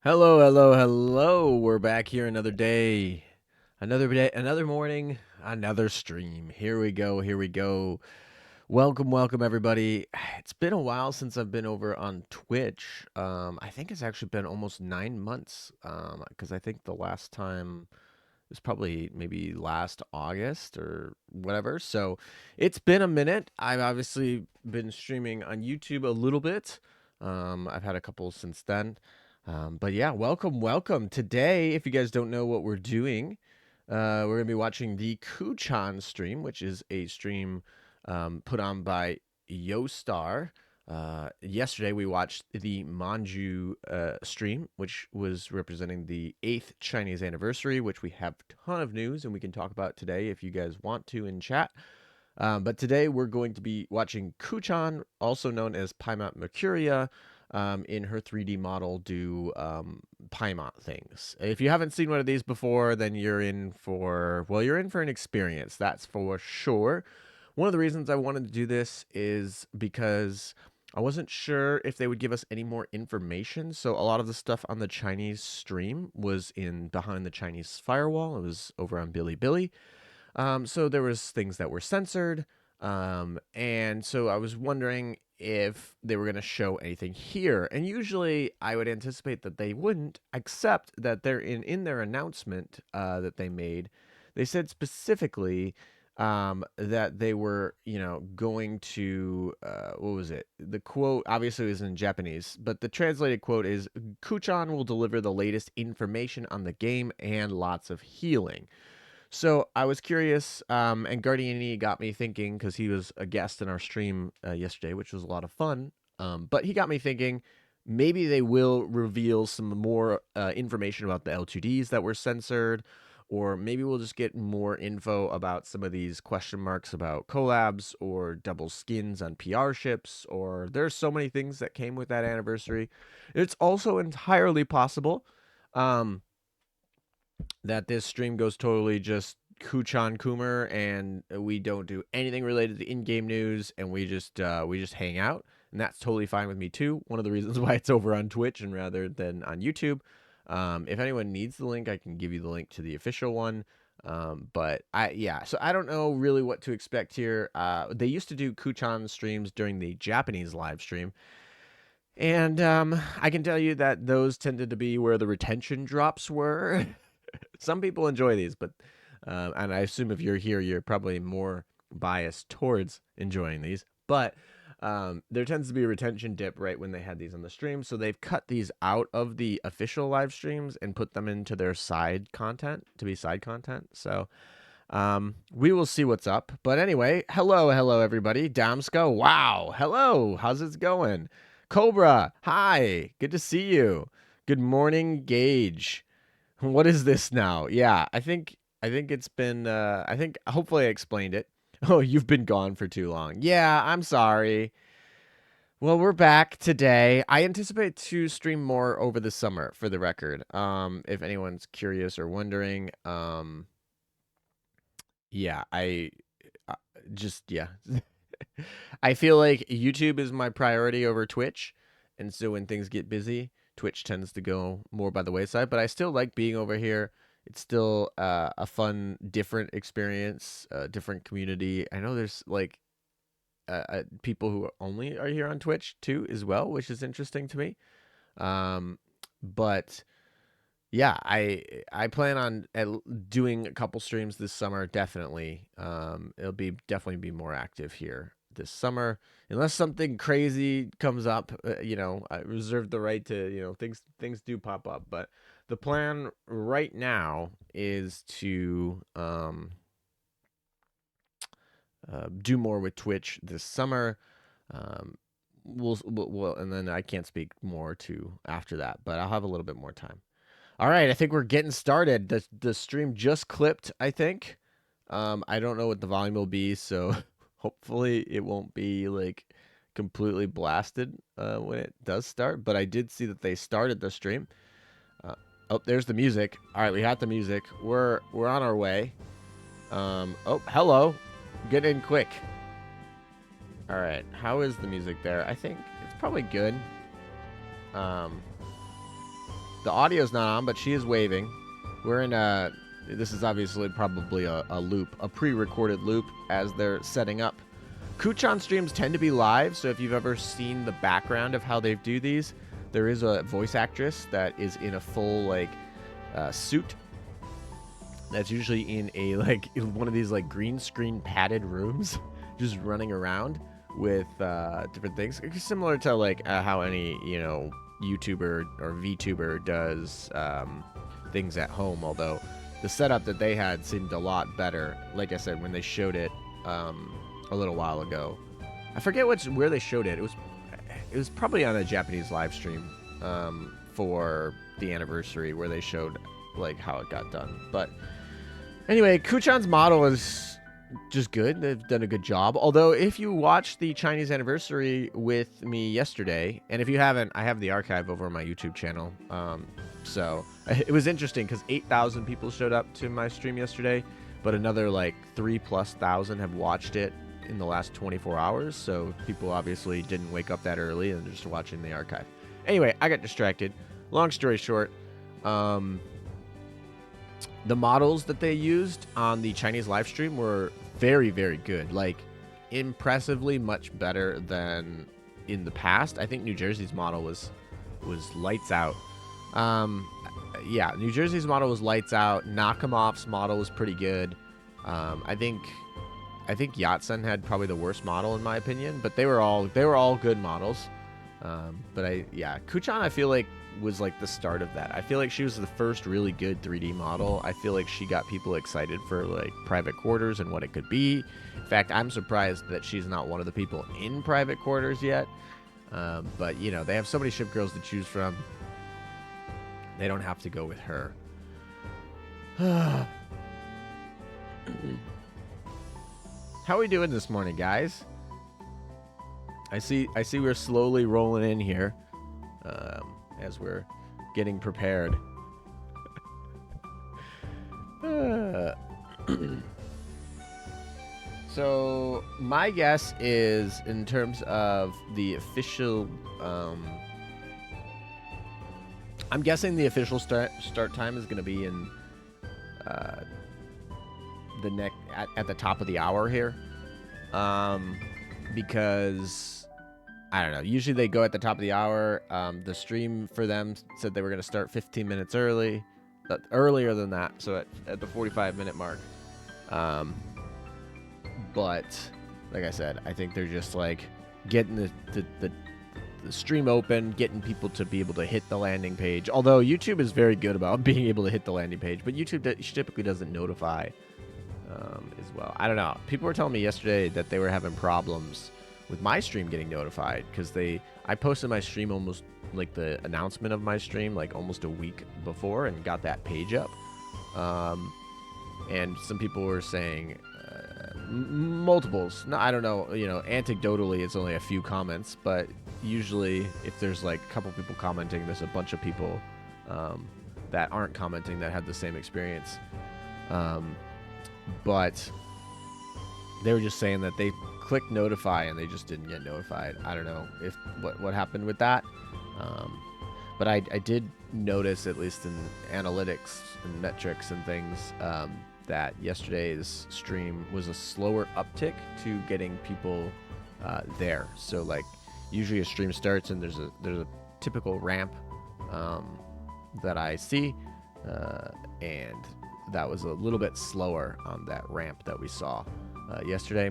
Hello, hello, hello. We're back here another day, another morning, another stream. Here we go, here we go. Welcome, welcome everybody. It's been a while since I've been over on Twitch. I think it's actually been almost 9 months. Because I think the last time was probably maybe last August or whatever. So it's been a minute. I've obviously been streaming on YouTube a little bit. I've had a couple since then. But yeah, welcome, welcome. Today, if you guys don't know what we're doing, we're gonna be watching the Kuu-Chan stream, which is a stream put on by YoStar. Yesterday we watched the Manju stream, which was representing the 8th Chinese anniversary, which we have a ton of news and we can talk about today if you guys want to in chat. But today we're going to be watching Kuu-Chan, also known as Paimon Mercuria, in her 3D model do Paimon things. If you haven't seen one of these before, then you're in for an experience, that's for sure. One of the reasons I wanted to do this is because I wasn't sure if they would give us any more information. So a lot of the stuff on the Chinese stream was in behind the Chinese firewall. It was over on Bilibili. So there was things that were censored. And so I was wondering if they were going to show anything here. And usually I would anticipate that they wouldn't, except that they're in their announcement that they made. They said specifically that they were, going to, what was it? The quote obviously was in Japanese, but the translated quote is Kuu-Chan will deliver the latest information on the game and lots of healing. So I was curious, and Guardiani got me thinking because he was a guest in our stream yesterday, which was a lot of fun. But he got me thinking maybe they will reveal some more information about the L2Ds that were censored, or maybe we'll just get more info about some of these question marks about collabs or double skins on PR ships, or there's so many things that came with that anniversary. It's also entirely possible. Um, that this stream goes totally just Kuchan Coomer and we don't do anything related to in-game news and we just hang out, and that's totally fine with me too. One of the reasons why it's over on Twitch and rather than on YouTube. If anyone needs the link, I can give you the link to the official one. But so I don't know really what to expect here. They used to do Kuchan streams during the Japanese live stream, and I can tell you that those tended to be where the retention drops were. Some people enjoy these, but and I assume if you're here, you're probably more biased towards enjoying these. But there tends to be a retention dip right when they had these on the stream, so they've cut these out of the official live streams and put them into their side content to be side content. So we will see what's up. But anyway, hello, everybody. Damska, wow, hello, how's it going? Cobra, hi, good to see you. Good morning, Gage. What is this now? Yeah, I think it's been I think hopefully I explained it. Oh, you've been gone for too long. Yeah, I'm sorry. Well, we're back today. I anticipate to stream more over the summer for the record. If anyone's curious or wondering, yeah, uh, yeah. I feel like YouTube is my priority over Twitch, and so when things get busy, Twitch tends to go more by the wayside. But I still like being over here. It's still a fun, different experience, different community. I know there's like people who only are here on Twitch too, as well, which is interesting to me. Um, but yeah, I plan on doing a couple streams this summer. Definitely, it'll be definitely be more active here this summer, unless something crazy comes up. I reserve the right to things do pop up, but the plan right now is to do more with Twitch this summer. Um, and then I can't speak more to after that, but I'll have a little bit more time. All right, I think we're getting started. The stream just clipped, I think. I don't know what the volume will be, so hopefully it won't be like completely blasted when it does start. But I did see that they started the stream. Uh, oh, there's the music. All right, we got the music. We're on our way. Oh, hello. Get in quick. All right, how is the music there? I think it's probably good. Um, The audio's not on, but she is waving. We're in a... This is obviously probably a loop, a pre-recorded loop as they're setting up. Kuu-Chan streams tend to be live, so if you've ever seen the background of how they do these, there is a voice actress that is in a full, like, suit. That's usually in a, like, one of these, like, green screen padded rooms, just running around with different things. It's similar to, like, how any, you know, YouTuber or VTuber does things at home, although the setup that they had seemed a lot better, like I said, when they showed it a little while ago. I forget where they showed it. It was probably on a Japanese live stream for the anniversary where they showed, like, how it got done. But anyway, Kuu-Chan's model is just good. They've done a good job. Although, if you watched the Chinese anniversary with me yesterday, and if you haven't, I have the archive over on my YouTube channel. So it was interesting because 8,000 people showed up to my stream yesterday, but another like 3,000+ have watched it in the last 24 hours. So people obviously didn't wake up that early and they're just watching the archive. Anyway, I got distracted. Long story short, the models that they used on the Chinese live stream were very, very good. Like, impressively much better than in the past. I think New Jersey's model was lights out. Yeah, New Jersey's model was lights out. Nakamov's model was pretty good. I think Yatsen had probably the worst model in my opinion, but they were all good models. Kuu-Chan I feel like was like the start of that. I feel like she was the first really good 3D model. I feel like she got people excited for like private quarters and what it could be. In fact, I'm surprised that she's not one of the people in private quarters yet. But you know, they have so many ship girls to choose from. They don't have to go with her. How are we doing this morning, guys? I see we're slowly rolling in here as we're getting prepared. So my guess is, in terms of the official, I'm guessing the official start time is going to be in at the top of the hour here, because I don't know. Usually they go at the top of the hour. The stream for them said they were going to start 15 minutes early, earlier than that. So at the 45-minute mark. But like I said, I think they're just like getting the stream open, getting people to be able to hit the landing page. Although YouTube is very good about being able to hit the landing page, but YouTube typically doesn't notify as well. I don't know. People were telling me yesterday that they were having problems with my stream getting notified because I posted my stream almost like the announcement of my stream like almost a week before and got that page up. And some people were saying multiples. No, I don't know. You know, anecdotally, it's only a few comments, but usually if there's like a couple people commenting, there's a bunch of people that aren't commenting that had the same experience. But they were just saying that they clicked notify and they just didn't get notified. I don't know if what happened with that. But I did notice, at least in analytics and metrics and things, that yesterday's stream was a slower uptick to getting people there. So like usually a stream starts and there's a typical ramp that I see, and that was a little bit slower on that ramp that we saw yesterday.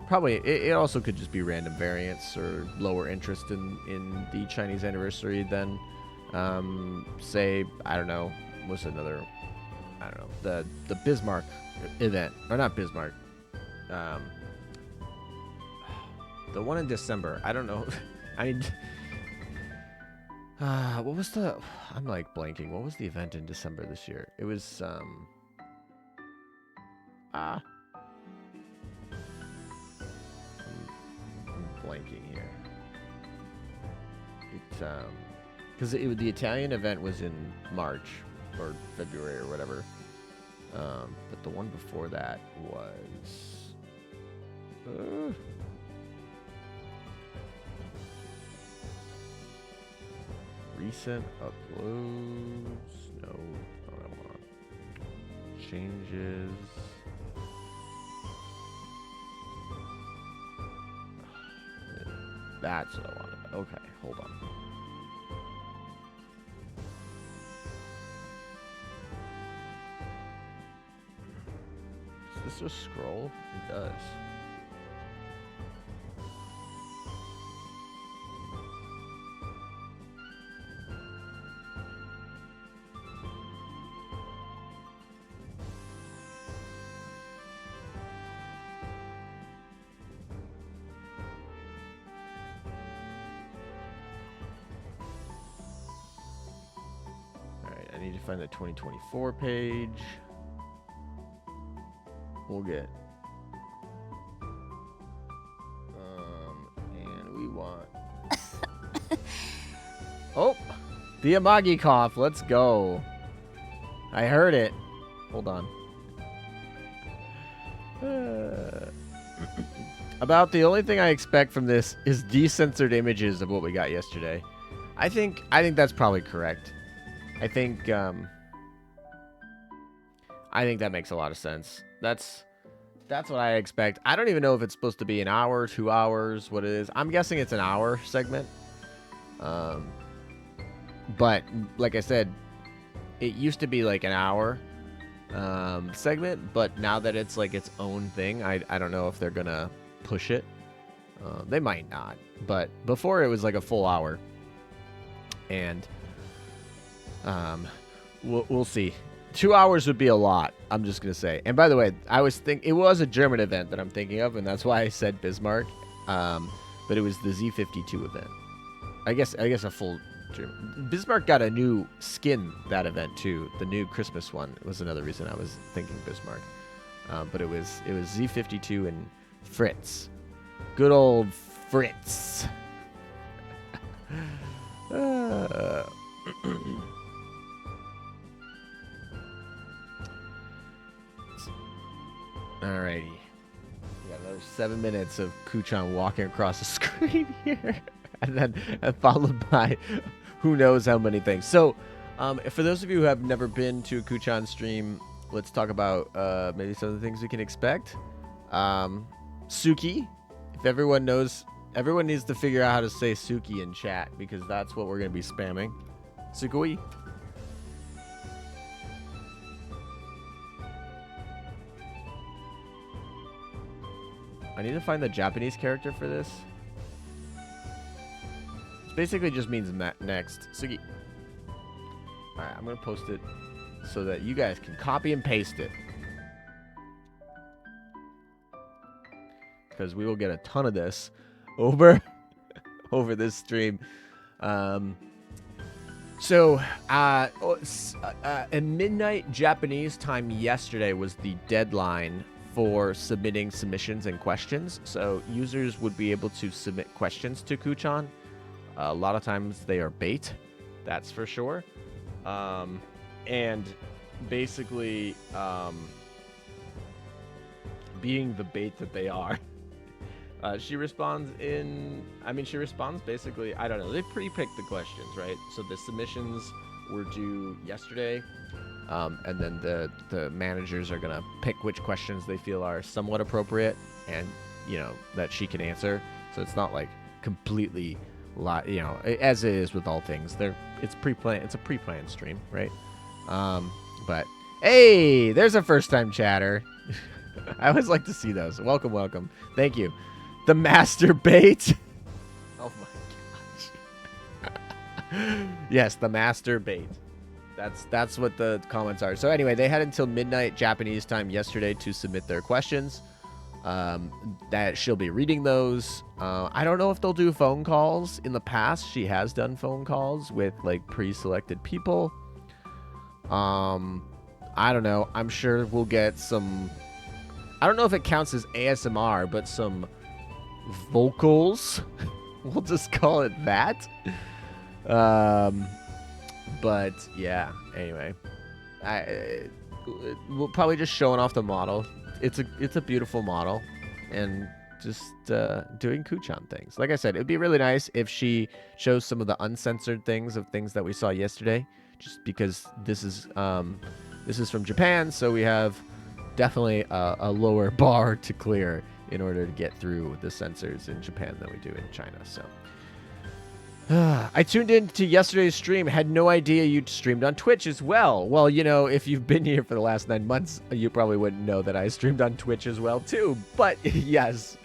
Probably it also could just be random variance or lower interest in the Chinese anniversary than say, I don't know, what's another, I don't know, the Bismarck event, or not Bismarck, the one in December. I don't know. What was I'm like blanking. What was the event in December this year? It was I'm blanking here. Because the Italian event was in March or February or whatever. But the one before that was Recent uploads. No, not that one. Changes. That's what I wanted. Okay, hold on. Does this just scroll? It does. Alright, I need to find the 2024 page. We'll get. And we want. Oh! The Amagi cough. Let's go. I heard it. Hold on. About the only thing I expect from this is decensored images of what we got yesterday. I think that's probably correct. I think that makes a lot of sense. That's what I expect. I don't even know if it's supposed to be an hour, 2 hours, what it is. I'm guessing it's an hour segment. But like I said, it used to be like an hour segment, but now that it's like its own thing, I don't know if they're gonna push it. They might not, but before it was like a full hour, and we'll see. 2 hours would be a lot, I'm just gonna say. And by the way, it was a German event that I'm thinking of, and that's why I said Bismarck. But it was the Z52 event. I guess a full German. Bismarck got a new skin that event too. The new Christmas one was another reason I was thinking Bismarck. But it was Z52 and Fritz. Good old Fritz. Alrighty. We got another 7 minutes of Kuu-Chan walking across the screen here. And then followed by who knows how many things. So, for those of you who have never been to a Kuu-Chan stream, let's talk about maybe some of the things we can expect. Suki. If everyone needs to figure out how to say Suki in chat, because that's what we're going to be spamming. Sukui. I need to find the Japanese character for this. It basically just means next. Sugi. Alright, I'm going to post it so that you guys can copy and paste it. Because we will get a ton of this over this stream. At midnight Japanese time yesterday was the deadline for submitting submissions and questions. So users would be able to submit questions to Kuu-Chan. A lot of times they are bait, that's for sure. And basically, being the bait that they are, she responds basically, I don't know, they pre-picked the questions, right? So the submissions were due yesterday. And then the managers are gonna pick which questions they feel are somewhat appropriate and, that she can answer. So it's not like completely, as it is with all things. It's pre-planned. It's a pre-planned stream, right? But hey, there's a first-time chatter. I always like to see those. Welcome. Thank you. The master bait. Oh my gosh. Yes, the master bait. That's what the comments are. So anyway, they had until midnight Japanese time yesterday to submit their questions. That she'll be reading those. I don't know if they'll do phone calls. In the past, she has done phone calls with like pre-selected people. I don't know. I'm sure we'll get some. I don't know if it counts as ASMR, but some vocals. We'll just call it that. But yeah, anyway, we'll probably just showing off the model. It's a beautiful model, and doing Kuu-Chan things. Like I said, it'd be really nice if she shows some of the uncensored things of things that we saw yesterday. Just because this is from Japan, so we have definitely a lower bar to clear in order to get through the censors in Japan than we do in China. So I tuned into yesterday's stream, had no idea you streamed on Twitch as well. Well, you know, if you've been here for the last 9 months, you probably wouldn't know that I streamed on Twitch as well too. But yes,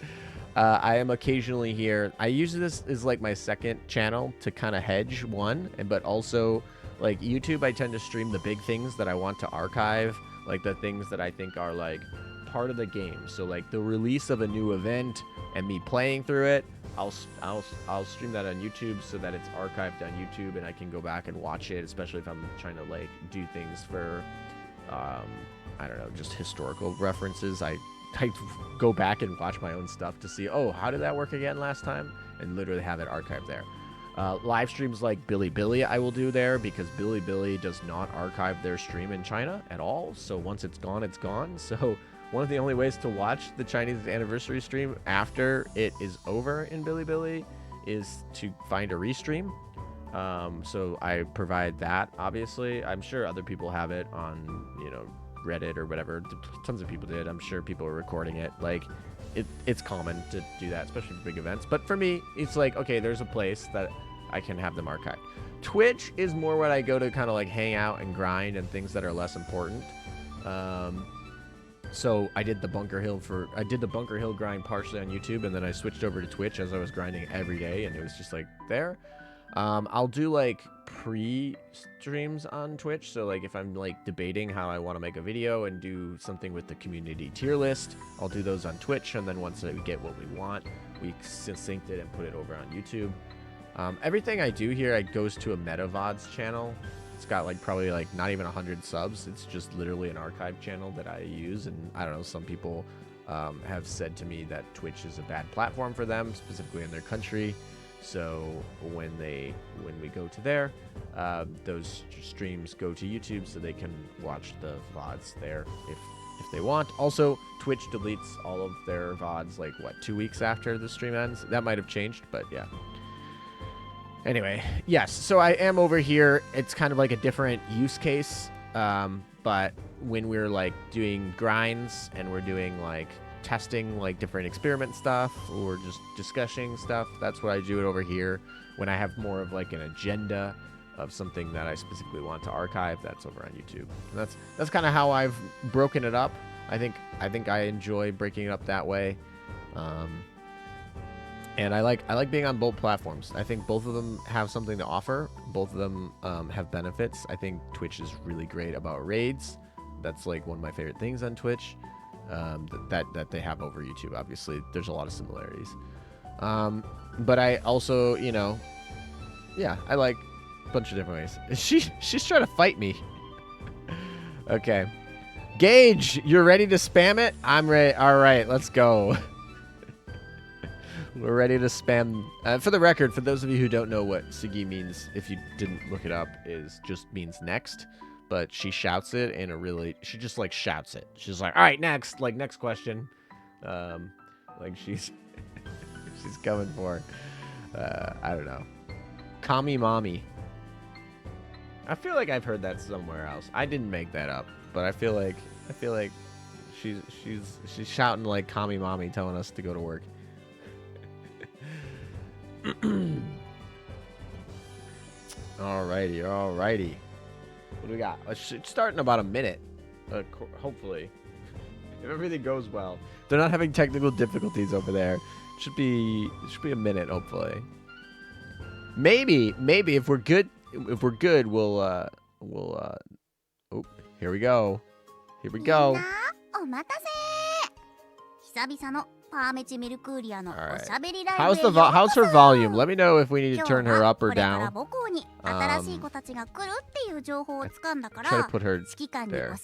I am occasionally here. I use this as like my second channel to kind of hedge one, but also like YouTube, I tend to stream the big things that I want to archive, like the things that I think are like part of the game. So like the release of a new event and me playing through it, I'll stream that on YouTube so that it's archived on YouTube and I can go back and watch it, especially if I'm trying to like do things for I don't know, just historical references. I go back and watch my own stuff to see, oh, how did that work again last time, and literally have it archived there. Live streams like Bilibili I will do there, because Bilibili does not archive their stream in China at all. So once it's gone, it's gone. So one of the only ways to watch the Chinese anniversary stream after it is over in Bilibili is to find a restream. So I provide that, obviously. I'm sure other people have it on, you know, Reddit or whatever. Tons of people did. I'm sure people are recording it. Like, it's common to do that, especially for big events. But for me, it's like, okay, there's a place that I can have them archived. Twitch is more what I go to kind of like hang out and grind and things that are less important. So I did the Bunker Hill grind partially on YouTube, and then I switched over to Twitch as I was grinding every day, and it was just like there. I'll do like pre-streams on Twitch. So like if I'm like debating how I want to make a video and do something with the community tier list, I'll do those on Twitch. And then once we get what we want, we synced it and put it over on YouTube. Everything I do here, it goes to a MetaVods channel. It's got like probably like not even 100 subs. It's just literally an archive channel that I use. And I don't know, some people have said to me that Twitch is a bad platform for them, specifically in their country. So when we go to there, those streams go to YouTube so they can watch the VODs there if they want. Also, Twitch deletes all of their VODs like, what, 2 weeks after the stream ends? That might have changed, but yeah. Anyway, yes, so I am over here. It's kind of like a different use case, but when we're like doing grinds and we're doing like testing like different experiment stuff or just discussing stuff, that's what I do it over here. When I have more of like an agenda of something that I specifically want to archive, that's over on YouTube. And that's kind of how I've broken it up. I think I enjoy breaking it up that way. And I like being on both platforms. I think both of them have something to offer. Both of them have benefits. I think Twitch is really great about raids. That's like one of my favorite things on Twitch. That they have over YouTube. Obviously, there's a lot of similarities. But I also, you know, yeah, I like a bunch of different ways. She's trying to fight me. Okay, Gage, you're ready to spam it? I'm ready. All right, let's go. We're ready to spam. For the record, for those of you who don't know what Sugi means, if you didn't look it up, is just means next. But she shouts it in a really, she just like shouts it. She's like, all right, next, like next question. Like she's coming for, I don't know. Kami Mommy. I feel like I've heard that somewhere else. I didn't make that up, but I feel like she's shouting like Kami Mommy, telling us to go to work. Alrighty. What do we got? It should start in about a minute. Hopefully. If everything goes well. They're not having technical difficulties over there. It should be a minute, hopefully. Maybe if we're good, we'll oh, here we go. Alright. How's her volume? Let me know if we need to turn her up or down. Try to put her there.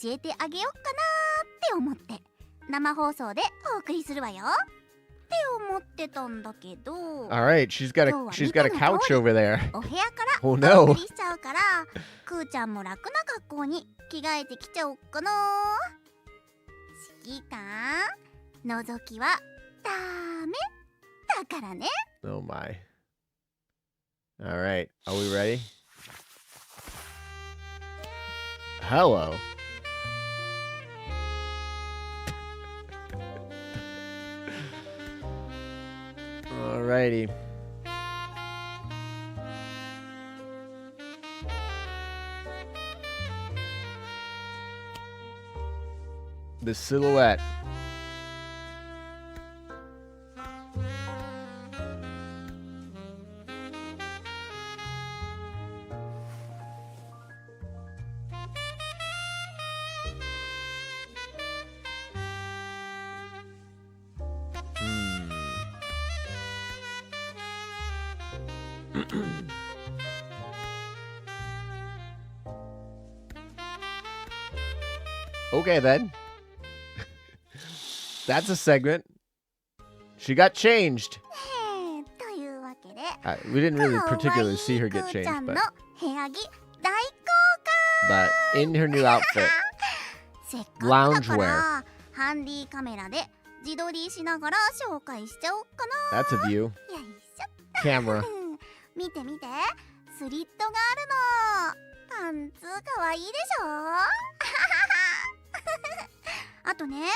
Alright, she's got a couch over there. Oh no. Oh my. All right, are we ready? Hello. Alrighty. The silhouette. Okay, then. That's a segment. She got changed. We didn't really particularly see her get changed, but in her new outfit, loungewear. That's a view. Camera. 見て見て、スリットがあるの。パンツかわいいでしょ。あとね、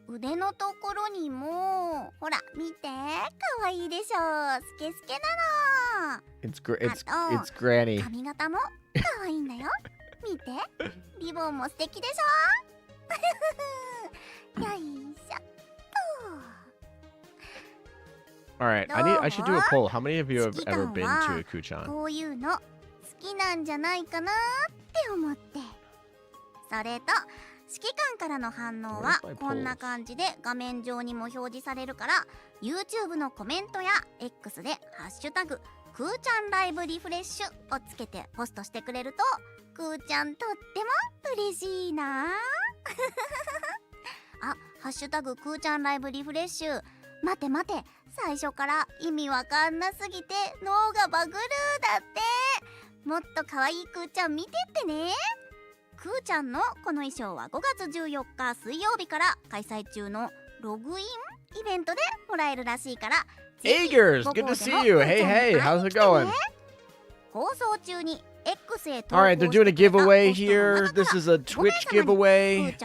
腕のところにも、ほら見て、かわいいでしょ。スケスケなの。It's granny. 髪型もかわいいんだよ。見て、リボンも素敵でしょ。よいしょ。 All right, I should do a poll. How many of you have ever been to a Kuu-Chan? こういうの好きなんじゃないかなって思って。それと指揮官からの反応はこんな感じで画面上にも表示されるから、 YouTube のコメントや X でハッシュタグクーちゃんライブリフレッシュをつけてポストしてくれると、クーちゃんとっても嬉しいな。あ、ハッシュタグクーちゃんライブリフレッシュ。待て待て、最初から意味わかんなすぎて脳がバグるだって。もっと可愛いクーちゃん見てってね。クーちゃんのこの衣装は5月14日水曜日から開催中のログインイベントでもらえるらしいから、 Agers, good to see you. Hey, hey, how's it going? 放送中に X へ投稿 All right, they're doing a してくれた giveaway ポストの here. 中から This is a Twitch giveaway.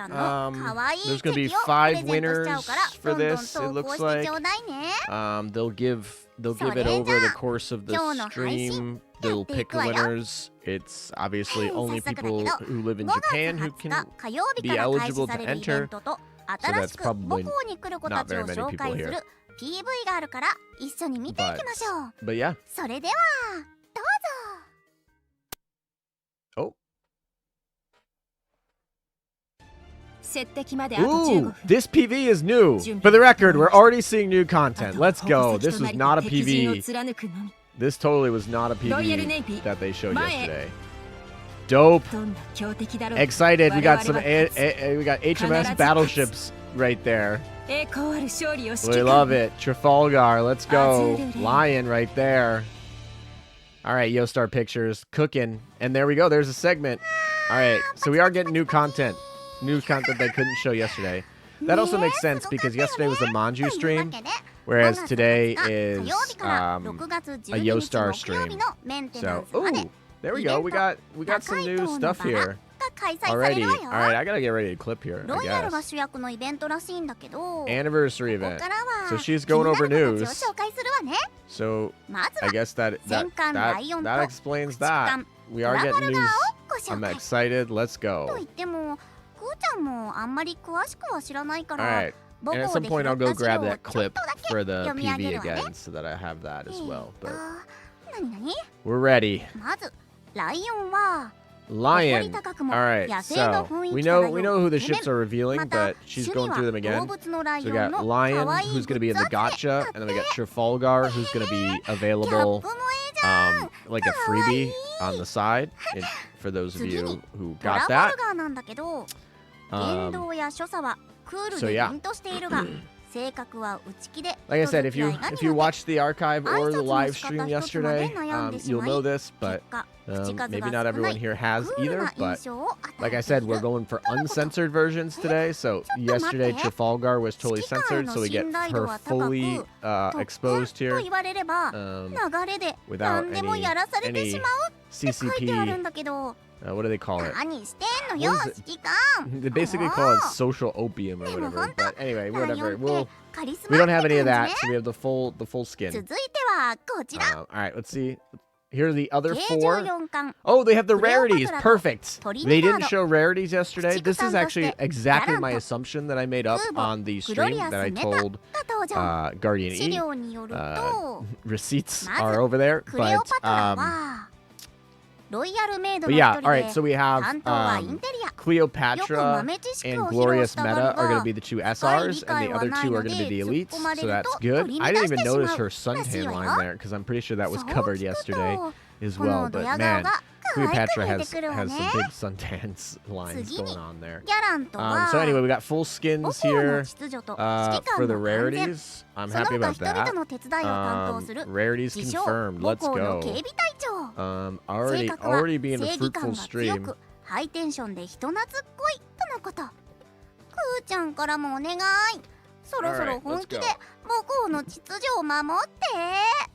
There's going to be 5 winners for this, it looks like. They'll give it over the course of the stream. They'll pick the winners. It's obviously only people who live in Japan who can be eligible to enter. So that's probably not very many people here. PV があるから一緒に見ていきましょう。 But yeah. それではどうぞ。 Oh. Ooh, this PV is new. For the record, we're already seeing new content. Let's go. This was not a PV. This totally was not a PV that they showed yesterday. Dope. Excited. We got some we got HMS battleships right there. We love it. Trafalgar. Let's go. Lion right there. All right, YoStar Pictures cooking. And there we go. There's a segment. All right. So we are getting new content. New content they couldn't show yesterday. That also makes sense because yesterday was a Manju stream, whereas today is a YoStar stream. So, ooh, there we go. We got some new stuff here. Alrighty. All right, I gotta get ready to clip here, I guess. Anniversary event. So she's going over news. So I guess that explains that. We are getting news. I'm excited. Let's go. Alright. And at some point I'll go grab that clip for the PV again so that I have that as well. But we're ready. Lion. Alright, so we know who the ships are revealing, but she's going through them again. So we got Lion, who's going to be in the gacha, and then we got Trafalgar, who's going to be available like a freebie on the side, for those of you who got that. So yeah. Like I said, if you watched the archive or the live stream yesterday, you'll know this, but maybe not everyone here has either. But like I said, we're going for uncensored versions today. So yesterday Trafalgar was totally censored, so we get her fully exposed here without any CCP. What do they call it? They basically call it social opium or whatever. But anyway, whatever. We don't have any of that, so we have the full skin. All right, let's see. Here are the other 4. Oh, they have the rarities. Perfect. They didn't show rarities yesterday. This is actually exactly my assumption that I made up on the stream that I told Guardian E. Receipts are over there, but yeah, alright, so we have Cleopatra and Glorious Meta are going to be the 2 SRs, and the other 2 are going to be the elites, so that's good. I didn't even notice her suntan line there, because I'm pretty sure that was covered yesterday as well, but man, Cleopatra has some big suntans lines going on there. So anyway, we got full skins here for the rarities. I'm happy about that. Rarities confirmed. Let's go. Already being a fruitful stream.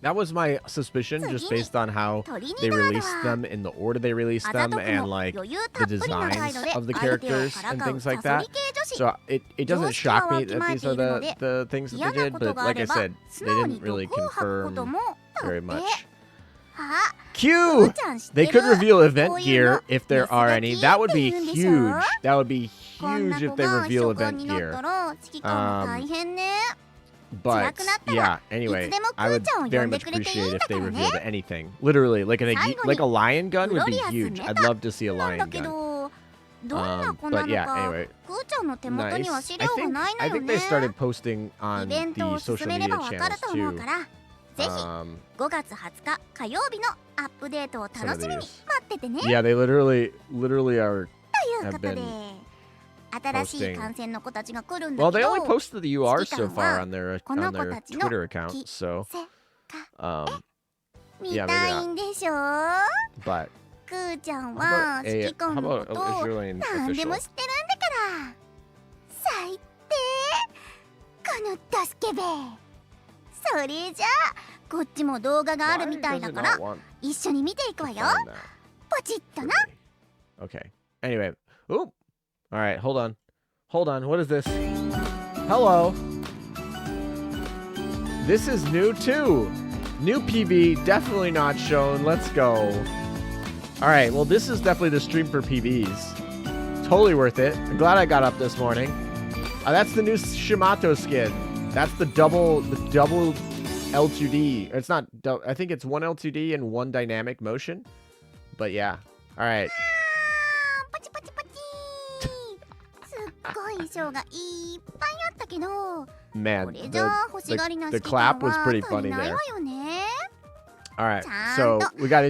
That was my suspicion, just based on how they released them in the order they released them, and like the designs of the characters and things like that. So it doesn't shock me that these are the things that they did, but like I said, they didn't really confirm very much. Q! They could reveal event gear if there are any. That would be huge. That would be huge if they reveal event gear. But yeah, anyway, I would very much appreciate if they revealed anything. Literally, like a lion gun would be huge. I'd love to see a lion gun. But yeah, anyway, nice. I think they started posting on the social media channels too. Some of these. Yeah, they literally have been posting. Well, they only posted the UR so far on their Twitter account, so yeah, maybe not. But how about Australian official? それじゃあこっちも動画があるみたいだから一緒に見ていくわよ。ポチッとな。 Okay. Anyway. Oop. All right. Hold on. What is this? Hello. This is new too. New PB. Definitely not shown. Let's go. All right. Well, this is definitely the stream for PBs. Totally worth it. I'm glad I got up this morning. That's the new Shimato skin. That's the double L2D. It's not. I think it's 1 L2D and 1 dynamic motion. But yeah. All right. Man, the clap was pretty funny there. All right. So we got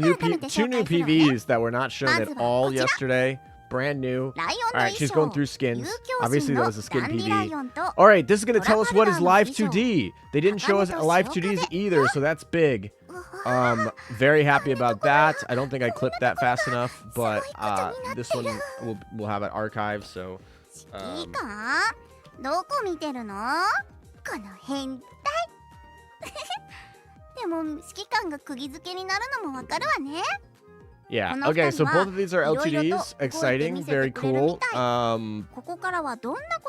two new PVs that were not shown at all yesterday. Brand new. Alright, she's going through skins. Obviously, that was a skin PV. Alright, this is going to tell us what is Live 2D. They didn't show us Live 2Ds either, so that's big. Very happy about that. I don't think I clipped that fast enough, but this one will have an archive, so... どこ見てるの？この変態。でも指揮官が釘付けになるのもわかるわね。 Yeah, okay, so both of these are L2Ds. Exciting, very cool.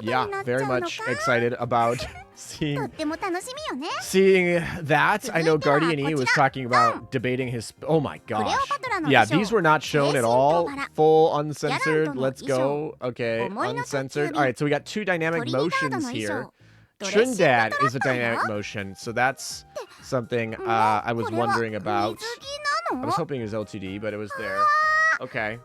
Yeah, very much excited about seeing that. I know Guardian E was talking about debating his... Oh my gosh. Yeah, these were not shown at all. Full uncensored. Let's go. Okay, uncensored. All right, so we got 2 dynamic motions here. Trinidad is a dynamic motion, so that's something I was wondering about. I was hoping it was LTD, but it was there. Okay.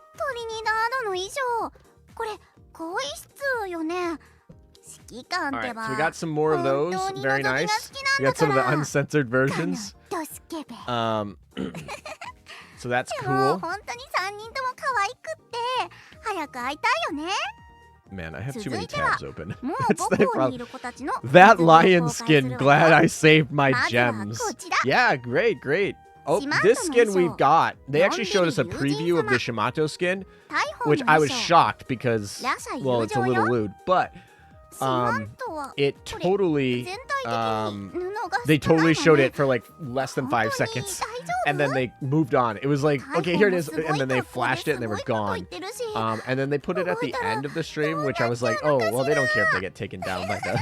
Alright, so we got some more of those. Very nice. We got some of the uncensored versions. So that's cool. Man, I have too 続 many いては tabs open. もう That's 母 the 校にい problem. る子たちの That 実力を lion 公開す skin, るわ glad よ。 I saved my まずは gems. こちら。 Yeah, great, great. Oh, シマン this トの skin 衣装。 we've got. They actually のん showed び us a り友人 preview of 様。 the Shimato skin, 大砲 which の I 衣 was 装。 shocked because, ラシャ well, 友 it's a 情 little よ。 lewd, but シマントは it これ totally, 全体的に布が they 少ない totally わ showed ね。 it for like less than 本 5当に seconds. 大丈 And 夫？ then they moved on. It was like, 大 okay, 砲 here it も is. すご And い then they 格好で flashed it す and they ご were いこと gone. 言ってるし。 And then they put it at the end of the stream, which I was like, oh, well, they don't care if they get taken down by the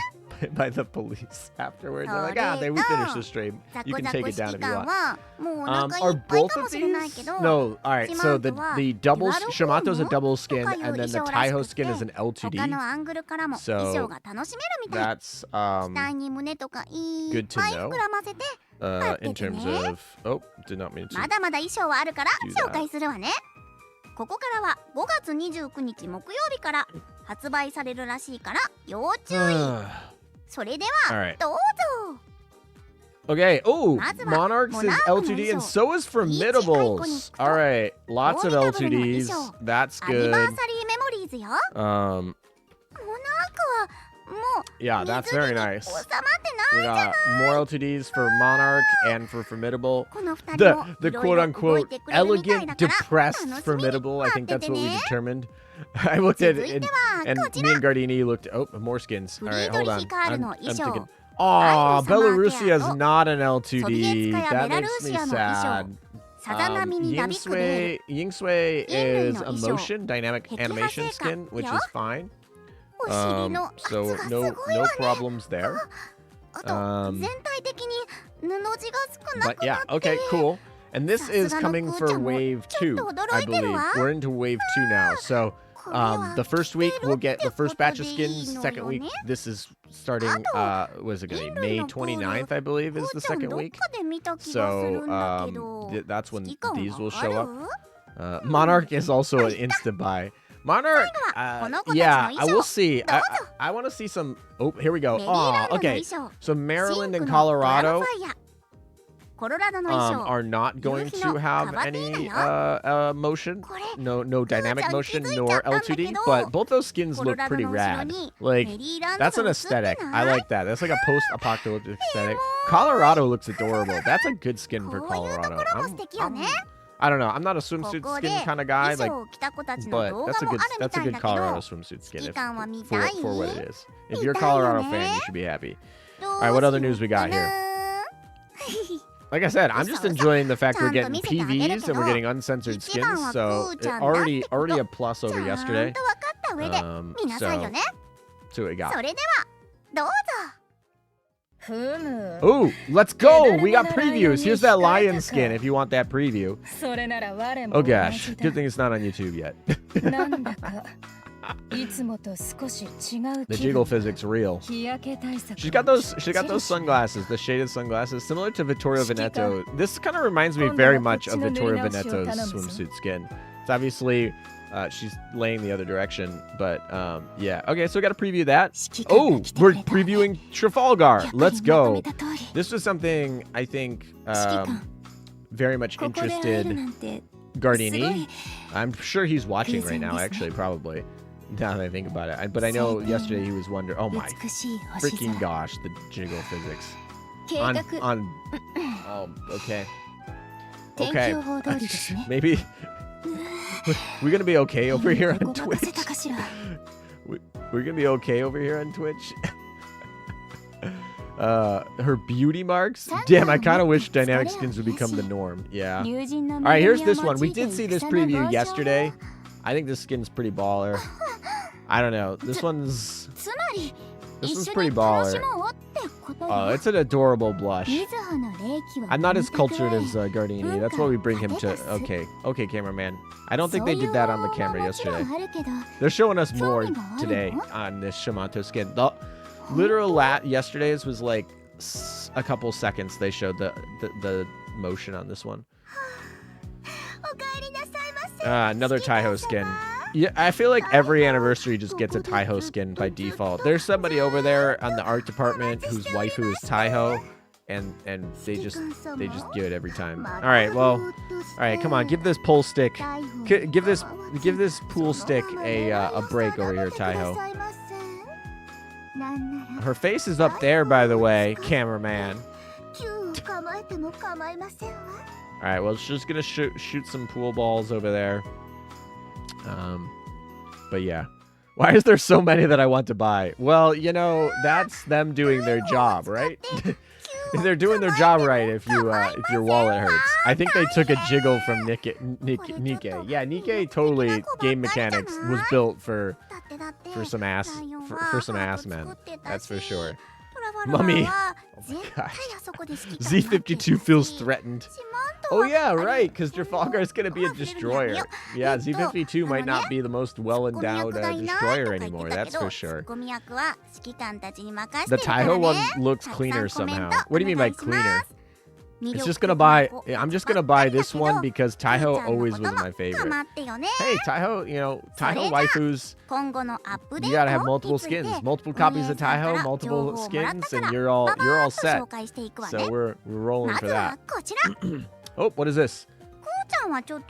by the police afterwards. They're like, ah, we finished the stream. ザ You コ can ザ take コ it down 指 if 揮 you 官 want. はもうお腹い Are っぱい both かも of しれないけ these? ど、 No. All right. So the シマントは the double デュアルフォーム Shimato's a double と skin, かいう and then the 衣装らし Taiho くて、 skin is an 他 L2D. のアングルからも So 衣装が楽しめるみたい。 That's 額に胸とかいっ good to ぱい know. 膨らませて、 In terms of oh, did not mean to. まだまだ衣装はあるから Do that. 紹介するわね。ここからは5月29日木曜日から発売されるらしいから要注意。それで All は right. どうぞ。 Okay. Oh, まずは Monarchs is Monarch の L2D, and 衣装。 so is Formidable's. All right. Lots of フォーミダブルの L2Ds. 衣装。 That's アニバー good. サリーメモリーズよ。モナーク Um. はもう Yeah, that's 水着 very に nice. 収まって We ない。 got more L2Ds for Monarch and for Formidable. この二人も The いろい quote ろ動い unquote てくれるみたい elegant, だから depressed 楽しみに Formidable. I 待 think って that's て what we ね。 determined. I looked at 続い it, て and はこち me ら。 and Gardini looked. Oh, more skins. All right, hold フリードリ on. ヒカール I'm の衣装。 thinking. Oh, Summer Belarusia is Care not an ソビエ L2D. ツカや That ベラルー makes シ me アの衣装。 sad. さざ波になびくレール。 Yingsway インルイ is の a 衣装。 motion dynamic 壁破 animation 成果 skin, which よ。 is fine. お尻の圧 So がす no ごい no わね。 problems there. あと全体的に布地が少な But くな yeah, って。 okay, cool. And this is さすがの coming クー for ちゃんも wave ちょっ 2, と驚 I いてる believe. わ。 We're into wave 2 now. So これは the first week we'll get the first batch of 着るって skins. ことでいい Second のよ week, ね。 this is starting. Was it gonna be 人類 May のプール 29th? I believe ク is ー the ちゃん second どっ week. かで見た気がする So んだけど、 that's when 指揮官 these わ will か show る？ up. Monarch is also an instant buy. Monarch, この子たちの yeah, 衣 I 装。 will see. どうぞ。 I want to see some. Oh, here we go. メリーラン Oh, ドの okay. 衣装。 So シン Maryland ク and のドラム Colorado ファイヤー。コロラドの衣装。 are not going 夕日の to have カバティ any ーナよ。 motion. これ No dynamic Kuu-Chan motion 気づいちゃ nor ったんだけど、 L2D, but both those skins コロ look ラド pretty の後ろ rad. に Like メリーランド that's が an 映って aesthetic. な I い？ like that. That's like a post-apocalyptic aesthetic. Colorado looks adorable. That's a good skin for こういうと Colorado. ころも素敵よね。 I don't know. I'm not a こ swimsuit こで skin kind of guy, 衣 like, 装を着た子たちの but 動画 that's a も good あるみ that's た a い good だけ Colorado ど、 swimsuit skin 指揮官は見 for たい？ for what it is. If 見 you're a たいよ Colorado ね。 fan, you should be happy. どう All right, what other news we しよう got か here? な。 Like I said, I'm just enjoying the fact we're getting ちゃんと見せてあげる PVs けど、 and we're getting uncensored 一番 skins, は so クーちゃん already だってこと already a plus ち over ゃん yesterday. と分かった上で見なさいよね。 So what we got. それではどうぞ。ふむ。 Ooh, let's go! We got previews. Here's that lion skin if you want that preview. それなら我も Oh 同じ gosh, だ good thing it's not on YouTube yet. なんだかいつもと少し違う The 気 jiggle 分。 physics real. 日焼け対策 She's got those sunglasses, the shaded sunglasses, similar to Vittorio Veneto. This kind of reminds me very much of Vittorio Veneto's swimsuit skin. It's obviously she's laying the other direction, but yeah. Okay, so we got to preview that. Oh, we're previewing Trafalgar. Let's go. This was something I think very much ここで会える interested なんて Gardini. I'm sure he's watching right now, actually, probably. Now that I think about it. But I know yesterday he was wondering, oh my 美しい星 freaking 空。 gosh, the jiggle physics. 計 On, 画 on, oh, okay. 天 Okay. 気予報通りですね。 Maybe we're gonna be okay over here on ごまか Twitch. せたかしら。 We're gonna be okay over here on Twitch. Her beauty marks. Damn, I kind of wish dynamic skins would become the norm. Yeah. 友人の All right, 恵 here's みを this one. 用 We いて did see this 戦の preview 傍聴 yesterday. I think this skin's pretty baller. I don't know. This one's つまり this 一 one's 緒 pretty に楽し baller. もうってことよ。 Oh, it's an adorable blush. 水葉の冷気は I'm not as 飲みたく cultured ない as Gardini. That's why we bring him to. Okay, okay, cameraman. I don't think they did that on the camera そういう yesterday. 方法ももちろんあるけど、 They're showing us more 興味があるの？ today on this Shimato skin. The literal yesterday's was like a couple seconds. They showed the motion on this one. おかえりなさいませ。 Another Taiho skin. Yeah, I feel like every anniversary just gets a Taiho skin by default. There's somebody over there on the art department whose waifu is Taiho. and they just give it every time. All right, well, all right, come on, give this pole stick, give this pool stick a break over here, Taiho. Her face is up there, by the way, cameraman. All right, well, she's just gonna shoot some pool balls over there. But yeah, why is there so many that I want to buy? Well, you know, that's them doing their job, right? They're doing their job right if your wallet hurts. I think they took a jiggle from Nikkei. Yeah, Nikkei totally game mechanics was built for some ass men. That's for sure. Mummy. Oh my gosh. Z52 feels threatened. Oh yeah, right, because Trafalgar is going to be a destroyer. Yeah, Z52 might not be the most well-endowed destroyer anymore, that's for sure. The Taiho one looks cleaner somehow. What do you mean by cleaner? It's just gonna buy. I'm just gonna buy this one because Taiho always was my favorite. Hey, Taiho, you know, Taiho waifus. You gotta have multiple skins, multiple copies of Taiho, multiple skins, and you're all set. So we're rolling for that. Oh, what is this?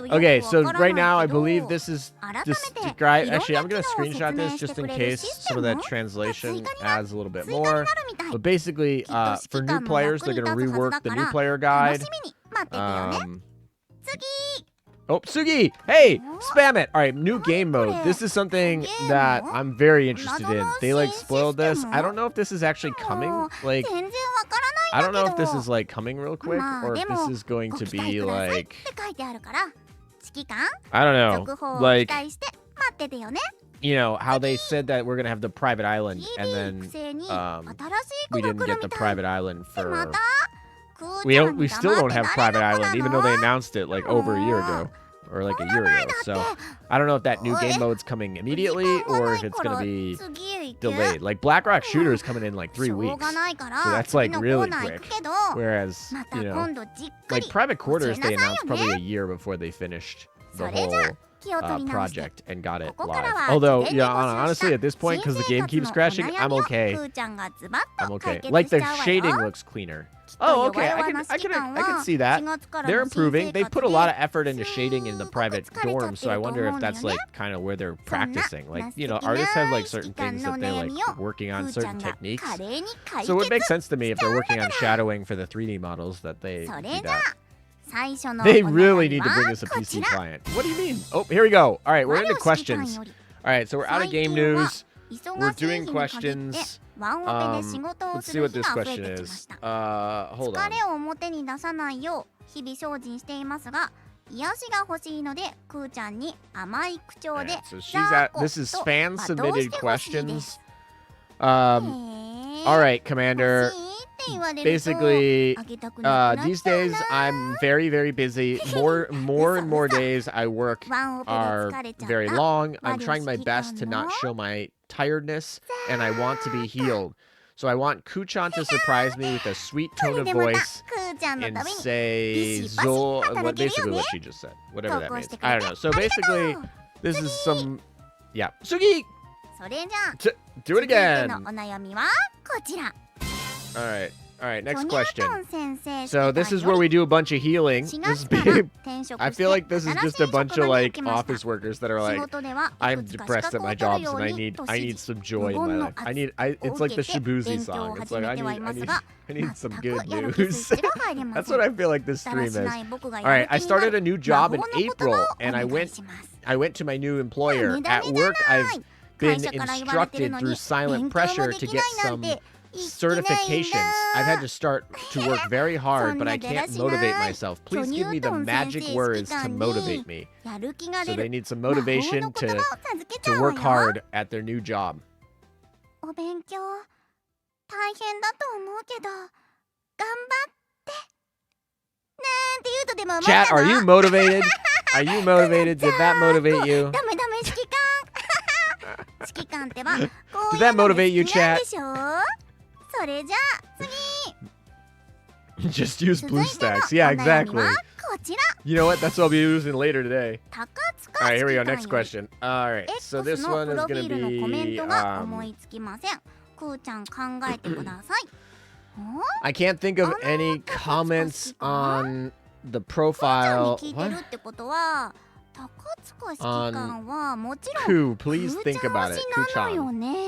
Okay, so right now I believe this is describe. Actually, I'm gonna screenshot this just in case some of that translation adds a little bit more. But basically, for new players, they're gonna rework the new player guide. Oh, Sugi! Hey, spam it! All right, new game mode. This is something that I'm very interested in. They like spoiled this. I don't know if this is actually coming. Like, I don't know if this is like coming real quick or if this is going to be like, I don't know, like, you know how they said that we're gonna have the private island and then we didn't get the private island for. We still don't have private island, even though they announced it like over a year ago, or like a year ago. So I don't know if that new game mode's coming immediately or if it's gonna be delayed. Like Blackrock Shooter is coming in like 3 weeks, so that's like really quick. Whereas, you know, like Private Quarters, they announced probably a year before they finished the whole project and got it live. Although, yeah, honestly, at this point, because the game keeps crashing, I'm okay. I'm okay. Like the shading looks cleaner. Oh, okay. I can see that. They're improving. They've put a lot of effort into shading in the private dorms, so I wonder if that's like kind of where they're practicing. Like, you know, artists have like certain things that they're like working on, certain techniques. So it would make sense to me if they're working on shadowing for the 3D models that they do that. They really need to bring us a PC client. What do you mean? Oh, here we go. All right, we're into questions. All right, so we're out of game news. We're doing questions. Let's see what this question is. Hold on. Alright, so this is fan submitted questions. All right, Commander. Basically, these days I'm very, very busy. More and more days I work are very long. I'm trying my best to not show my tiredness, and I want to be healed. So I want Kuu-Chan to surprise me with a sweet tone of voice and say basically what she just said. Whatever that means. I don't know. So basically, this is some... Yeah. Sugi! Do it again! All right, next question. So this is where we do a bunch of healing. I feel like this is just a bunch of like office workers that are like, I'm depressed at my jobs and I need some joy in my life. It's like the Shibuzi song. It's like I need some good news. That's what I feel like this stream is. All right, I started a new job in April and I went to my new employer. At work, I've been instructed through silent pressure to get some certifications. I've had to start to work very hard, but I can't motivate myself. Please give me the magic words to motivate me. So they need some motivation to work hard at their new job. Chat, are you motivated? Are you motivated? Did that motivate you? Did that motivate you, chat? Just use BlueStacks. Yeah, exactly. You know what? That's what I'll be using later today. Alright, here we go. Next question. Alright, so this one is going to be... I can't think of any comments on the profile. What? Kuu, please think about it. Kuu-Chan,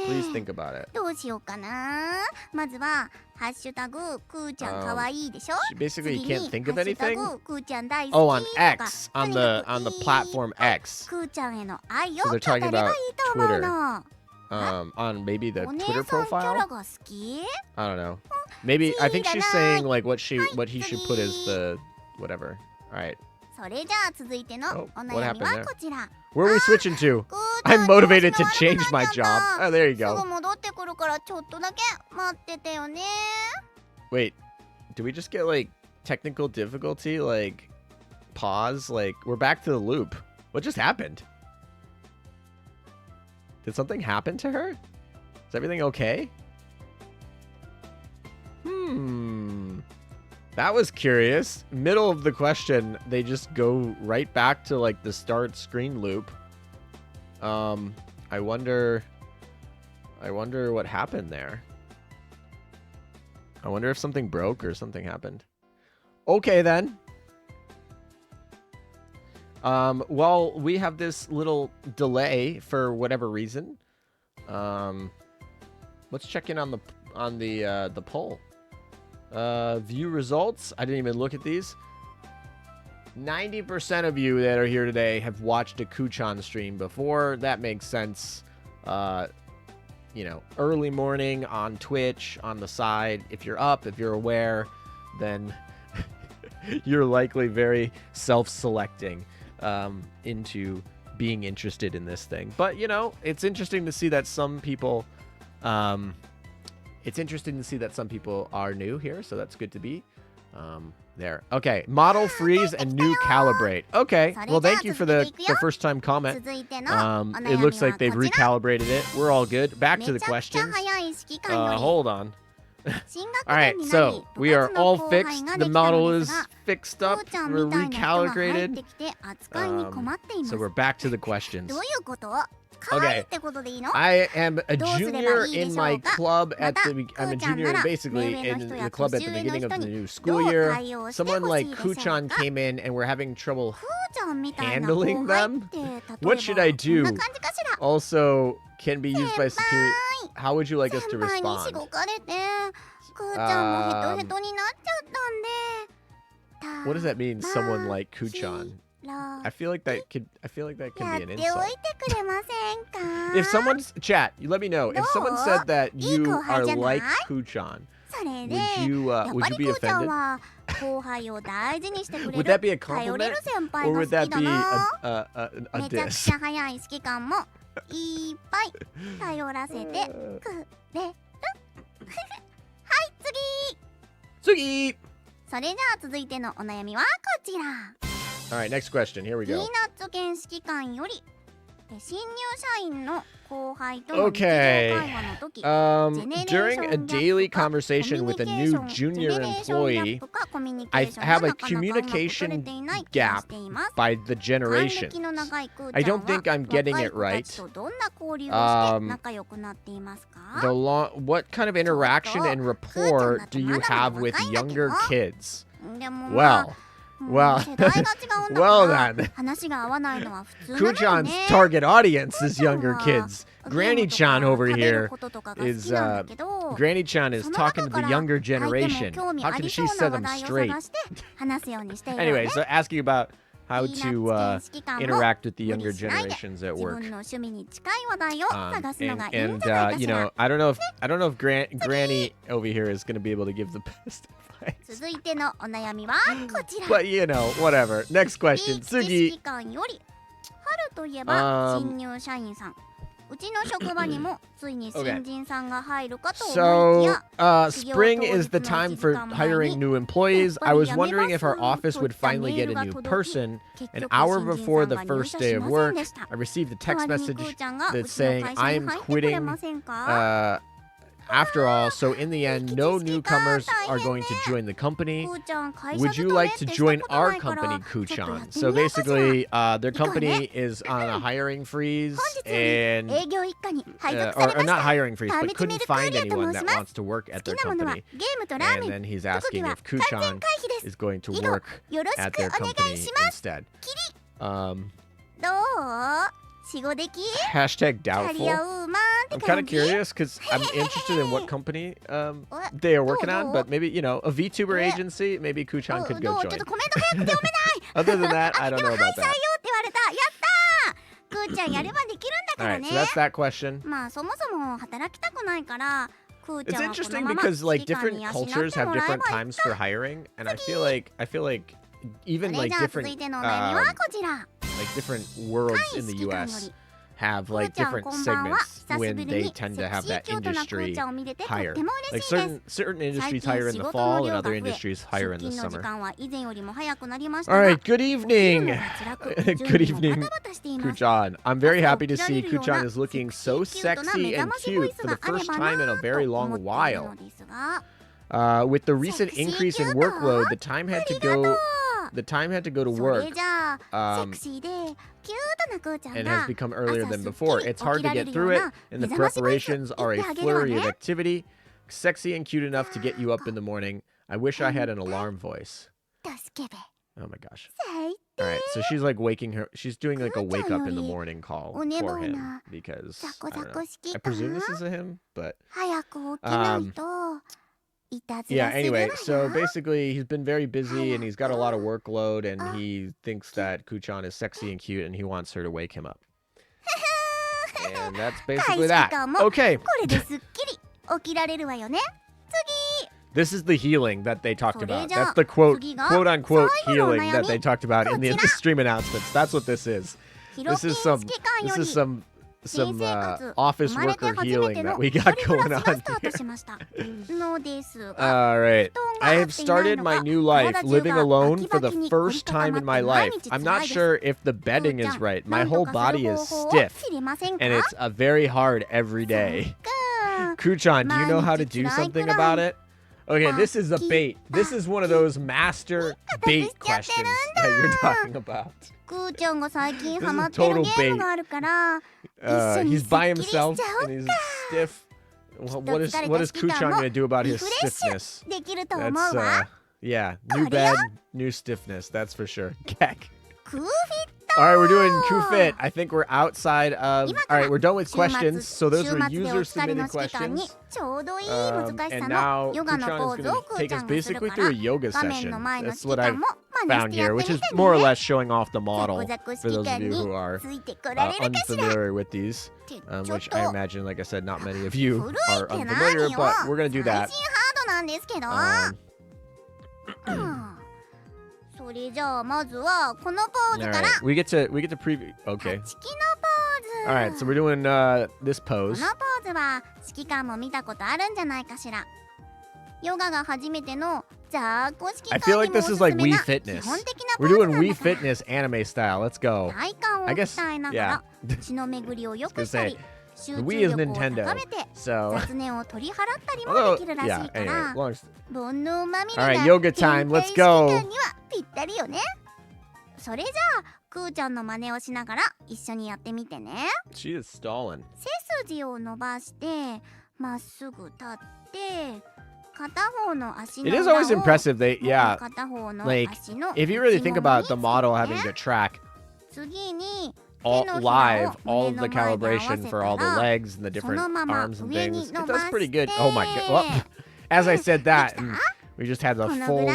please think about it. どうしようかな。まずはハッシュタグくーちゃんかわいいでしょ。 Basically, you 次 can't に think of ハッシュタ anything. グくーちゃん大好き Oh, on とか X, on とに the かく on the platform X. くーちゃんへの愛を So 語 they're れ talking ばい about いと思うの。 on maybe the お姉 Twitter さんキャラ profile. が好き？ I don't know. Maybe I think she's saying like what he should put as the whatever. All right. それじゃあ続いての Oh, お what 悩み happened は there? こちら。 Where are we switching to? くーちゃん I'm motivated 調 to 子が悪 change く my なっちゃ job. った Oh, there you すぐ go. 戻ってくるからちょっとだけ待っててよね。 Wait, do we just get like technical difficulty? Like pause? Like we're back to the loop. What just happened? Did something happen to her? Is everything okay? That was curious. Middle of the question, they just go right back to like the start screen loop. I wonder what happened there. I wonder if something broke or something happened. Okay then. Well, we have this little delay for whatever reason. Let's check in on the poll. View results. I didn't even look at these. 90% of you that are here today have watched a Kuu-Chan stream before. That makes sense. You know, early morning on Twitch on the side. If you're up, if you're aware, then you're likely very self-selecting into being interested in this thing. But, you know, it's interesting to see that some people are new here, so that's good to be. There. Okay. Model freeze and new calibrate. Okay. Well, thank you for the first time comment. 続いてのお悩みはこちら。 It looks like they've recalibrated it. We're all good. Back to the めちゃくちゃ questions. 早い指揮官より Hold on. 新 All 学 right. 年になり So 部 we are 活の all 後輩 fixed. が The できた model ので is すが、 fixed く up. ーちゃん We're みたいな人が入っ recalibrated. てきて扱いに困っています。 So we're back to the questions. どういうこと？可愛いってことでいいの？ I am a どうすれば junior いいで in しょ my うか？ club ま at た、 the. く I'm a ーちゃん junior なら basically 目上の in 人 the や club 年 at the 上の beginning 人 of the に new ど school う year. 対応してほ Someone しい like でしょう Kuu-Chan か？ came in and we're having trouble. くーちゃんみたいな handling 後輩っ them? て例えば What should I こん do? な感じかしら。 Also, can be used by 先 superior. 輩 How would you like us to 先輩にし respond? ごかれてくーちゃんもヘトヘトになっちゃったんで。 What does that mean? Someone like Kuu-Chan. ら I feel like that could be やっ an てお insult. いてくれませんか？ If someone's chat, you let me know. If someone said that you are like Kuu-Chan, それで would やっ you ぱ would り you く be ーちゃん offended? は後輩を大事にしてくれ Would that る be a 頼れ compliment? る先輩 Or が would 好 that き be だな。 a めちゃく diss? ちゃ早い指揮官もいっぱい頼らせてくれる。はい次。Sugi! それじゃあ続いてのお悩みはこちら。 All right, next question. Here we ピーナ go. ッツ犬指揮官より新入社員の後輩との日常 Okay. 会話の時 During a daily conversation with a new junior employee, I have a communication gap by the generation. I don't think I'm getting it right. What kind of interaction and rapport do you have with younger kids? Well, well, well then. 話が合わないのは普通なのよ Kuu-Chan's ね。 target audience is younger kids. Granny-chan over 食べる here こととかが好 is きなんだけど Granny-chan is talking to the younger generation. 相手も興味 How あ can り she そうな set 話 them 題を straight? 探して話すようにしているよね。 Anyway, so asking about how ピーナッ to ツ犬指揮官も interact with the 無 younger 理しないで generations at 自 work. 分の趣味に近い話題を探すのがいいん And じゃないか you しら。 know, I don't know if Granny over here is going to be able to give the best advice. 続いてのお悩みはこちら。 But you know, whatever. Next ピ question. ーチ指 Sugi. 揮官より春といえば新入社員さん。うちの職場にもついに新人さんが入るかと思いき So, や spring is the time for hiring new employees. I was wondering if our office would finally get a new person. An hour before the first day of work, I received a text message that's saying I'm quitting. after all, so in the end, no newcomers are going to join the company. Would you like to join our company, Kuu-Chan? So basically, their company is on a hiring freeze and or not hiring freeze, but couldn't find anyone that wants to work at their company. And then he's asking if Kuu-Chan is going to work at their company instead. Hashtag doubtful. I'm kind of curious because I'm interested in what company they are working on, but maybe, you know, a VTuber agency, maybe Kuu-Chan could go join. Other than that, I don't know about that. Alright, so that's that question. It's interesting because like different cultures have different times for hiring, and I feel like even like different worlds in the US have like different segments when they tend to have that industry hire. Like certain industries hire in the fall and other industries hire in the summer. All right, good evening. Good evening, Kuu-Chan. I'm very happy to see Kuu-Chan is looking so sexy and cute for the first time in a very long while. With the recent increase in workload, the time had to go to work and has become earlier than before. It's hard to get through it, and the preparations are a flurry of activity. Sexy and cute enough to get you up in the morning. I wish I had an alarm voice. Oh my gosh. Alright, so she's like she's doing like a wake up in the morning call for him because, I don't know. I presume this is a him, but... yeah, anyway, so basically he's been very busy and he's got a lot of workload and he thinks that Kuu-Chan is sexy and cute and he wants her to wake him up. And that's basically that. Okay. This is the healing that they talked about. That's the quote-unquote healing that they talked about in the stream announcements. That's what this is. This is some office worker healing that we got going on here. Alright. I have started my new life, living alone for the first time in my life. I'm not sure if the bedding is right. My whole body is stiff, and it's very hard every day. Kuu-Chan, do you know how to do something about it? Okay, this is a bait. This is one of those master bait questions that you're talking about. This is total bait. He's by himself and he's stiff. What is Kuu-Chan gonna do about his stiffness? That's yeah, new bed, new stiffness. That's for sure. Gek. All right, we're doing Kuu-Fit. I think we're outside of... All right, we're done with questions. So those were user-submitted questions. And now Kuu-Chan is going to take us basically through a yoga session. That's what I've found here, which is more or less showing off the model for those of you who are unfamiliar with these, which I imagine, like I said, not many of you are unfamiliar, but we're going to do that. Alright, we get to preview. Okay. Alright, so we're doing this pose. I feel like this is like Wii Fitness. We're doing Wii Fitness anime style. Let's go. I guess, yeah. I was gonna say, the Wii is Nintendo, so... Although, yeah, anyway, alright, yoga time, let's go! She is stalling. It is always impressive, yeah, like, if you really think about the model having to track all of the calibration for all the legs and the different arms and things. It does pretty good. Oh my god. Well, as I said that, and we just had the full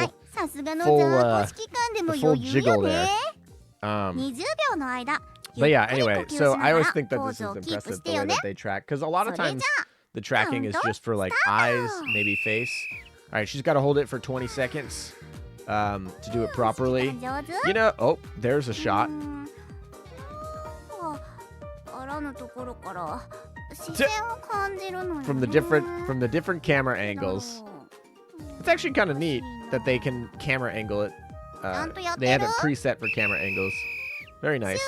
jiggle there. But yeah, anyway, so I always think that this is impressive the way that they track, because a lot of times the tracking is just for like eyes, maybe face. All right, she's got to hold it for 20 seconds to do it properly. You know, oh, there's a shot. From the different camera angles. It's actually kind of neat that they can camera angle it. They have it preset for camera angles. Very nice.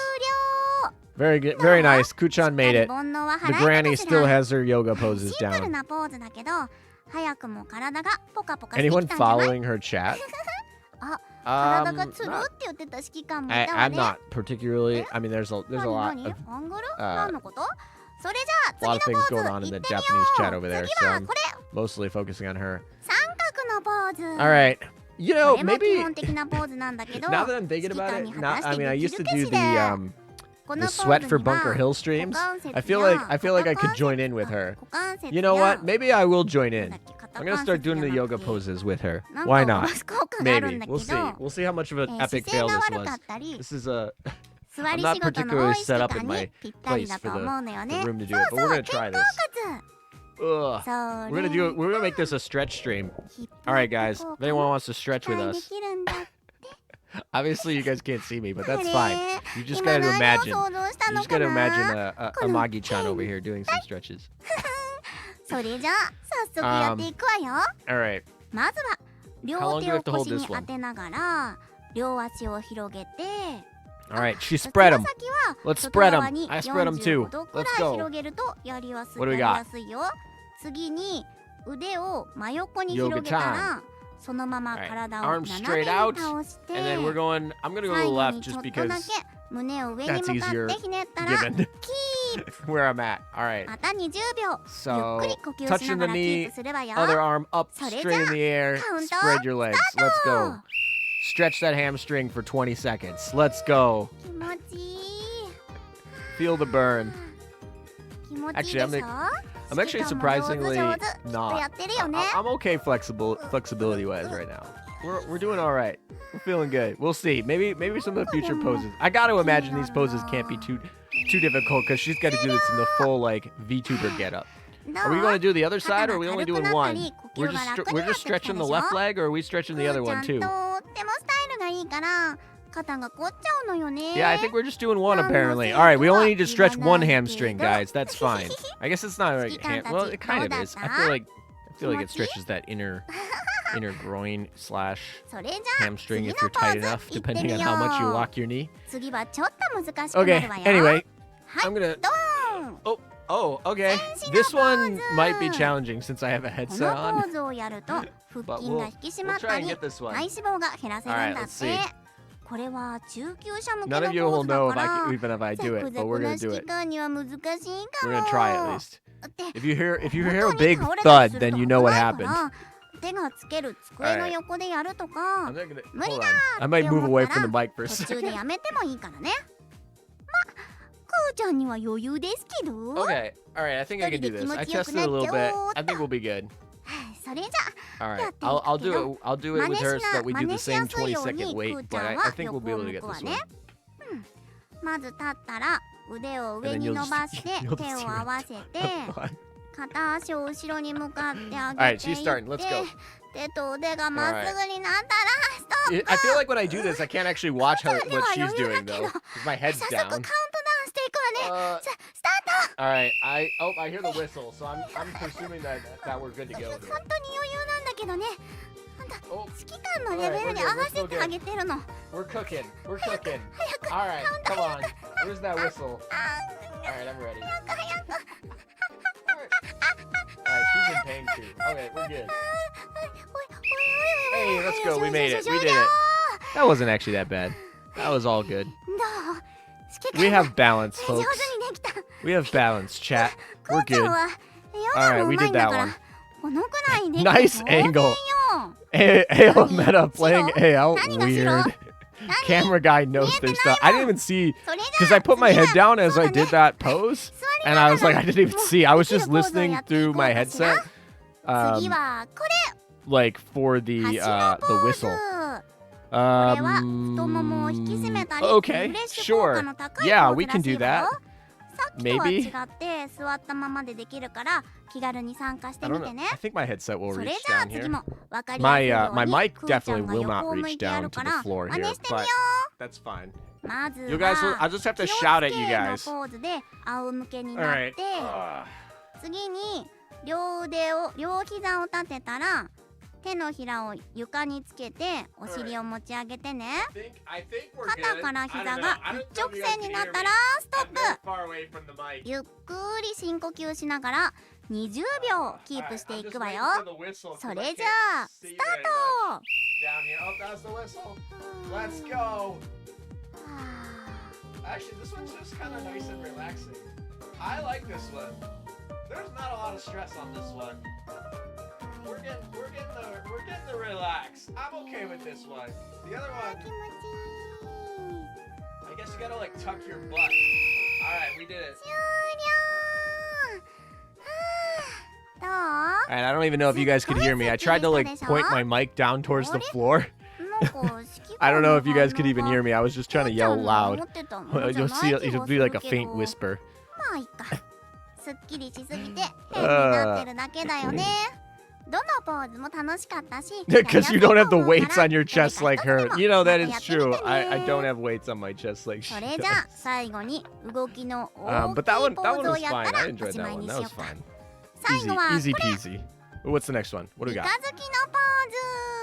Very good. Very nice. Kuu-Chan しっ made かり it. 煩悩は The 払えた granny かし still ら。 has her yoga シ poses ンプル down. なポーズだけど早くも体がポカポカしてき Anyone たんじゃない？ following her chat? 体がつるって言ってた指揮官もいたわ I'm ね。 not particularly. I mean, there's a lot 何 of アングル何のこと？それじゃ a あ lot 次 of の things ポ going ー on ズ in 行っ the てみよ Japanese う。 chat over there, 次 so は I'm これ mostly focusing on her. 三角のポーズ。 All right. You こ know, れも基 maybe 本的なポーズなんだけど now that I'm thinking 指揮 about 官 it, に果 not, たし I て mean, I でき used る to か do し the ら。こ the のポー sweat ズ for には Bunker Hill 股 streams. 関節 I feel や like I could 肩関 join 節 in with her. 股関節 You know や what? Maybe I will join なん in. だっけ肩 I'm gonna 関 start 節じゃ doing な the く yoga て poses with her. なんか Why 伸ば not? す効果があるん Maybe. だけ We'll ど see. We'll see how much of an 姿 epic 勢 fail が this 悪か was. ったり This is a 座 I'm り not 仕事の多 particularly い指 set 揮 up 官 in に my ぴったり place だ for と思うのよ the ね。 room to そ do う it, but そ we're う gonna 肩 try 甲 this. 骨 Ugh. そ We're れ gonna make this a stretch stream. All right, guys. If anyone wants to stretch with で us, きるんだ。 obviously you guys can't see me, but あ that's れ fine. You just 今 gotta 何を imagine. 想像した You の just か gotta な imagine a Magi-chan over here doing some stretches. それじゃあ早速やっていくわよ。 All right. まずは両 How long do 手 we を have to hold 腰に this one? 当てながら両足を広げて All right. She つ spread ま them. 先は Let's 外 spread 側 them. に I spread them too. 45度く Let's らい go. 広げるとやりやす What do we い got? いよ。次に腕を真横に広げたらそのまま Alright. 体を Arms 斜 straight めに out. 倒して And then we're going. I'm gonna go to 最 the 後 left にちょ just っとだ because け胸を上に that's 向か easier ってひねったら given キープ where I'm at. All right. また20秒ゆっ So くり呼吸しな touching が the らキー knee, プすればよ。 other arm up, それじゃ straight in the air. カウント Spread your legs. Let's go. Stretch that hamstring for 20 seconds. Let's go. 気持ちいい Feel the burn. 気持ちいいでしょ Actually, I'm actually 指揮官も surprisingly 上手きっと not. やってるよね I'm okay flexibility wise right now. We're doing all right. We're feeling good. We'll see. Maybe some of the future poses. I got to imagine these poses can't be too difficult because she's got to do this in the full like VTuber getup. ど Are we う going to do the other side, or are we only 肩が軽く doing なった one? り呼吸が楽になってきた We're just stretching the left leg, or are we stretching the other くー one ちゃ too? んとってもスタイルがいいから肩が凝っちゃうのよね Yeah, I think we're just doing one No, no, apparently. no, All right, we no, only need to stretch one no, hamstring, no. guys. That's fine. I guess it's not like well, it kind of is. I feel like it Kimochi? stretches that inner groin / それじゃあ hamstring 次 if の you're ポー tight ズ enough, 行って depending み on よ how much you う lock your knee. 次はちょっと難しくな Okay. るわよ Anyway, はい I'm gonna. ドーン Oh, okay. 全身の This one ポーズ might be challenging since I have a こ headset のポ on. ーズをやると腹筋が引き締ま We'll った try and り get this 体 one. 脂肪が減らせるんだ Alright, っ let's see. てこれは中級者向け None の of you ポ will ーズだ know から even if I ザ do ク it, ザ but ク we're な gonna do 指 it. 揮官には難しいか We're も gonna try at least. って If you hear 本 a 当に big 倒れたり thud, する then と you 危 know what ない happened. から手がつける机の横でやるとか I'm not gonna. Muda Hold on. I might move away from the mic for a 途中で second. やめてもいいからねまくーちゃんには余裕ですけど Okay. All right. I think I can do this. I tested it a little bit. I think we'll be good. それじゃ All right. Yeah, I'll do it. I'll do it with her so that we do the 真似しや same すいよう 20-second に wait. くーち But ゃん I は think we'll be 横 able を to 向 get くわ this ね one. まず立ったら腕を上に And then 伸ばして you'll just 手を合わせて Fine. 片足を後ろに向かって上 Alright, げてい she's っ starting. Let's て go. 手と腕がまっすぐになったらストップ I feel like when I do this, I can't actually watch what she's 余裕だ doing け though, ど because my head's 早速カウントダウ down. ンしていくわね Uh, スタート all right. I hear the whistle, so I'm presuming that we're good to 本当 go. に余裕 Here. なんだけどねあんた Oh, 指揮官のレベルに合わせてあげてるの we're cooking. We're cooking. All right, come on. Where's that whistle? All right, I'm ready. All right, she's in pain too. Okay, we're good. Hey, let's go. We made it. We did it. That wasn't actually that bad. That was all good. どう指揮官 We have balance, 上手 folks. にできた We have balance, chat. く We're ーちゃん good. はヨガもうまいんだから Alright, we did that one. このくらいできて Nice 当然 angle. よ AL Meta playing AL. 何が白？ Weird. Camera guy knows their stuff. I didn't even see それじゃ because I put my 次は head down as そう I だね did that pose, 座り and な I が was like, ら I didn't even もう see. I was でき just るポーズを listening やっていこ through う my かしら headset, 次はこれ like for the 柱ポ the ー whistle. ズこれは太ももを引き締めたりリ Okay, フレッシュ効果 sure. の高いポ Yeah, ー we ズら can しい do わよ that. さっきとは Maybe. 違って座ったままでできるから気軽に参加して I み don't て know. ね I think my headset will それ reach じゃあ down 次 here. も分かりやすいよ My う my に mic くーちゃ definitely んが will 横 not を向 reach いてや down る to か the ら floor 真似 here, してみよ but that's fine. うまず You guys, は I'll just have to 気をつ shout at け you の guys. ポーズで仰向けに All なっ right. て次に両膝を立てたら手のひらを床につけてお尻を持ち上げてね。 I think we're 肩 good. から I 膝 don't が know. I 一 don't 直 know if you guys 線に can なっ hear た me. らストッ I'm プ。 very far away from the mic. ゆっくり深呼吸しながら20秒キープしていくわよ。 Alright, I'm just waiting for the whistle 'cause そ I れ can't じゃあ see スタ very ー much. ト。 Down here. Oh, that's the whistle. Let's go. Actually, this one's just kind of nice and relaxing. I like this one. There's not a lot of stress on this one. We're getting the relax. I'm okay with this one. The other 気 one, 持ちいい。 I guess you gotta like tuck your butt. All right, we did it. 終了。どう？ And I don't even know if you guys could hear me. I tried to like point my mic down towards the floor. なんか指揮 I don't know if you guys 官 could の even hear me. I was just trying to yell 反応 loud. が持ってたものじゃ You'll ない see 気 it'll が be like a するけ faint ど。 whisper. まあいいか。すっきりしすぎて変になってるだけだよね。どのポーズも楽しかったし。 Because you don't have the weights on your どれ chest か like 一つで her. も You know, that ま is たやってみて true. ね。 I don't have weights on my chest like she それじゃあ does. 最後に動きの大 But き that い one, ポ that ー one ズを was やった fine. ら I お enjoyed し that まい one. にし That よ was うか。 fine. 最後は Easy これ。 peasy. What's the next one? What do we 三 got? 日月のポーズ。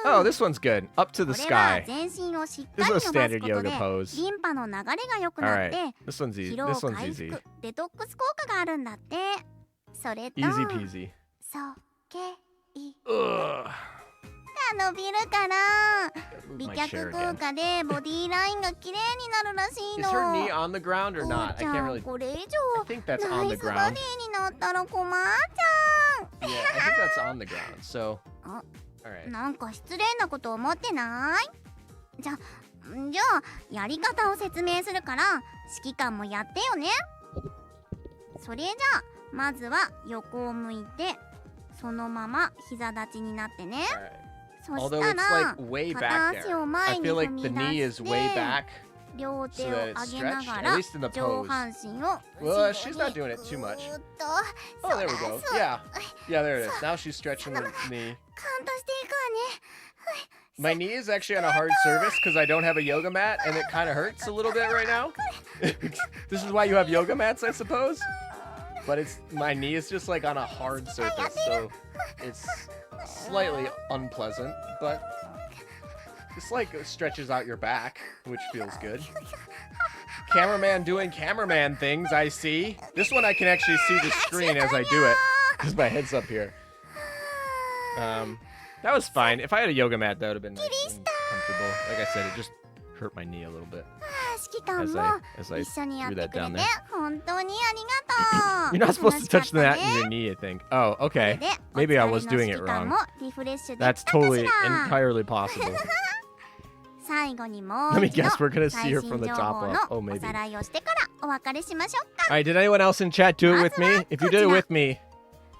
Oh, this one's good. Up to the これは sky. 全身をしっ This かり is 伸 a ばす standard こと yoga で pose. リンパの流れが良く All なっ right. て This one's easy. 疲労 This one's 回 easy. 復デトックス効果があるんだって。それと Easy peasy. そうけい Ugh. が伸びるから Move 美 my 脚 chair 効 again. 果でボディラインが綺麗になるらしい Is her knee の。 on the ground or く not? ー I ちゃ can't ん really. これ以 I 上 think that's ナ on イ the スバ ground. ディになったら困っちゃ Yeah, I think that's on the ground. So, あ all う。 right. なんか失礼なこと思ってない？じゃあやり方を説明するから指揮官もやってよね。それじゃあまずは横を向いてそのまま膝立ちになってね。 All right. そし Although た it's ら like way 片 back 足 there. を I 前に feel 踏 like み the 出 knee し is way て back 両 so 手を that it's 上げな stretched, が at ら least in the 上 pose. 半身を Well, 後 she's ろ not に doing it too much. ぐーっと Oh, there we go. そう Yeah. Yeah, there it is. Now she's stretching the knee. カウントしていくわ My knee is actually on a hard surface because I don't have a yoga mat and it kind of hurts a little bit right now. This is why you have yoga mats, I suppose. But my knee is just like on a hard surface, so it's slightly unpleasant, but it's like it stretches out your back, which feels good. Cameraman doing cameraman things, I see. This one I can actually see the screen as I do it because my head's up here. That was fine. If I had a yoga mat, that would have been nice and comfortable. Like I said, it just hurt my knee a little bit 指揮官 as も I 一緒にやっ threw て that くれ down て there. 本当にありがとう。 You're not supposed to touch 楽 that しかった in ね your knee, I think. Oh, これ okay. で Maybe I お was 疲れ doing の it 指揮官 wrong. もリフレッシュでき That's たかし totally ら。 entirely possible. 最後にもう Let me 一度 guess, we're gonna 最 see her 新 from the 情 top 報 up. の Oh, お maybe. さらいをしてからお別れしましょうか。 All right, did anyone else in chat do it with me? If you did it with me,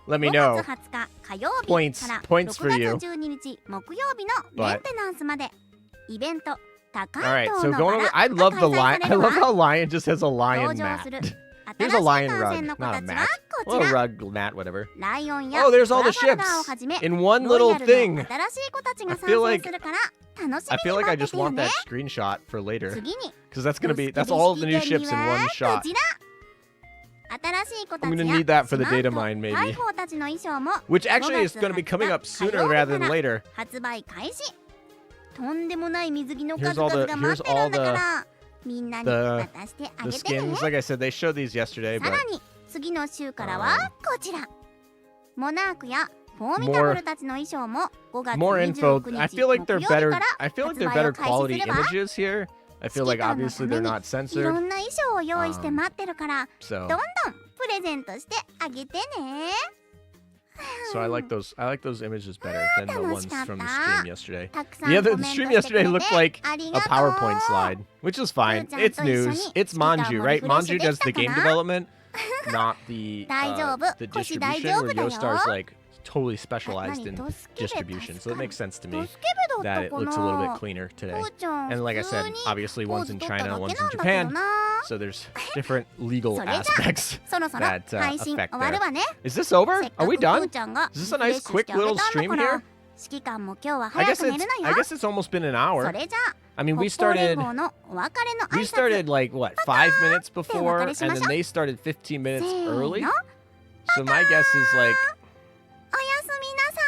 let me 5 know. 月20日火曜日 Points から points for 6 you. 月12日木曜日のメンテナンスまでイベント高 All right, い so 塔の going バ over. ラ I が love the 開催 lion. さ I れる love わ。 how lion just has a 登 lion 場 mat. する Here's 新 a しい lion 観 rug, 戦の子 not た a ちは mat. こ Well, ち a ら。 rug mat, whatever. ライオンや Oh, ト there's ラ all ファ the ルガーをはじめ ships in one ロイ little ヤルの thing. 新しい子たちが I 参 feel 戦 like するから楽し I み feel に like I 待って just てよ want ね that。screenshot for later 次に because that's gonna ロ be ス that's プ all of the リ new 式典 ships に in は one こ shot. ちら。新しい子た I'm ち gonna や need that for the 四万 data と mine, 大 maybe. 砲たちの衣装も Which actually 5 is 月 going to be 20 coming up 火 sooner 曜日 rather か than ら later. 発売開始。とんでもない水着の Here's 数 all 々 the が待ってるんだからみんなに the 渡してあ the げてね。 skins. Like I said, they showed these yesterday, さ but らに次の週からはこちら。モナークやフォーミタブルたちの衣装も5月 more info. 29 I 日 feel like 木曜 they're 日 better. から I feel like 発 they're 売を better 開始 quality すれば images here. I feel 指 like 揮官の obviously ため they're に not い censored. ろんな衣装を用意して待ってるから So どんどんプレゼントしてあげてね。 so I like those images better than the ones from the stream yesterday. たくさん Yeah, コ the メント stream してくれ yesterday て looked like あり a がとう。 PowerPoint slide, which is fine. Kuu-Chan It's と一緒に news. It's 指揮官も Manju, right? リフレッシュ Manju で does きた the か game な？ development, not the 大丈夫。 the 腰大 distribution. 丈 Where 夫だよ。 Yostar's like totally あ、 specialized 何 in ドスケベ distribution, so it makes sense to ド me スケベだ that った it か looks a little bit な。 cleaner today. こうちゃん And like I 普 said, 通に obviously ポー one's ズ in 取っただ China, け one's な in んだけど Japan, な。 so there's different legal それじゃあ aspects そろそろ that 配信 affect 終わる there. わね。 Is this over? せっか Are く we くー done? ちゃんが Is this リ a フレッ nice シュし quick てあげ little たんだ stream か here? ら指揮官も今日は I 早 guess く寝る it's の I よ。 guess it's almost been an そ hour. れじゃあ I mean, we 北方連 started 合のお別れの挨 we 拶。 started like what 5 minutes before, and しましょう。 then they started 15 minutes せー early. の。 So my guess is like おやすみなさ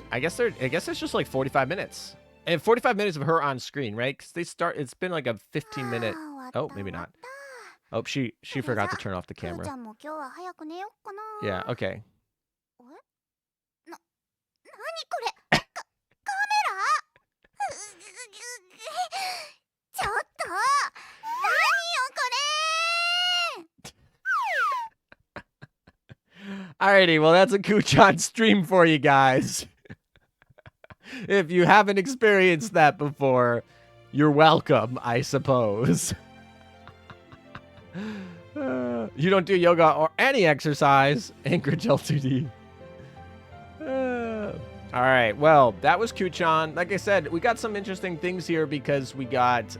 ーい。I guess it's just like 45 minutes. And 45 minutes of her on screen, right? Because it's been like a 15-minute. Oh, maybe not. Oh, she forgot to turn off the camera. Yeah, okay. これカメラちょっと何よこれ Alrighty, well, that's a Kuu-Chan stream for you guys. If you haven't experienced that before, you're welcome, I suppose. You don't do yoga or any exercise. Anchorage L2D. All right, well, that was Kuu-Chan. Like I said, we got some interesting things here because we got,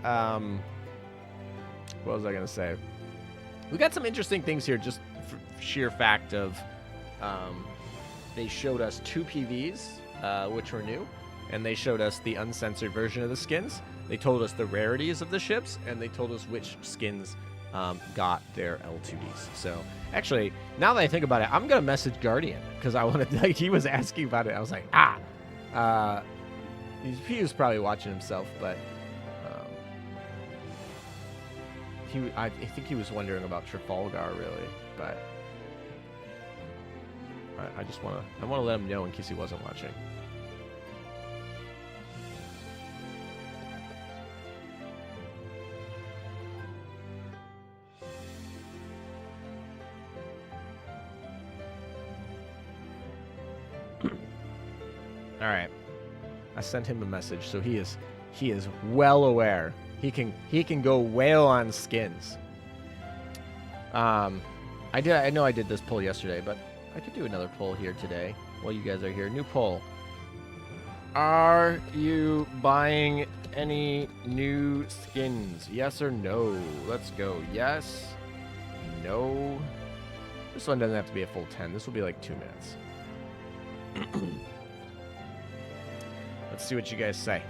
what was I going to say? We got some interesting things here just for sheer fact of, they showed us 2 PVs, which were new, and they showed us the uncensored version of the skins. They told us the rarities of the ships, and they told us which skins got their L2Ds. So actually, now that I think about it, I'm gonna message Guardian because I wanted, like, he was asking about it. I was like, he was probably watching himself, but I think he was wondering about Trafalgar really, but I just wanna let him know in case he wasn't watching. All right, I sent him a message, so he is well aware. He can go whale on skins. I know I did this poll yesterday, but I could do another poll here today while you guys are here. New poll: are you buying any new skins? Yes or no? Let's go. Yes. No. This one doesn't have to be a full 10. This will be like 2 minutes. Let's see what you guys say.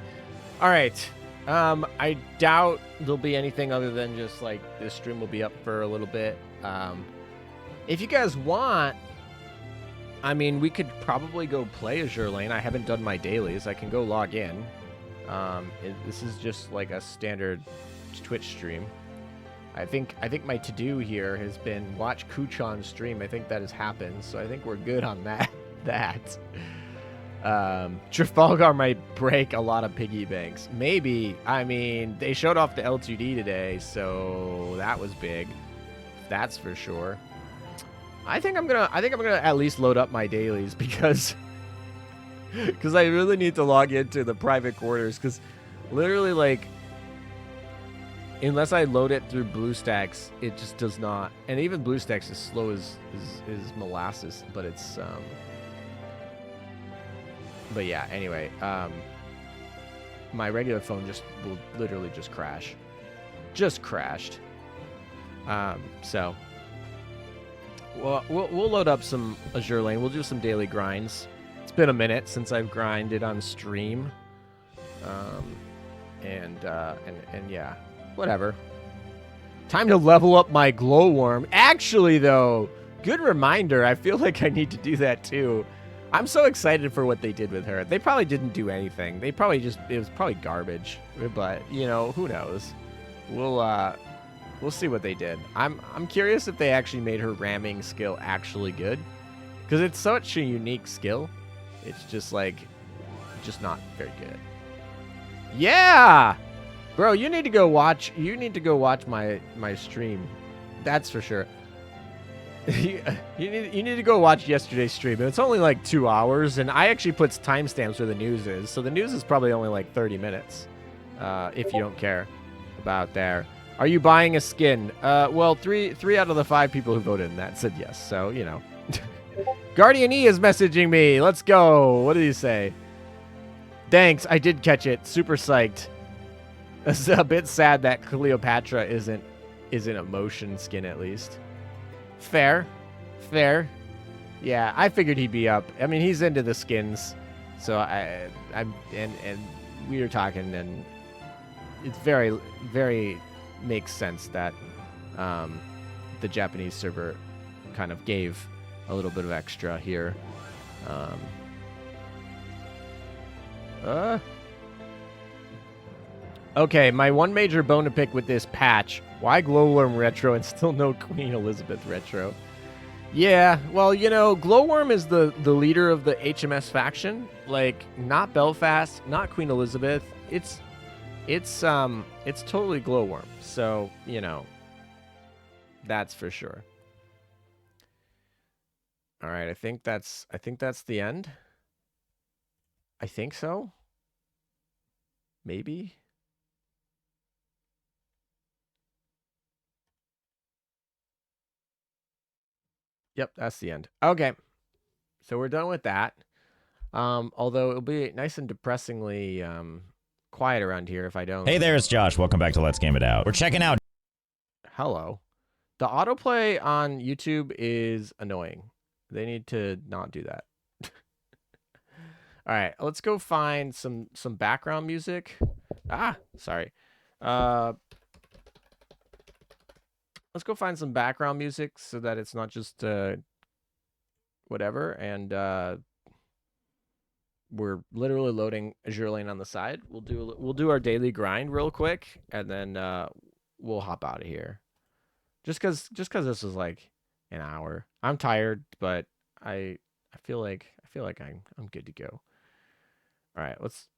All right. I doubt there'll be anything other than just like this stream will be up for a little bit. If you guys want, I mean, we could probably go play Azur Lane. I haven't done my dailies. I can go log in. This is just like a standard Twitch stream. I think my to-do here has been watch Kuu-Chan stream. I think that has happened, so I think we're good on that. Trafalgar might break a lot of piggy banks. Maybe. I mean, they showed off the L2D today, so that was big. That's for sure. I think I'm gonna at least load up my dailies because I really need to log into the private quarters because literally, like, unless I load it through BlueStacks, it just does not. And even BlueStacks is slow as molasses, but it's but yeah, anyway, my regular phone will literally just crash. Just crashed. So well, we'll load up some Azur Lane. We'll do some daily grinds. It's been a minute since I've grinded on stream. And yeah, whatever. Time to level up my glowworm. Actually, though, good reminder. I feel like I need to do that too. I'm so excited for what they did with her. They probably didn't do anything. It was probably garbage. But, you know, who knows? We'll see what they did. I'm curious if they actually made her ramming skill actually good. Because it's such a unique skill. It's just like, just not very good. Yeah! Bro, you need to go watch my stream. That's for sure. You need to go watch yesterday's stream. It's only like 2 hours, and I actually put timestamps where the news is. So the news is probably only like 30 minutes, if you don't care about there. Are you buying a skin? Well, three out of the 5 people who voted in that said yes. So, you know. Guardian E is messaging me. Let's go. What did he say? Thanks. I did catch it. Super psyched. It's a bit sad that Cleopatra isn't a motion skin at least. Fair. Yeah, I figured he'd be up. I mean, he's into the skins, so and we were talking, and it's very, very makes sense that the Japanese server kind of gave a little bit of extra here. Okay, my one major bone to pick with this patch. Why Glowworm Retro and still no Queen Elizabeth Retro? Yeah, well, you know, Glowworm is the leader of the HMS faction. Like, not Belfast, not Queen Elizabeth. It's totally Glowworm. So, you know, that's for sure. All right, I think that's the end. I think so. Maybe. Yep, that's the end. Okay. So we're done with that. Although it'll be nice and depressingly quiet around here if I don't. Hey there, it's Josh. Welcome back to Let's Game It Out. We're checking out. Hello. The autoplay on YouTube is annoying. They need to not do that. All right, let's go find some background music. Sorry. Let's go find some background music so that it's not just whatever. And we're literally loading Azur Lane on the side. We'll do our daily grind real quick, and then we'll hop out of here. Just cause this is like an hour. I'm tired, but I feel like I'm good to go. All right, let's.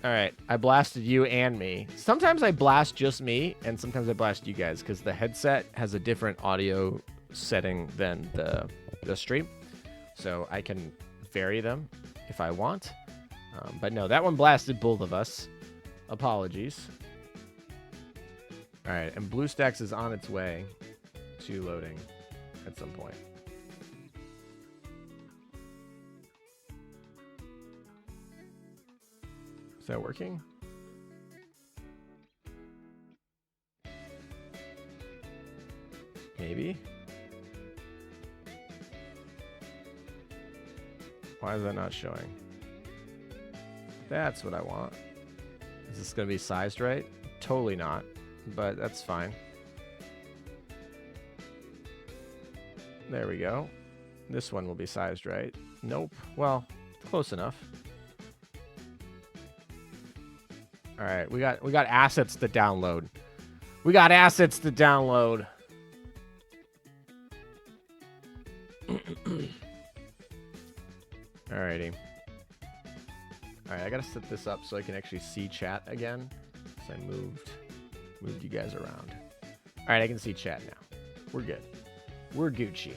All right, I blasted you and me. Sometimes I blast just me, and sometimes I blast you guys because the headset has a different audio setting than the stream, so I can vary them if I want. But no, that one blasted both of us. Apologies. All right, and BlueStacks is on its way to loading at some point. Is that working? Maybe. Why is that not showing? That's what I want. Is this going to be sized right? Totally not, but that's fine. There we go. This one will be sized right. Nope. Well, close enough. All right, we got assets to download. We got assets to download. Alrighty. All right, I gotta set this up so I can actually see chat again. So I moved you guys around. All right, I can see chat now. We're good. We're Gucci.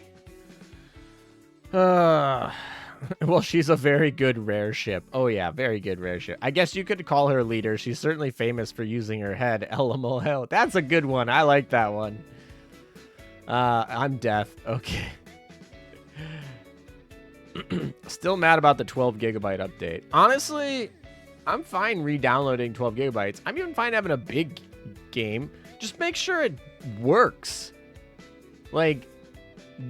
Well, she's a very good rare ship. Oh yeah, very good rare ship. I guess you could call her leader. She's certainly famous for using her head. LML. That's a good one. I like that one. I'm deaf. Okay. Still mad about the 12 gigabyte update. Honestly, I'm fine re-downloading 12 gigabytes. I'm even fine having a big game. Just make sure it works. Like,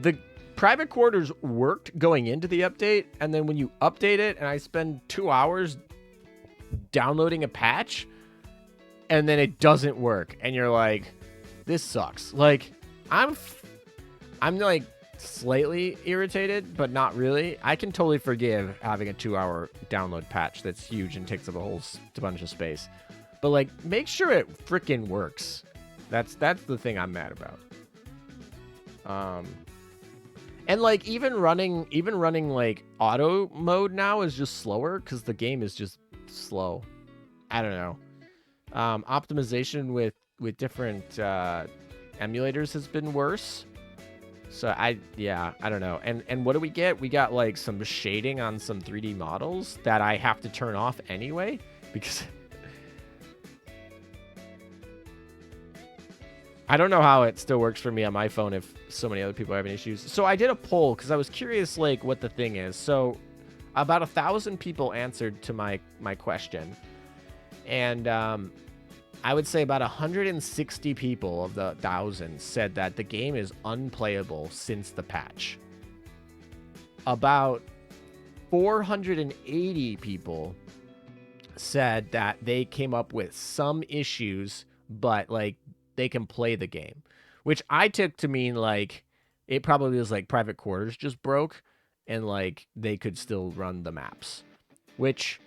the private quarters worked going into the update, and then when you update it, and I spend 2 hours downloading a patch, and then it doesn't work, and you're like, this sucks. Like, I'm like slightly irritated, but not really. I can totally forgive having a 2-hour download patch that's huge and takes up a whole bunch of space. But like, make sure it freaking works. That's the thing I'm mad about. And like even running like auto mode now is just slower because the game is just slow. I don't know. Optimization with different emulators has been worse. So I don't know. And what do we get? We got like some shading on some 3D models that I have to turn off anyway because I don't know how it still works for me on my phone if so many other people are having issues. So I did a poll because I was curious like what the thing is. So about 1,000 people answered to my question. And I would say about 160 people of the 1,000 said that the game is unplayable since the patch. About 480 people said that they came up with some issues, but like they can play the game, which I took to mean like it probably was like private quarters just broke and like they could still run the maps, which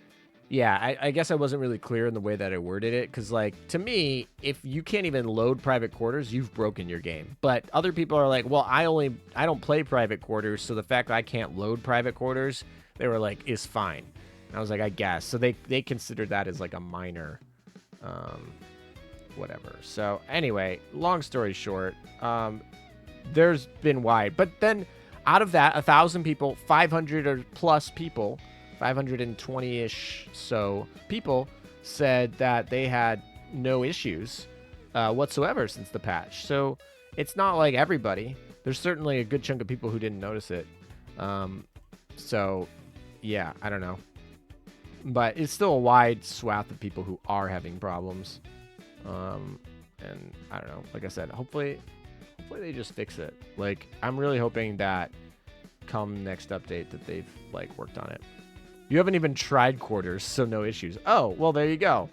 yeah, I guess I wasn't really clear in the way that I worded it because, like, to me, if you can't even load private quarters, you've broken your game. But other people are like, well, I don't play private quarters, so the fact that I can't load private quarters, they were like, is fine. And I was like, I guess. So they considered that as like a minor, whatever. So anyway, long story short, there's been wide, but then out of that, 1,000 people, 500 or plus people. 520-ish so people said that they had no issues whatsoever since the patch. So it's not like everybody. There's certainly a good chunk of people who didn't notice it. So yeah, I don't know. But it's still a wide swath of people who are having problems. And I don't know. Like I said, hopefully they just fix it. Like, I'm really hoping that come next update that they've like worked on it. You haven't even tried quarters, so no issues. Oh, well, there you go.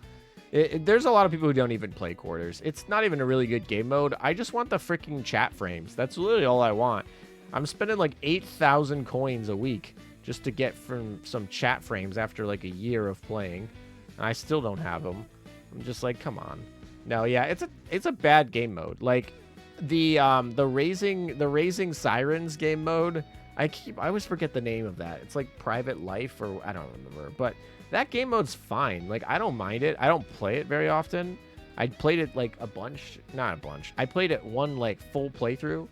There's a lot of people who don't even play quarters. It's not even a really good game mode. I just want the freaking chat frames. That's literally all I want. I'm spending like 8,000 coins a week just to get from some chat frames after like a year of playing. And I still don't have them. I'm just like, come on. No, yeah, it's a bad game mode. Like the raising sirens game mode. I always forget the name of that. It's like Private Life or I don't remember. But that game mode's fine. Like, I don't mind it. I don't play it very often. I played it like a bunch. Not a bunch. I played it one like full playthrough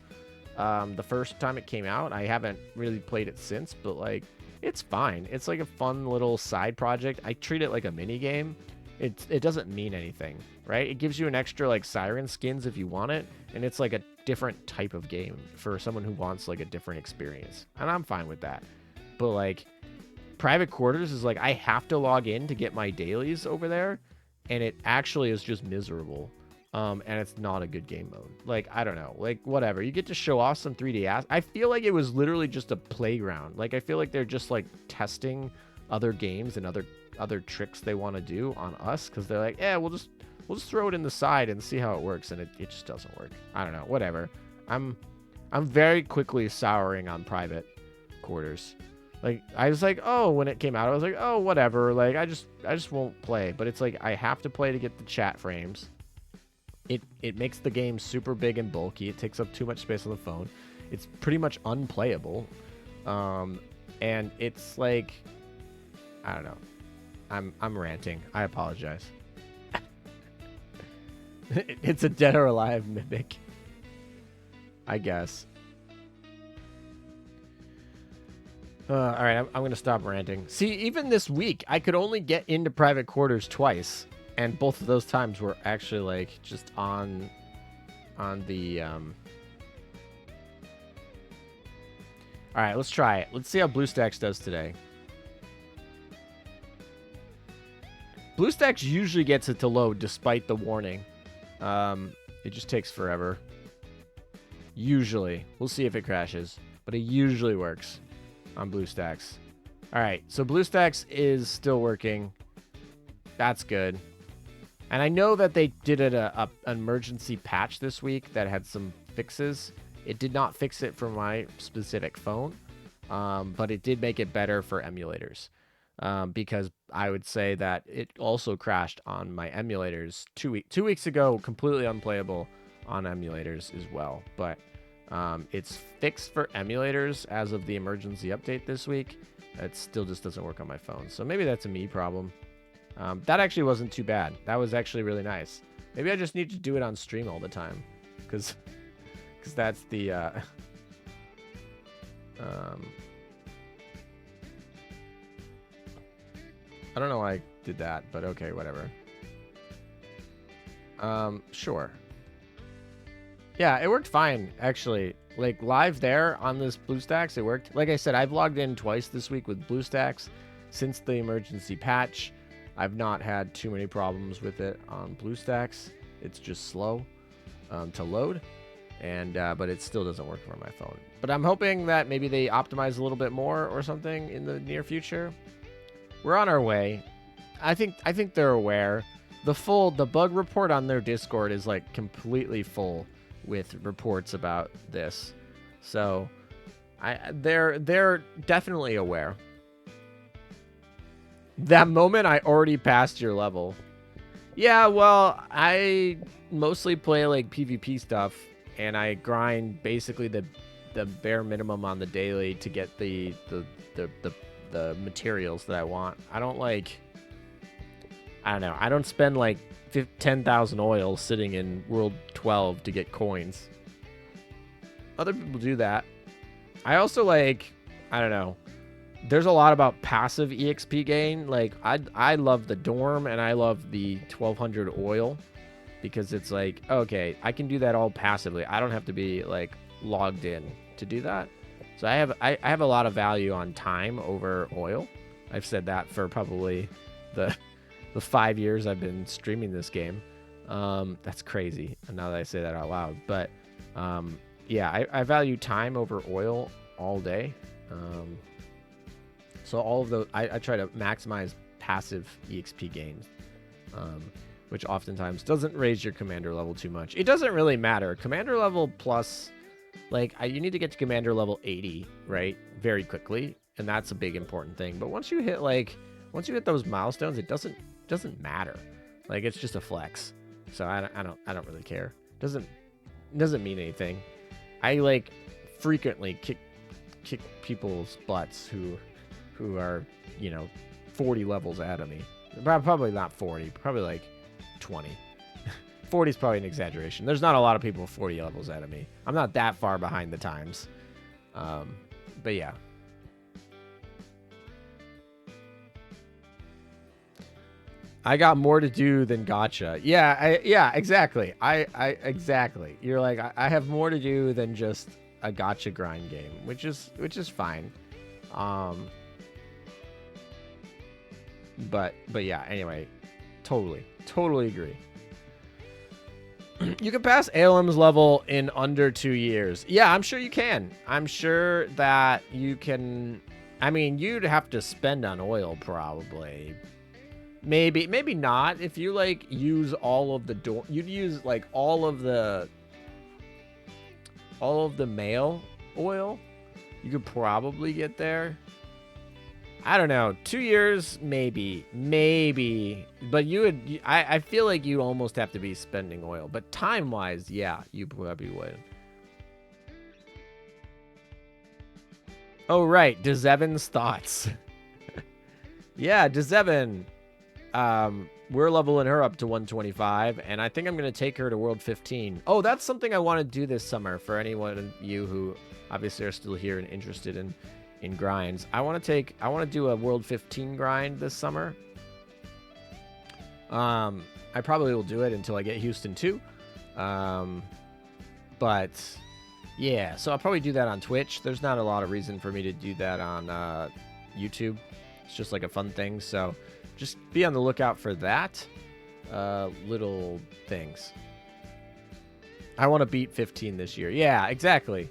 the first time it came out. I haven't really played it since, but like it's fine. It's like a fun little side project. I treat it like a mini game. It doesn't mean anything, right? It gives you an extra like siren skins if you want it, and it's like a different type of game for someone who wants like a different experience, and I'm fine with that. But like private quarters is like I have to log in to get my dailies over there, and it actually is just miserable. And it's not a good game mode. Like, I don't know, like whatever, you get to show off some 3D ass. I feel like it was literally just a playground. Like, I feel like they're just like testing other games and other tricks they want to do on us, because they're like, yeah, we'll just throw it in the side and see how it works, and it just doesn't work. I don't know, whatever. I'm very quickly souring on private quarters. Like, I was like, oh, when it came out, I was like, oh, whatever. Like, I just won't play. But it's like I have to play to get the chat frames. It makes the game super big and bulky. It takes up too much space on the phone. It's pretty much unplayable. And it's like, I don't know. I'm ranting. I apologize. It's a dead or alive mimic, I guess. All right, I'm going to stop ranting. See, even this week, I could only get into private quarters twice, and both of those times were actually like just on the All right, let's try it. Let's see how BlueStacks does today. BlueStacks usually gets it to load despite the warning. It just takes forever. Usually. We'll see if it crashes, but it usually works on BlueStacks. All right, so BlueStacks is still working. That's good. And I know that they did an emergency patch this week that had some fixes. It did not fix it for my specific phone, but it did make it better for emulators. Because I would say that it also crashed on my emulators 2 weeks ago, completely unplayable on emulators as well. But it's fixed for emulators as of the emergency update this week. It still just doesn't work on my phone. So maybe that's a me problem. That actually wasn't too bad. That was actually really nice. Maybe I just need to do it on stream all the time, because that's the I don't know why I did that, but okay, whatever. Sure. Yeah, it worked fine, actually. Like, live there on this BlueStacks, it worked. Like I said, I've logged in twice this week with BlueStacks since the emergency patch. I've not had too many problems with it on BlueStacks. It's just slow to load, and but it still doesn't work for my phone. But I'm hoping that maybe they optimize a little bit more or something in the near future. We're on our way. I think they're aware. The bug report on their Discord is like completely full with reports about this. So they're definitely aware. That moment I already passed your level. Yeah, well, I mostly play like PvP stuff, and I grind basically the bare minimum on the daily to get the materials that I want. I don't know. I don't spend like 10,000 oil sitting in World 12 to get coins. Other people do that. I also I don't know. There's a lot about passive EXP gain. Like I love the dorm and I love the 1200 oil because it's like, okay, I can do that all passively. I don't have to be like logged in to do that. So I have a lot of value on time over oil. I've said that for probably the 5 years I've been streaming this game. That's crazy now that I say that out loud. But yeah, I value time over oil all day. So all of those, I try to maximize passive EXP gains, which oftentimes doesn't raise your commander level too much. It doesn't really matter. Commander level plus, like, you need to get to commander level 80, right? Very quickly, and that's a big important thing. But once you hit those milestones, it doesn't matter. Like, it's just a flex. So I don't really care. Doesn't mean anything. I like frequently kick people's butts who are, 40 levels ahead of me. Probably not 40, probably like 20. 40 is probably an exaggeration. There's not a lot of people 40 levels ahead of me. I'm not that far behind the times. But yeah. I got more to do than gotcha. Yeah, exactly. Exactly. You're like, I have more to do than just a gotcha grind game, which is fine. But yeah, anyway, totally agree. You can pass ALM's level in under 2 years. Yeah, I'm sure you can. I'm sure that you can. I mean, you'd have to spend on oil probably. Maybe not. If you like use all of the you'd use like all of the male oil. You could probably get there. I don't know, 2 years, maybe, but I feel like you almost have to be spending oil, but time-wise, yeah, you probably would. Oh, right, Dezevin's thoughts. Yeah, Dezevin, we're leveling her up to 125, and I think I'm going to take her to World 15. Oh, that's something I want to do this summer for anyone of you who obviously are still here and interested in grinds. I want to do a World 15 grind this summer. I probably will do it until I get Houston 2. But yeah, so I'll probably do that on Twitch. There's not a lot of reason for me to do that on YouTube. It's just like a fun thing. So just be on the lookout for that. Little things. I want to beat 15 this year. Yeah, exactly.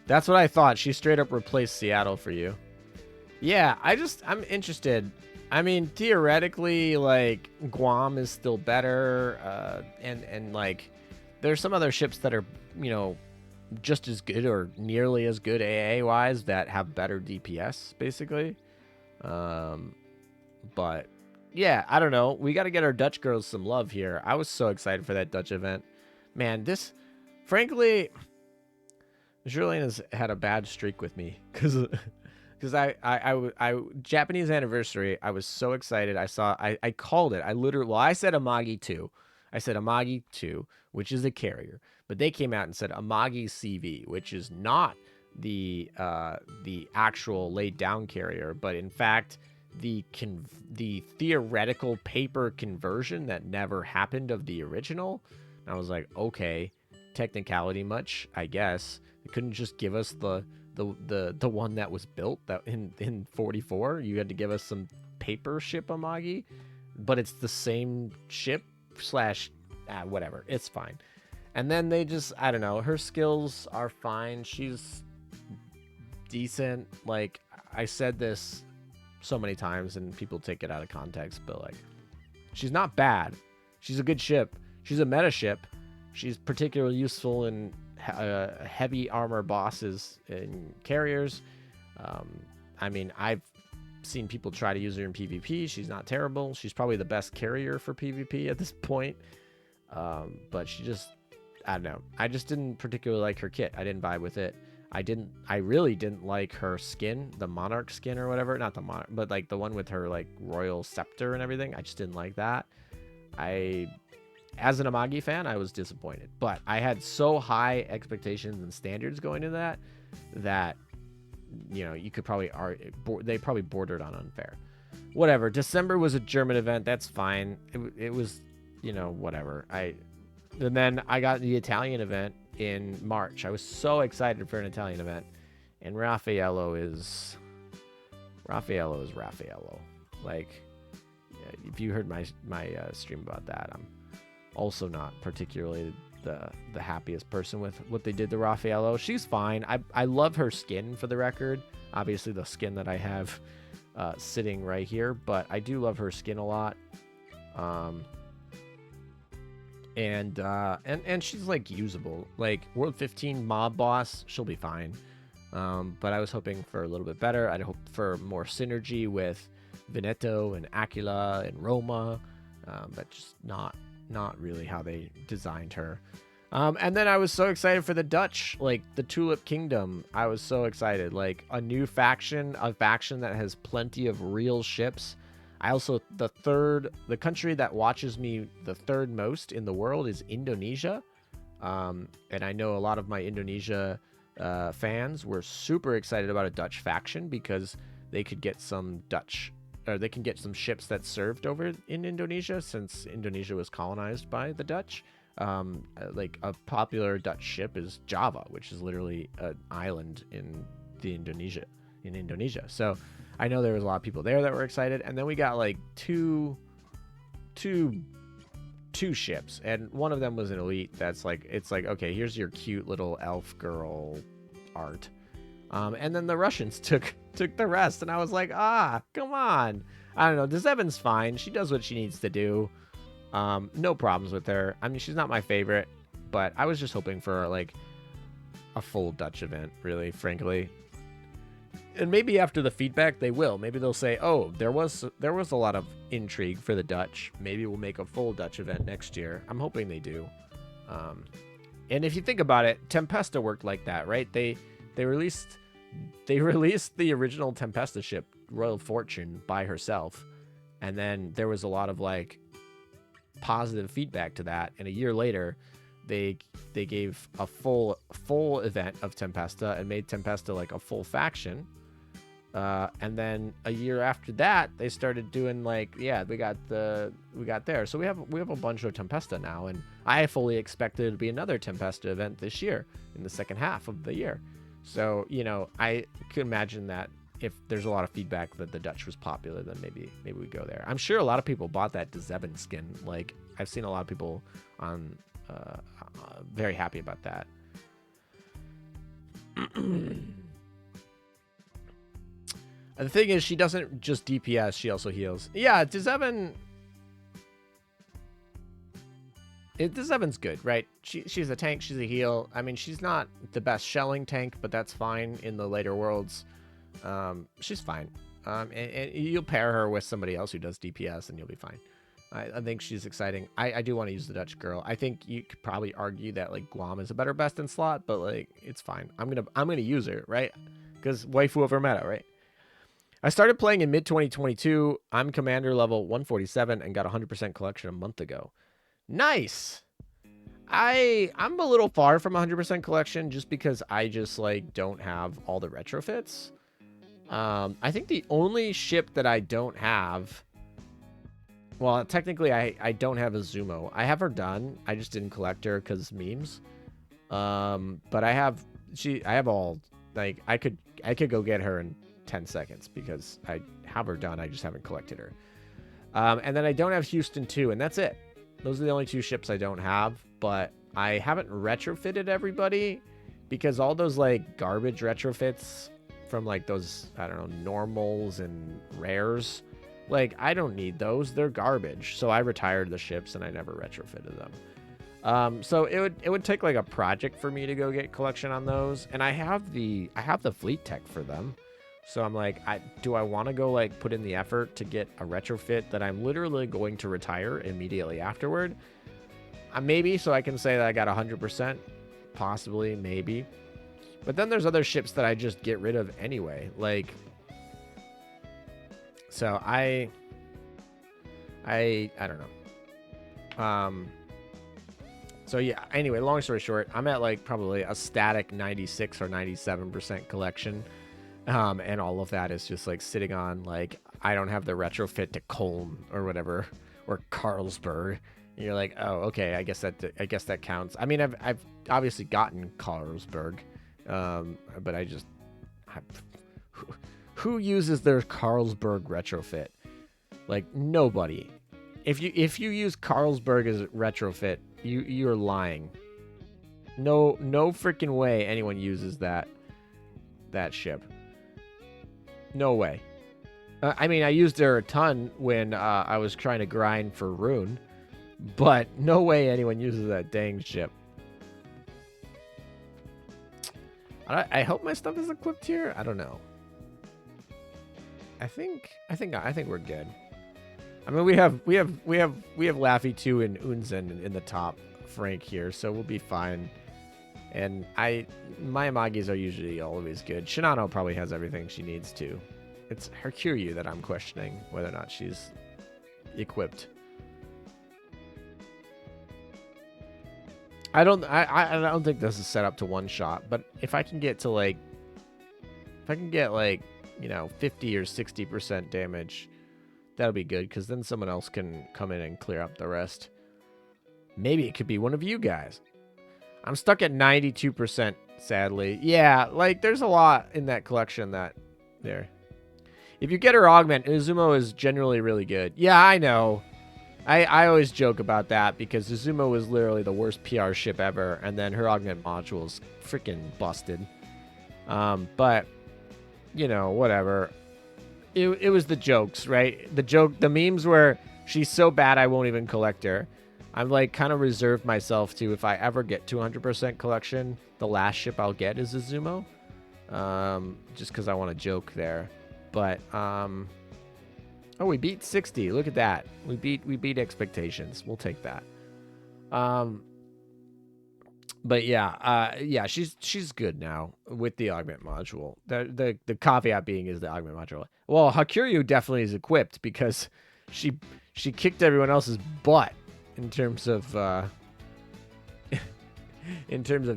That's what I thought. She straight up replaced Seattle for you. Yeah, I'm interested. I mean, theoretically, like, Guam is still better. And like, there's some other ships that are, just as good or nearly as good AA-wise that have better DPS, basically. But, yeah, I don't know. We got to get our Dutch girls some love here. I was so excited for that Dutch event. Man, frankly... Julien has had a bad streak with me because I Japanese anniversary. I was so excited. I called it. I said Amagi 2. I said Amagi 2, which is a carrier, but they came out and said Amagi CV, which is not the actual laid down carrier, but in fact the theoretical paper conversion that never happened of the original. And I was like, okay, technicality much, I guess. They couldn't just give us the one that was built that in 44. You had to give us some paper ship Amagi, but it's the same ship / whatever. It's fine. And then they just, I don't know. Her skills are fine. She's decent. Like I said this so many times and people take it out of context, but like, she's not bad. She's a good ship. She's a meta ship. She's particularly useful in heavy armor bosses and carriers. I mean, I've seen people try to use her in PvP. She's not terrible. She's probably the best carrier for PvP at this point. But she just, I don't know. I just didn't particularly like her kit. I didn't vibe with it. I really didn't like her skin, the Monarch skin or whatever. Not the Monarch, but like the one with her like royal scepter and everything. I just didn't like that. As an Amagi fan, I was disappointed. But I had so high expectations and standards going into that, you know, you could probably they probably bordered on unfair. Whatever. December was a German event. That's fine. It was, you know, whatever. And then I got the Italian event in March. I was so excited for an Italian event, and Raffaello is Raffaello. Like, if you heard my stream about that, I'm also not particularly the happiest person with what they did to Raffaello. She's fine. I love her skin, for the record. Obviously, the skin that I have sitting right here, but I do love her skin a lot. And she's like usable. Like World 15 mob boss, she'll be fine. But I was hoping for a little bit better. I'd hoped for more synergy with Veneto and Aquila and Roma. But just not really how they designed her. And then I was so excited for the Dutch, like the Tulip Kingdom. I was so excited, like a new faction, a faction that has plenty of real ships. I also, the country that watches me the third most in the world is Indonesia. And I know a lot of my Indonesia fans were super excited about a Dutch faction because they could get some they can get some ships that served over in Indonesia, since Indonesia was colonized by the Dutch. Like a popular Dutch ship is Java, which is literally an island in Indonesia. So I know there was a lot of people there that were excited, and then we got like two ships, and one of them was an elite. That's like, it's like, okay, here's your cute little elf girl art. And then the Russians took the rest, and I was like, come on. I don't know. Dezevin's fine. She does what she needs to do. No problems with her. I mean, she's not my favorite, but I was just hoping for like a full Dutch event, really, frankly. And maybe after the feedback, they will. Maybe they'll say, oh, there was a lot of intrigue for the Dutch. Maybe we'll make a full Dutch event next year. I'm hoping they do. And if you think about it, Tempesta worked like that, right? They released the original Tempesta ship, Royal Fortune, by herself, and then there was a lot of like positive feedback to that. And a year later, they gave a full event of Tempesta and made Tempesta like a full faction. And then a year after that, they started doing like, yeah, we got there. So we have a bunch of Tempesta now, and I fully expect there to be another Tempesta event this year in the second half of the year. So, you know, I could imagine that if there's a lot of feedback that the Dutch was popular, then maybe we go there. I'm sure a lot of people bought that Dezebin skin. Like, I've seen a lot of people on very happy about that. The thing is, she doesn't just DPS, she also heals. Yeah, Dezebin... Dezevin's good, right? She's a tank, she's a heal. I mean, she's not the best shelling tank, but that's fine in the later worlds. She's fine. And you'll pair her with somebody else who does DPS, and you'll be fine. I think she's exciting. I do want to use the Dutch girl. I think you could probably argue that like Guam is a better best in slot, but like it's fine. I'm gonna use her, right? Because waifu over meta, right? I started playing in mid 2022. I'm commander level 147 and got 100% collection a month ago. Nice. I'm a little far from 100% collection just because I just like don't have all the retrofits. I think the only ship that I don't have, well, technically I don't have a Zumo. I have her done. I just didn't collect her because memes. But I have all, like I could go get her in 10 seconds because I have her done. I just haven't collected her. And then I don't have Houston 2, and that's it. Those are the only two ships I don't have, but I haven't retrofitted everybody because all those like garbage retrofits from like those, I don't know, normals and rares. Like, I don't need those. They're garbage. So I retired the ships and I never retrofitted them. So it would take like a project for me to go get collection on those. And I have the fleet tech for them. So I'm like, do I want to go like put in the effort to get a retrofit that I'm literally going to retire immediately afterward? Maybe, so I can say that I got 100%. Possibly, maybe. But then there's other ships that I just get rid of anyway. Like, so I don't know. So yeah, anyway, long story short, I'm at like probably a static 96 or 97% collection. And all of that is just like sitting on, like, I don't have the retrofit to Colm or whatever, or Carlsberg. And you're like, oh, okay, I guess that counts. I mean, I've obviously gotten Carlsberg, but who uses their Carlsberg retrofit? Like, nobody. If you use Carlsberg as a retrofit, you're lying. No freaking way anyone uses that ship. No way. I mean, I used her a ton when I was trying to grind for Rune, but no way anyone uses that dang ship. I hope my stuff is equipped here. I don't know. I think we're good. I mean, we have Laffy 2 and Unzen in the top rank here, so we'll be fine. And my Amagis are usually always good. Shinano probably has everything she needs to. It's Hercureu that I'm questioning whether or not she's equipped. I don't think this is set up to one shot, but if I can get like, you know, 50 or 60% damage, that'll be good, because then someone else can come in and clear up the rest. Maybe it could be one of you guys. I'm stuck at 92%, sadly. Yeah, like, there's a lot in that collection that there. If you get her augment, Uzumo is generally really good. Yeah, I know. I always joke about that because Uzumo was literally the worst PR ship ever, and then her augment module is freaking busted. But, you know, whatever. It was the jokes, right? The memes were, she's so bad I won't even collect her. I'm like kind of reserved myself to, if I ever get 200% collection, the last ship I'll get is Uzumo. Just because I want to joke there. But, oh, we beat 60. Look at that. We beat expectations. We'll take that. But yeah, she's good now with the augment module. The caveat being is the augment module. Well, Hakuryu definitely is equipped because she kicked everyone else's butt in terms of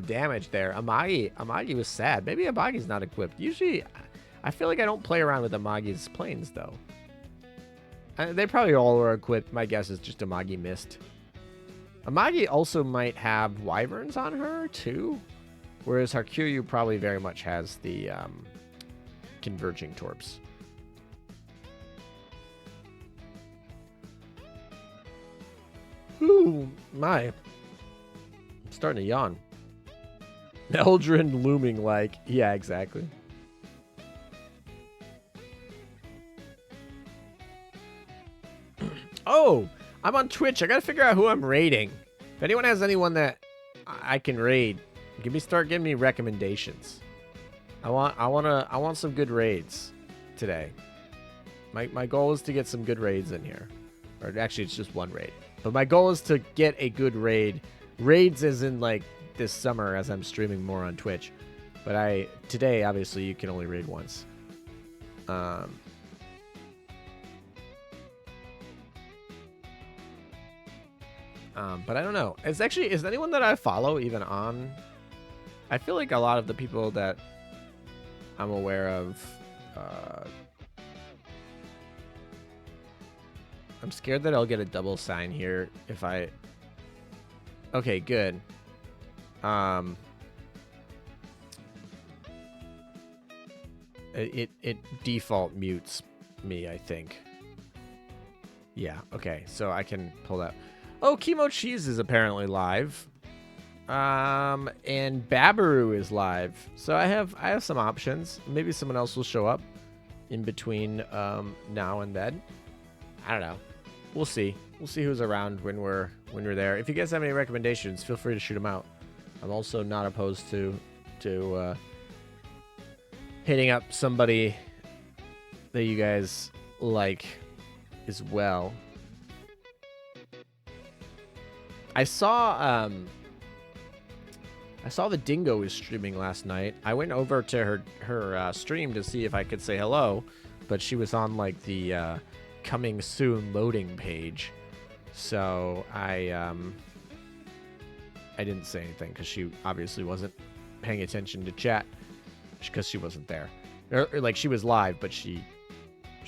damage there. Amagi was sad. Maybe Amagi's not equipped. Usually, I feel like I don't play around with Amagi's planes though. They probably all are equipped. My guess is just Amagi missed. Amagi also might have wyverns on her too, whereas Hakuryu probably very much has the converging torps. Ooh, my. I'm starting to yawn. Eldrin looming like. Yeah, exactly. Oh, I'm on Twitch. I gotta figure out who I'm raiding. If anyone has anyone that I can raid, start giving me recommendations. I want some good raids today. My goal is to get some good raids in here. Or actually, it's just one raid. But my goal is to get a good raid. Raids as in like this summer as I'm streaming more on Twitch. But today, obviously, you can only raid once. But I don't know. Is anyone that I follow even on? I feel like a lot of the people that I'm aware of, I'm scared that I'll get a double sign here if I... Okay, good. It default mutes me, I think. Yeah, okay, so I can pull that. Oh, Chemo Cheese is apparently live. And Babaru is live. So I have some options. Maybe someone else will show up in between now and then. I don't know. We'll see. We'll see who's around when we're there. If you guys have any recommendations, feel free to shoot them out. I'm also not opposed to hitting up somebody that you guys like as well. I saw the Dingo was streaming last night. I went over to her stream to see if I could say hello, but she was on like the coming soon loading page. So I didn't say anything because she obviously wasn't paying attention to chat because she wasn't there. Or like she was live, but she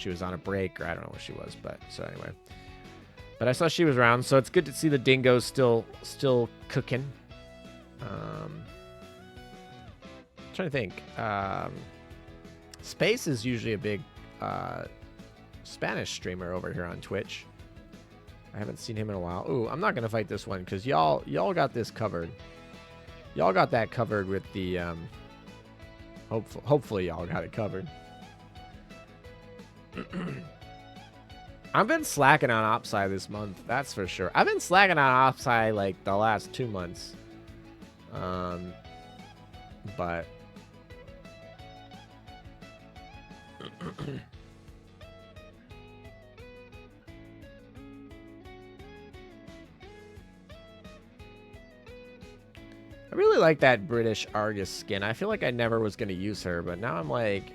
was on a break, or I don't know where she was. But so anyway, but I saw she was around, so it's good to see the Dingo's still cooking. Trying to think. Space is usually a big Spanish streamer over here on Twitch. I haven't seen him in a while. Ooh, I'm not gonna fight this one because y'all got this covered. Y'all got that covered with the hopefully y'all got it covered. I've been slacking on Opsai this month, that's for sure. I've been slacking on Opsai like the last 2 months. But I really like that British Argus skin. I feel like I never was going to use her, but now I'm like,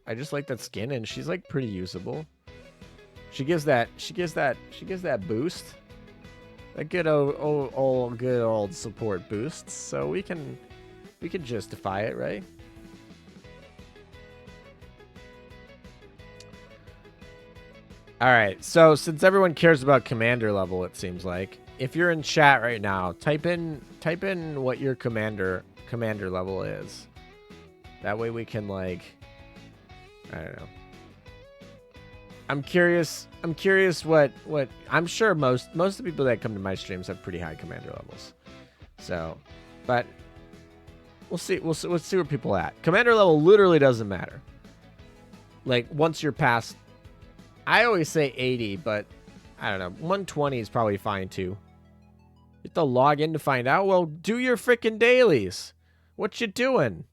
I just like that skin, and she's like pretty usable. She gives that boost. That good old support boosts. So we can justify it, right? All right. So since everyone cares about commander level, it seems like if you're in chat right now, type in what your commander level is. That way we can, like, I don't know. I'm curious what I'm sure most of the people that come to my streams have pretty high commander levels. So, but we'll see where people are at. Commander level literally doesn't matter. Like once you're past, I always say 80, but I don't know, 120 is probably fine too. You have to log in to find out. Well, do your freaking dailies. What you doing?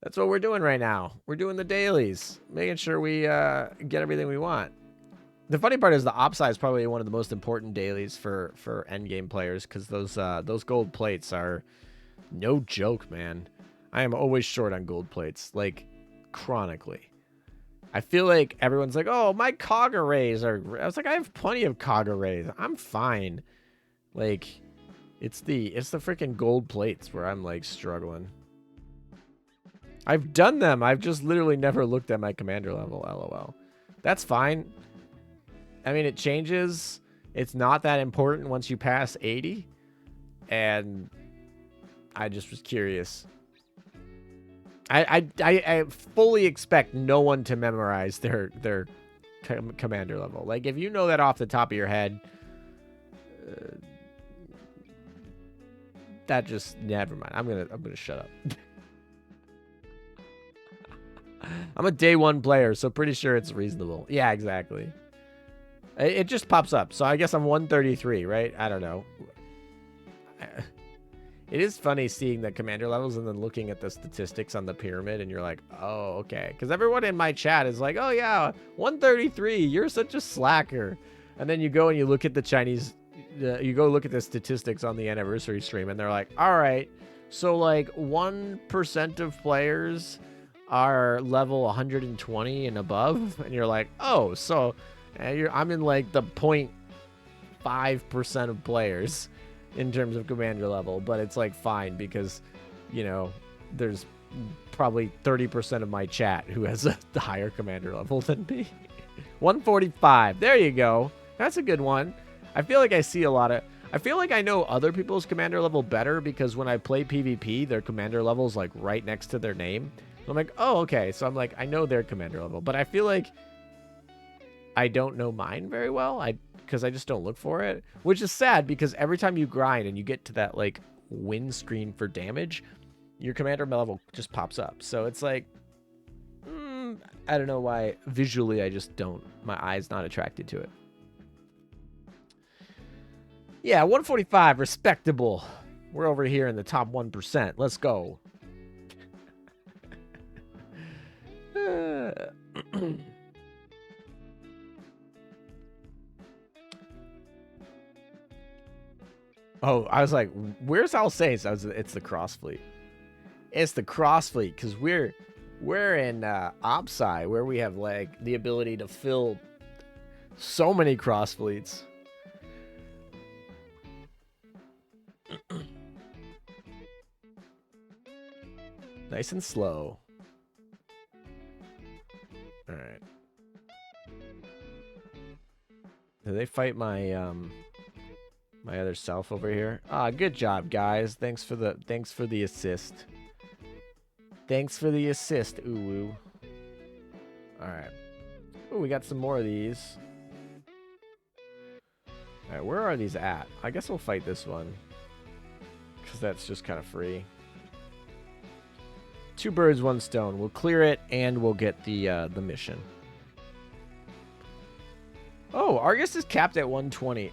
That's what we're doing right now. We're doing the dailies, making sure we get everything we want. The funny part is the Opsai is probably one of the most important dailies for endgame players, because those gold plates are no joke, man. I am always short on gold plates, like chronically. I feel like everyone's like, "Oh, my cog arrays are." I was like, I have plenty of cog arrays. I'm fine. Like, it's the freaking gold plates where I'm like struggling. I've done them. I've just literally never looked at my commander level. LOL. That's fine. I mean, it changes. It's not that important once you pass 80. And I just was curious. I fully expect no one to memorize their commander level. Like, if you know that off the top of your head, that just, never mind. I'm gonna shut up. I'm a day one player, so pretty sure it's reasonable. Yeah, exactly. It just pops up. So I guess I'm 133, right? I don't know. It is funny seeing the commander levels and then looking at the statistics on the pyramid, and you're like, oh, okay. Because everyone in my chat is like, oh, yeah, 133, you're such a slacker. And then you go and you look at the Chinese, you go look at the statistics on the anniversary stream, and they're like, all right, so like 1% of players are level 120 and above, and you're like, oh, so I'm in like the 0.5% of players in terms of commander level, but it's like fine because, you know, there's probably 30% of my chat who has a higher commander level than me. 145, there you go. That's a good one. I feel like I see a lot of, I feel like I know other people's commander level better because when I play PvP, their commander level is like right next to their name. I'm like, oh, okay. So I'm like, I know their commander level, but I feel like I don't know mine very well. I because I just don't look for it, which is sad because every time you grind and you get to that like win screen for damage, your commander level just pops up. So it's like, I don't know why visually I just don't, my eye's not attracted to it. Yeah, 145, respectable. We're over here in the top 1%. Let's go. Oh, I was like, where's All Saints? It's the Cross Fleet. It's the Cross Fleet, because we're in Opsai, where we have like the ability to fill so many Cross Fleets. Nice and slow. All right. Do they fight my my other self over here? Ah, good job, guys. Thanks for the assist. Thanks for the assist, Uwu. All right. Oh, we got some more of these. All right, where are these at? I guess we'll fight this one, because that's just kind of free. 2 birds, 1 stone. We'll clear it, and we'll get the mission. Oh, Argus is capped at 120.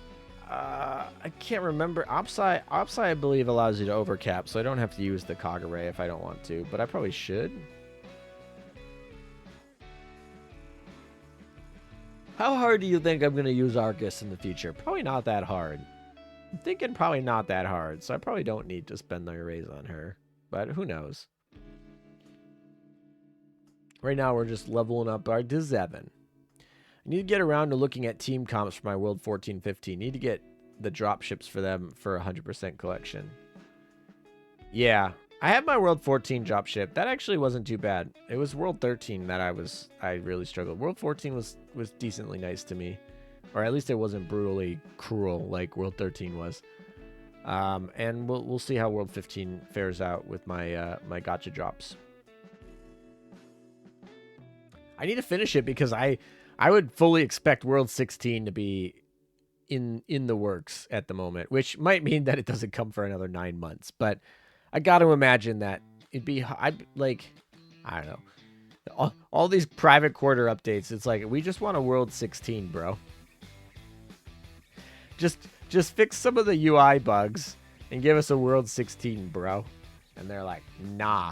I can't remember. Opsai, I believe, allows you to overcap, so I don't have to use the cog array if I don't want to, but I probably should. How hard do you think I'm going to use Argus in the future? Probably not that hard. I'm thinking probably not that hard, so I probably don't need to spend the arrays on her, but who knows. Right now, we're just leveling up our D7. I need to get around to looking at team comps for my World 14-15. Need to get the drop ships for them for 100% collection. Yeah, I have my World 14 drop ship. That actually wasn't too bad. It was World 13 that I really struggled. World 14 was decently nice to me, or at least it wasn't brutally cruel like World 13 was. And we'll see how World 15 fares out with my my gotcha drops. I need to finish it because I would fully expect World 16 to be in the works at the moment, which might mean that it doesn't come for another 9 months. But I got to imagine that it'd be, I don't know. All these private quarter updates, it's like, we just want a World 16, bro. Just fix some of the UI bugs and give us a World 16, bro. And they're like, nah.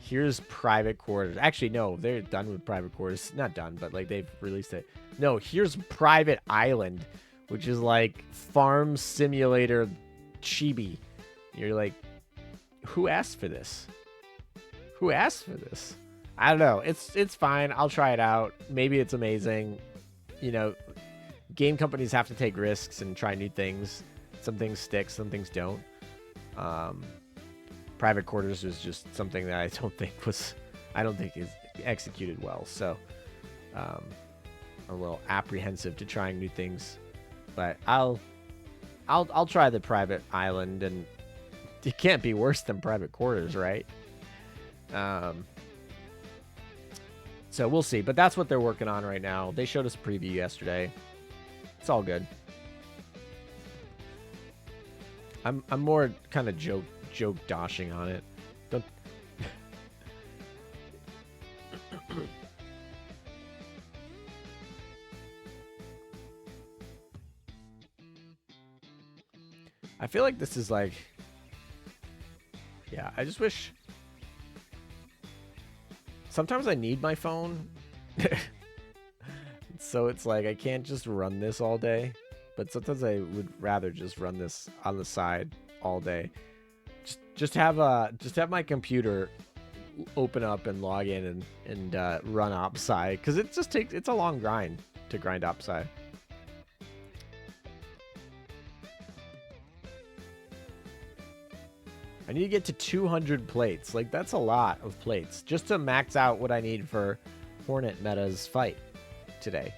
Here's private quarters. Actually, no, they're done with private quarters. Not done, but like they've released it. No, here's private island, which is like farm simulator chibi. You're like, who asked for this? Who asked for this? I don't know. It's fine. I'll try it out. Maybe it's amazing. You know, game companies have to take risks and try new things. Some things stick, some things don't. Private quarters is just something that I don't think is executed well. So I'm a little apprehensive to trying new things, but I'll try the private island, and it can't be worse than private quarters, right? So we'll see, but that's what they're working on right now. They showed us a preview yesterday. It's all good. I'm more kind of joke doshing on it. Don't. I feel like this is like, yeah, I just wish. Sometimes I need my phone. So it's like I can't just run this all day, but sometimes I would rather just run this on the side all day. Just have my computer open up and log in and run Opsai, because it's a long grind to grind Opsai. I need to get to 200 plates. Like, that's a lot of plates just to max out what I need for Hornet Meta's fight today.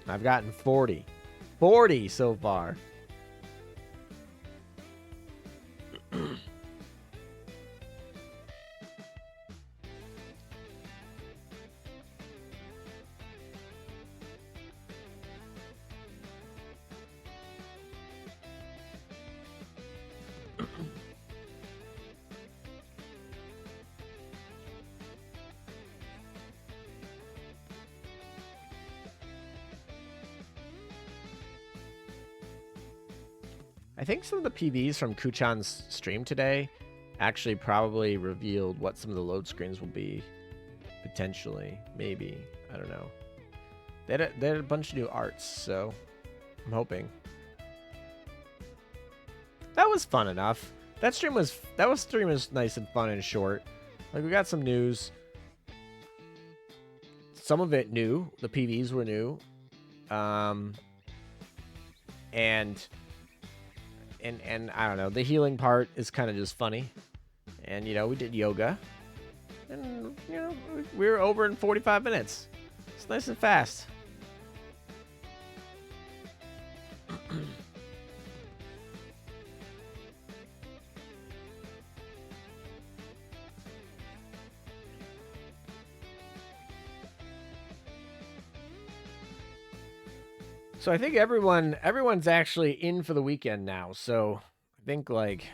I've gotten 40 so far. I think some of the PVs from Kuu-Chan's stream today actually probably revealed what some of the load screens will be. Potentially. Maybe. I don't know. They had a bunch of new arts, so I'm hoping. That was fun enough. That stream was nice and fun and short. Like, we got some news. Some of it new. The PVs were new. And I don't know. The healing part is kind of just funny. And, you know, we did yoga. And, you know, we were over in 45 minutes. It's nice and fast. So I think everyone's actually in for the weekend now. So I think like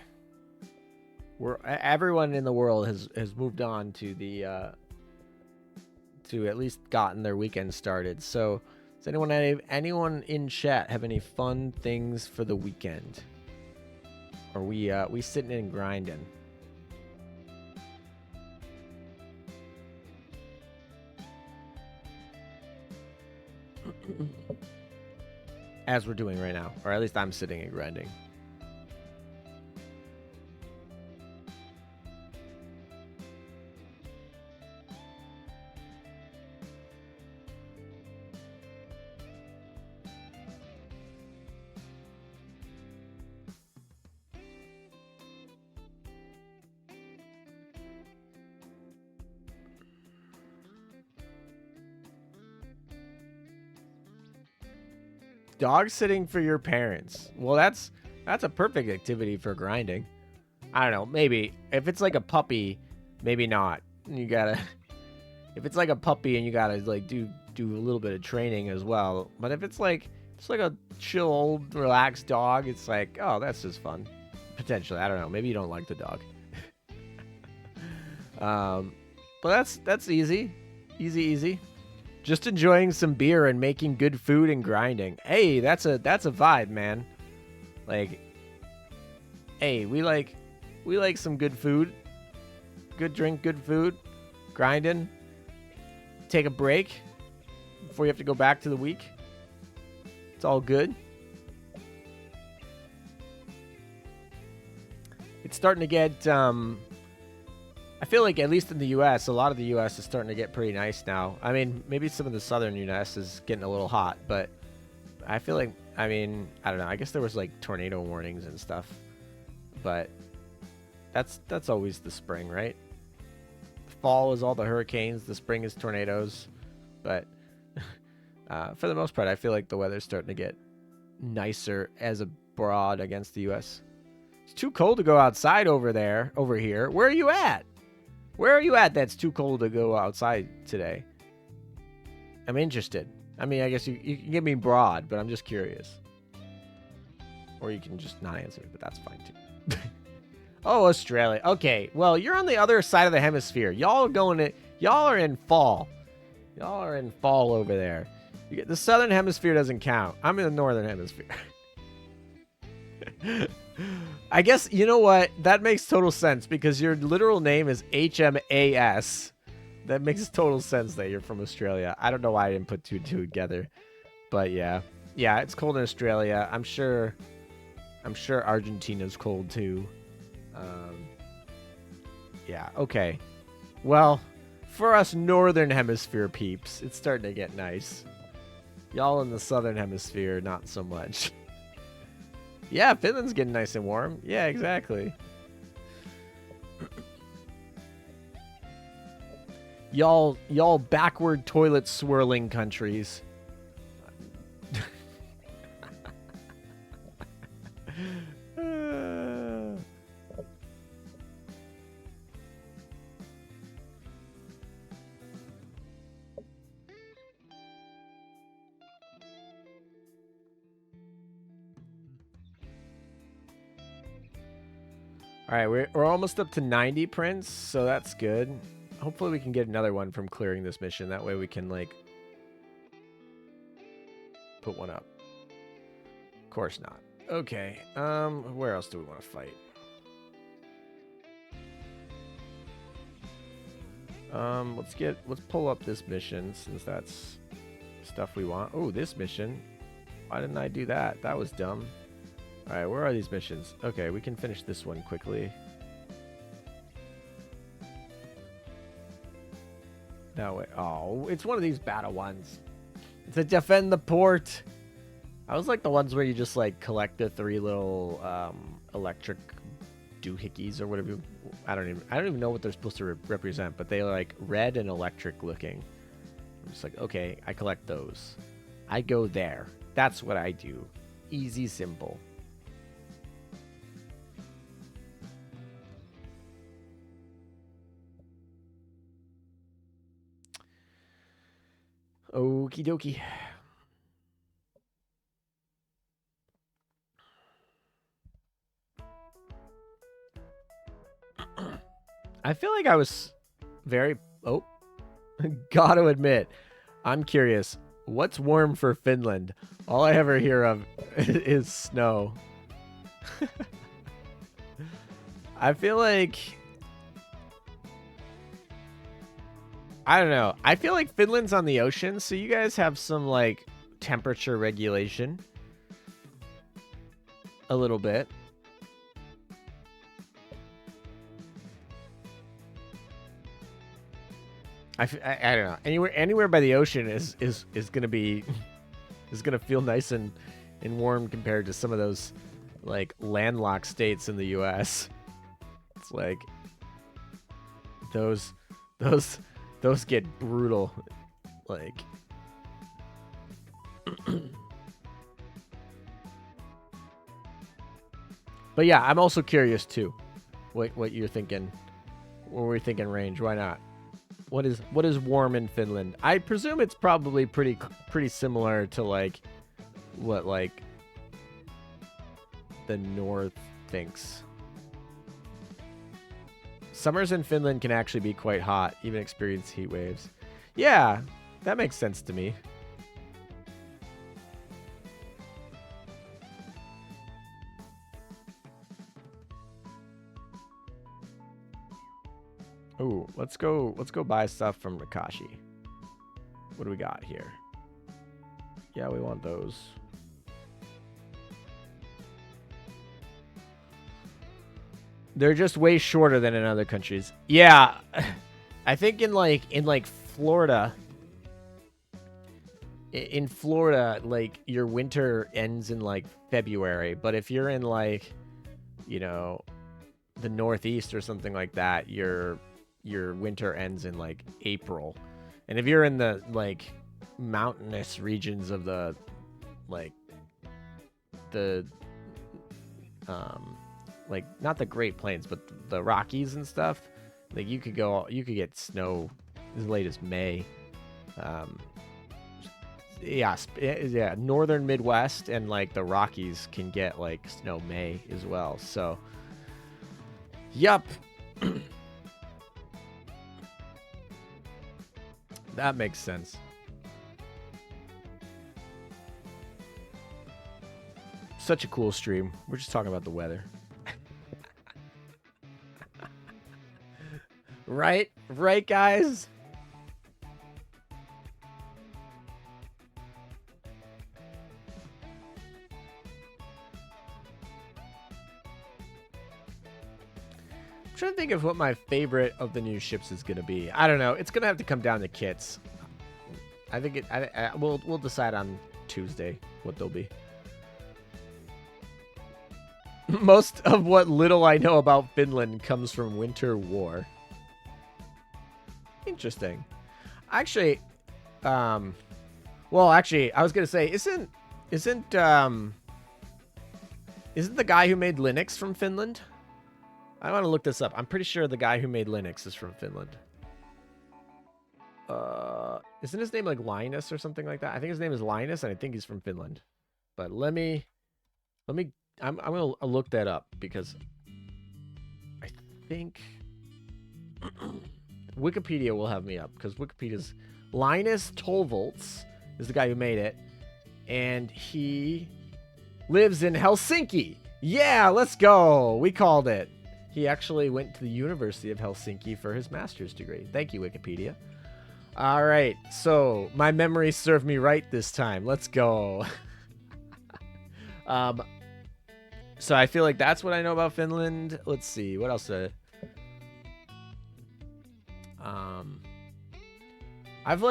everyone in the world has moved on to the to at least gotten their weekend started. So does anyone in chat have any fun things for the weekend? Or we sitting and grinding? As we're doing right now, or at least I'm sitting and grinding. Dog sitting for your parents. Well, that's a perfect activity for grinding. I don't know. Maybe if it's like a puppy, maybe not. You gotta. If it's like a puppy and you gotta like do a little bit of training as well. But if it's like a chill, old, relaxed dog, it's like, oh, that's just fun. Potentially, I don't know. Maybe you don't like the dog. But that's easy, easy. Just enjoying some beer and making good food and grinding. Hey, that's a vibe, man. Like, hey, we like some good food, good drink, good food, grinding. Take a break before you have to go back to the week. It's all good. It's starting to get I feel like at least in the U.S., a lot of the U.S. is starting to get pretty nice now. I mean, maybe some of the southern U.S. is getting a little hot, but I feel like, I mean, I don't know. I guess there was like tornado warnings and stuff, but that's always the spring, right? Fall is all the hurricanes. The spring is tornadoes, but for the most part, I feel like the weather's starting to get nicer as abroad against the U.S. It's too cold to go outside over here. Where are you at? Where are you at that's too cold to go outside today? I'm interested. I mean, I guess you can give me broad, but I'm just curious. Or you can just not answer, but that's fine too. Oh, Australia. Okay, well, you're on the other side of the hemisphere. Y'all are in fall. Y'all are in fall over there. The southern hemisphere doesn't count. I'm in the northern hemisphere. I guess, you know what? That makes total sense because your literal name is HMAS. That makes total sense that you're from Australia. I don't know why I didn't put two and two together. But yeah. Yeah, it's cold in Australia. I'm sure Argentina's cold too. Yeah, okay. Well, for us northern hemisphere peeps, it's starting to get nice. Y'all in the southern hemisphere, not so much. Yeah, Finland's getting nice and warm. Yeah, exactly. Y'all backward toilet swirling countries. All right, we're almost up to 90 prints, so that's good. Hopefully we can get another one from clearing this mission. That way we can, like, put one up. Of course not. Okay. Where else do we want to fight? Let's pull up this mission since that's stuff we want. Oh, this mission. Why didn't I do that? That was dumb. All right, where are these missions? Okay, we can finish this one quickly. No way. Oh, it's one of these battle ones. It's a defend the port. I was like the ones where you just like collect the 3 little electric doohickeys or whatever. I don't even know what they're supposed to represent, but they're like red and electric looking. I'm just like, okay, I collect those. I go there. That's what I do. Easy, simple. Okie dokie. I feel like I was very... Oh, gotta admit, I'm curious. What's warm for Finland? All I ever hear of is snow. I feel like... I don't know. I feel like Finland's on the ocean, so you guys have some, like, temperature regulation. A little bit. I don't know. Anywhere by the ocean is gonna be is gonna feel nice and warm compared to some of those like landlocked states in the U.S. It's like those get brutal. Like but yeah, I'm also curious too. What you're thinking? What were we thinking range? Why not? What is warm in Finland? I presume it's probably pretty similar to like what like the North thinks. Summers in Finland can actually be quite hot, even experience heat waves. Yeah, that makes sense to me. Ooh, let's go buy stuff from Rakashi. What do we got here? Yeah, we want those. They're just way shorter than in other countries. Yeah. I think in Florida like your winter ends in like February, but if you're in like, you know, the Northeast or something like that, your winter ends in like April. And if you're in the like mountainous regions of the like not the Great Plains, but the Rockies and stuff, like you could get snow as late as May. Yeah, northern Midwest and like the Rockies can get like snow May as well. So yup. That makes sense. Such a cool stream. We're just talking about the weather. Right? Right, guys? I'm trying to think of what my favorite of the new ships is going to be. I don't know. It's going to have to come down to kits. I think we'll decide on Tuesday what they'll be. Most of what little I know about Finland comes from Winter War. Interesting. Actually, well, actually, I was gonna say, isn't the guy who made Linux from Finland? I want to look this up. I'm pretty sure the guy who made Linux is from Finland. Isn't his name like Linus or something like that? I think his name is Linus, and I think he's from Finland. But I'm gonna look that up because I think Wikipedia will have me up, because Wikipedia's Linus Torvalds is the guy who made it, and he lives in Helsinki. Yeah, let's go. We called it. He actually went to the University of Helsinki for his master's degree. Thank you, Wikipedia. All right, so my memory served me right this time. Let's go. So I feel like that's what I know about Finland. Let's see, what else? I have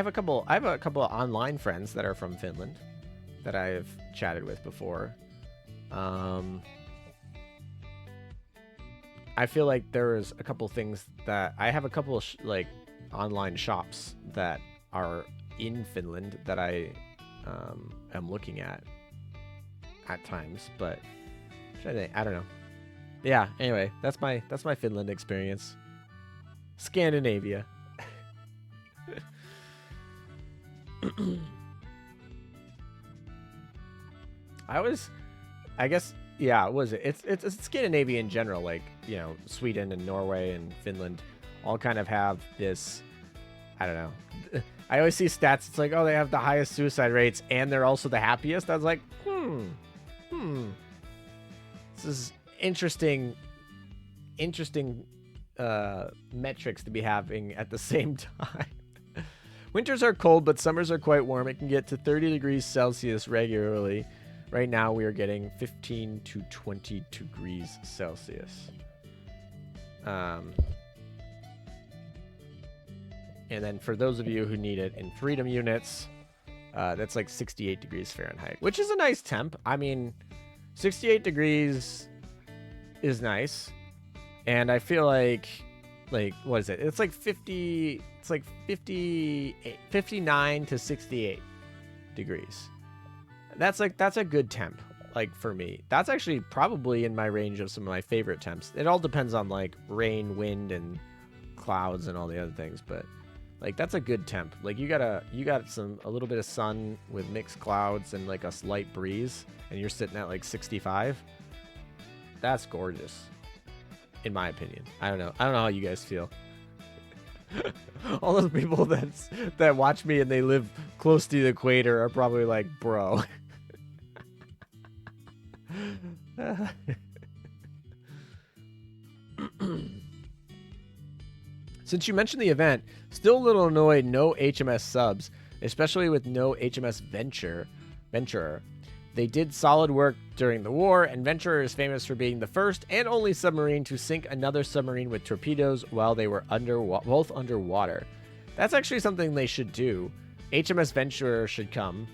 a couple of online friends that are from Finland that I've chatted with before. I feel like there's a couple things that I have a couple of like online shops that are in Finland that I am looking at times, but I don't know. Yeah, anyway, that's my Finland experience. Scandinavia. I guess, yeah, what is it? It's Scandinavia in general, like, you know, Sweden and Norway and Finland all kind of have this, I don't know. I always see stats, it's like, oh, they have the highest suicide rates and they're also the happiest. I was like, this is interesting metrics to be having at the same time. Winters are cold, but summers are quite warm. It can get to 30 degrees Celsius regularly. Right now, we are getting 15 to 20 degrees Celsius. And then for those of you who need it in freedom units, that's like 68 degrees Fahrenheit, which is a nice temp. I mean, 68 degrees is nice. And I feel like, what is it? It's like 59 to 68 degrees. That's a good temp, like, for me. That's actually probably in my range of some of my favorite temps. It all depends on, like, rain, wind, and clouds and all the other things, but, like, that's a good temp. Like, you got a little bit of sun with mixed clouds and, like, a slight breeze, and you're sitting at, like, 65. That's gorgeous, in my opinion. I don't know how you guys feel. All those people that watch me and they live close to the equator are probably like, bro. Since you mentioned the event, still a little annoyed no HMS subs, especially with no HMS Venturer. They did solid work during the war, and Venturer is famous for being the first and only submarine to sink another submarine with torpedoes while they were both underwater. That's actually something they should do. HMS Venturer should come,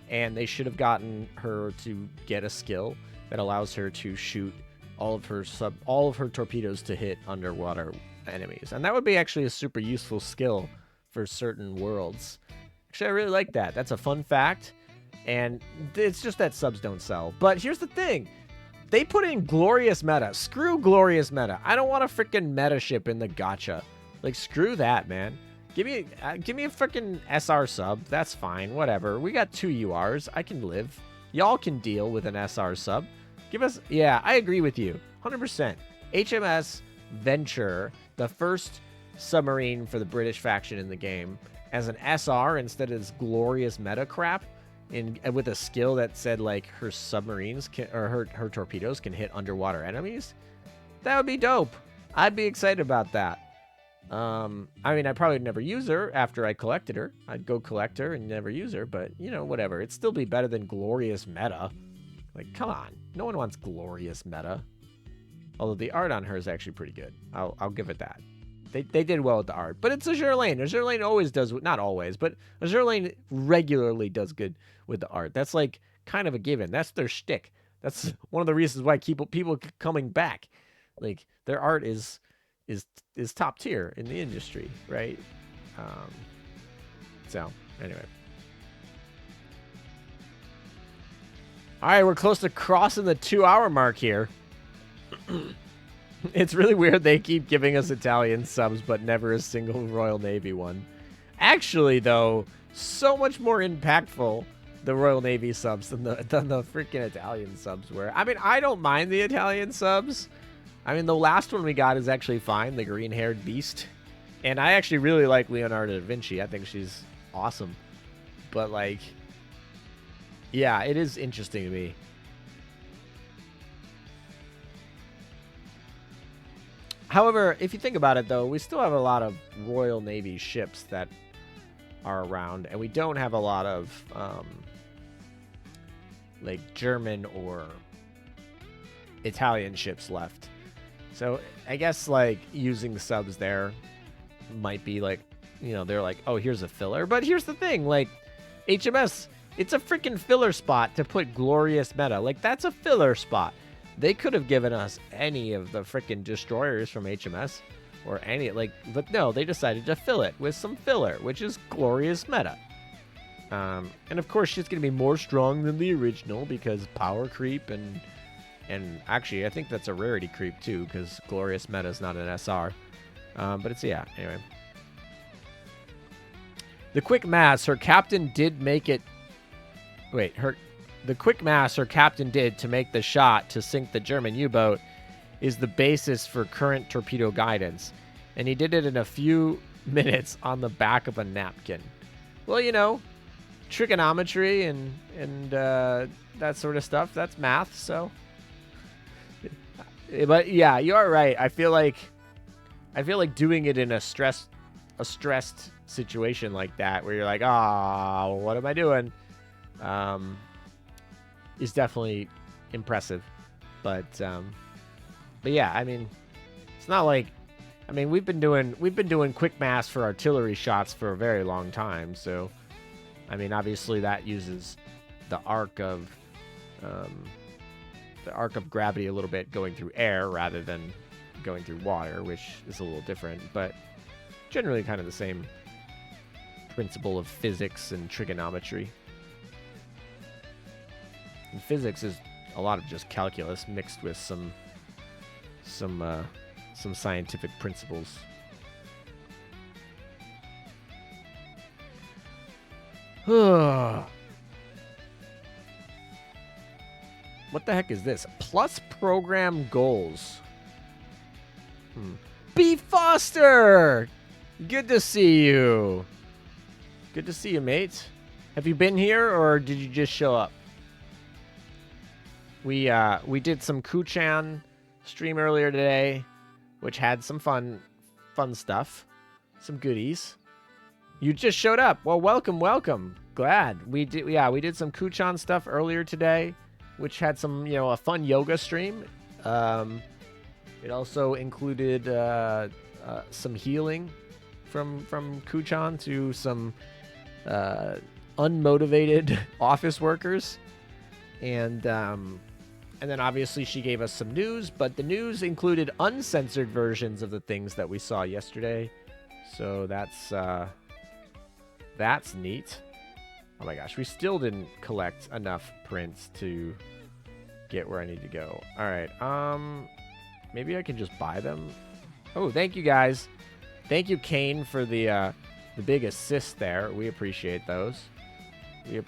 and they should have gotten her to get a skill that allows her to shoot all of her torpedoes to hit underwater enemies. And that would be actually a super useful skill for certain worlds. Actually, I really like that. That's a fun fact. And it's just that subs don't sell. But here's the thing. They put in glorious meta. Screw glorious meta. I don't want a freaking meta ship in the gacha. Like, screw that, man. Give me a freaking SR sub. That's fine. Whatever. We got 2 URs. I can live. Y'all can deal with an SR sub. Give us... Yeah, I agree with you. 100%. HMS Venture, the first submarine for the British faction in the game, as an SR instead of this glorious meta crap. And with a skill that said, like, her submarines her torpedoes can hit underwater enemies, that would be dope. I'd be excited about that. I mean, I'd probably never use her after I collected her. I'd go collect her and never use her, but, you know, whatever. It'd still be better than glorious meta. Like, come on. No one wants glorious meta. Although the art on her is actually pretty good. I'll give it that. They did well with the art. But it's Azur Lane. Azur Lane always does... Not always, but Azur Lane regularly does good with the art. That's, like, kind of a given. That's their shtick. That's one of the reasons why people keep coming back. Like, their art is top tier in the industry, right? So, anyway. All right, we're close to crossing the 2-hour mark here. It's really weird they keep giving us Italian subs, but never a single Royal Navy one. Actually, though, so much more impactful, the Royal Navy subs than the freaking Italian subs were. I mean, I don't mind the Italian subs. I mean, the last one we got is actually fine, the green-haired beast. And I actually really like Leonardo da Vinci. I think she's awesome. But, like, Yeah, it is interesting to me. However, if you think about it, though, we still have a lot of Royal Navy ships that are around, and we don't have a lot of like German or Italian ships left. So I guess like using the subs there might be like, you know, they're like, oh, here's a filler. But here's the thing, like HMS, it's a freaking filler spot to put glorious meta. Like that's a filler spot. They could have given us any of the freaking destroyers from HMS or any, like, but no, they decided to fill it with some filler, which is glorious meta. And of course, she's going to be more strong than the original because power creep and actually, I think that's a rarity creep too because glorious meta is not an SR. But it's, yeah, anyway. The quick mass, her captain did make it. Wait, the quick mass her captain did to make the shot to sink the German U-boat is the basis for current torpedo guidance. And he did it in a few minutes on the back of a napkin. Well, you know, trigonometry and that sort of stuff, that's math, so. But yeah, you are right. I feel like doing it in a stressed situation like that where you're like, oh, what am I doing? Is definitely impressive. But yeah, I mean, it's not like, I mean, we've been doing quick mass for artillery shots for a very long time. So, I mean, obviously that uses the arc of gravity a little bit going through air rather than going through water, which is a little different, but generally kind of the same principle of physics and trigonometry. And physics is a lot of just calculus mixed with some scientific principles. What the heck is this? Plus program goals. B. Foster! Good to see you. Good to see you, mate. Have you been here or did you just show up? We did some Kuu-Chan stream earlier today, which had some fun stuff, some goodies. You just showed up. Well, welcome. Glad we did. Yeah, we did some Kuu-Chan stuff earlier today, which had some, you know, a fun yoga stream. It also included some healing from Kuu-Chan to some unmotivated office workers, and then obviously she gave us some news, but the news included uncensored versions of the things that we saw yesterday. So that's neat. Oh my gosh, we still didn't collect enough prints to get where I need to go. All right, maybe I can just buy them. Oh, thank you guys. Thank you, Kane, for the big assist there. We appreciate those. All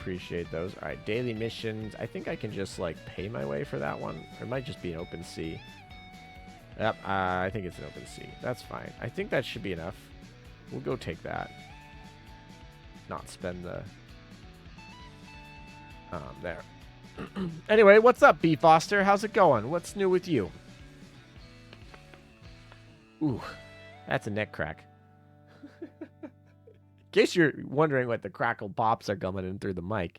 right, daily missions. I think I can just like pay my way for that one. Or it might just be an open sea. Yep, I think it's an open sea. That's fine. I think that should be enough. We'll go take that. Not spend the... there. Anyway, what's up, B. Foster? How's it going? What's new with you? Ooh, that's a neck crack. In case you're wondering what the crackle pops are coming in through the mic.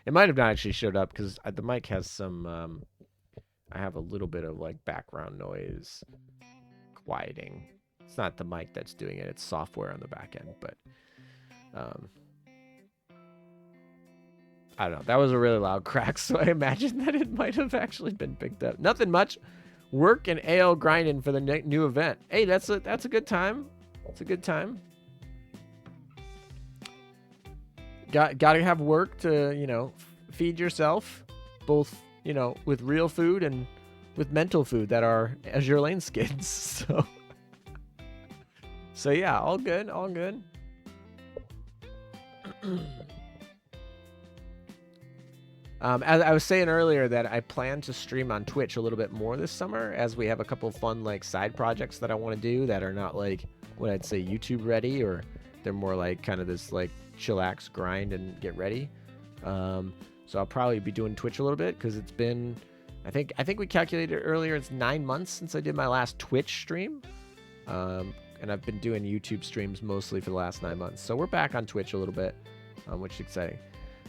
It might have not actually showed up because the mic has some... I have a little bit of like background noise quieting. It's not the mic that's doing it. It's software on the back end, but... I don't know. That was a really loud crack, so I imagine that it might have actually been picked up. Nothing much. Work and AL grinding for the new event. Hey, that's a good time. It's a good time. Gotta have work to, you know, feed yourself, both, you know, with real food and with mental food that are Azure Lane skins. So yeah, all good. As I was saying earlier that I plan to stream on Twitch a little bit more this summer as we have a couple fun like side projects that I want to do that are not like what I'd say YouTube ready, or they're more like kind of this like chillax grind and get ready. So I'll probably be doing Twitch a little bit because it's been, I think we calculated earlier, it's 9 months since I did my last Twitch stream. And I've been doing YouTube streams mostly for the last 9 months. So we're back on Twitch a little bit, which is exciting.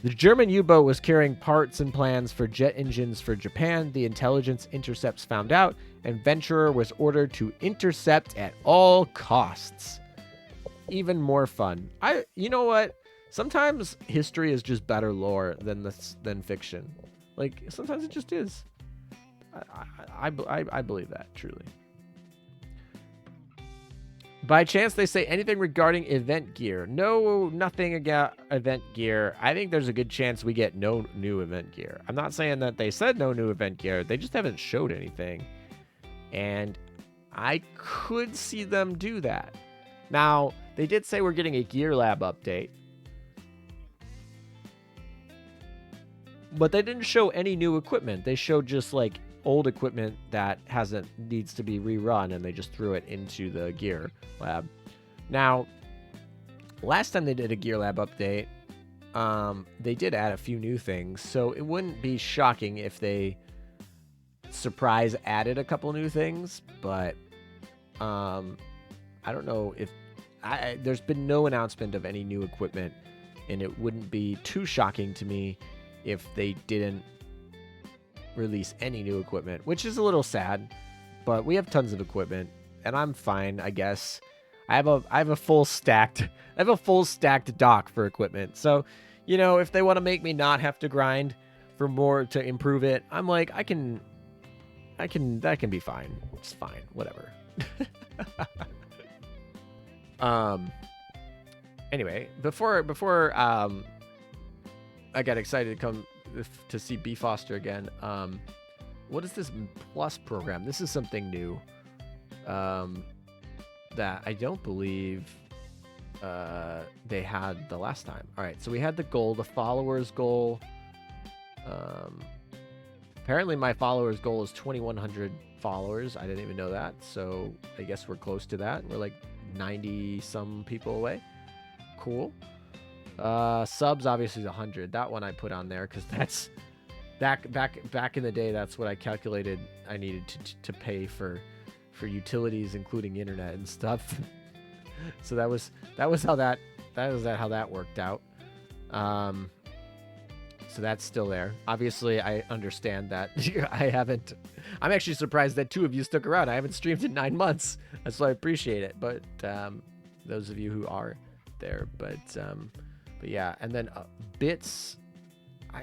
The German U-boat was carrying parts and plans for jet engines for Japan. The intelligence intercepts found out, and Venturer was ordered to intercept at all costs. Even more fun. You know what? Sometimes history is just better lore than fiction. Like, sometimes it just is. I believe that, truly. By chance, they say anything regarding event gear. No, nothing about event gear. I think there's a good chance we get no new event gear. I'm not saying that they said no new event gear. They just haven't showed anything. And I could see them do that. Now, they did say we're getting a Gear Lab update. But they didn't show any new equipment. They showed just like old equipment that needs to be rerun, and they just threw it into the Gear Lab. Now, last time they did a Gear Lab update, they did add a few new things, so it wouldn't be shocking if they surprise added a couple new things, but I don't know if there's been no announcement of any new equipment, and it wouldn't be too shocking to me if they didn't release any new equipment, which is a little sad, but we have tons of equipment and I'm fine, I guess. I have a full stacked dock for equipment. So, you know, if they want to make me not have to grind for more to improve it, I'm like, that can be fine. It's fine, whatever. Anyway, before I got excited to come to see B Foster again. What is this Plus program? This is something new that I don't believe they had the last time. All right, so we had the goal, the followers goal. Apparently my followers goal is 2,100 followers. I didn't even know that, so I guess we're close to that. We're like 90 some people away. Cool. Subs obviously is 100. That one I put on there because that's back in the day. That's what I calculated I needed to pay for utilities, including internet and stuff. So that was how that worked out. So that's still there. Obviously, I understand that I'm actually surprised that 2 of you stuck around. I haven't streamed in 9 months, so I appreciate it. But those of you who are there, but yeah, and then bits.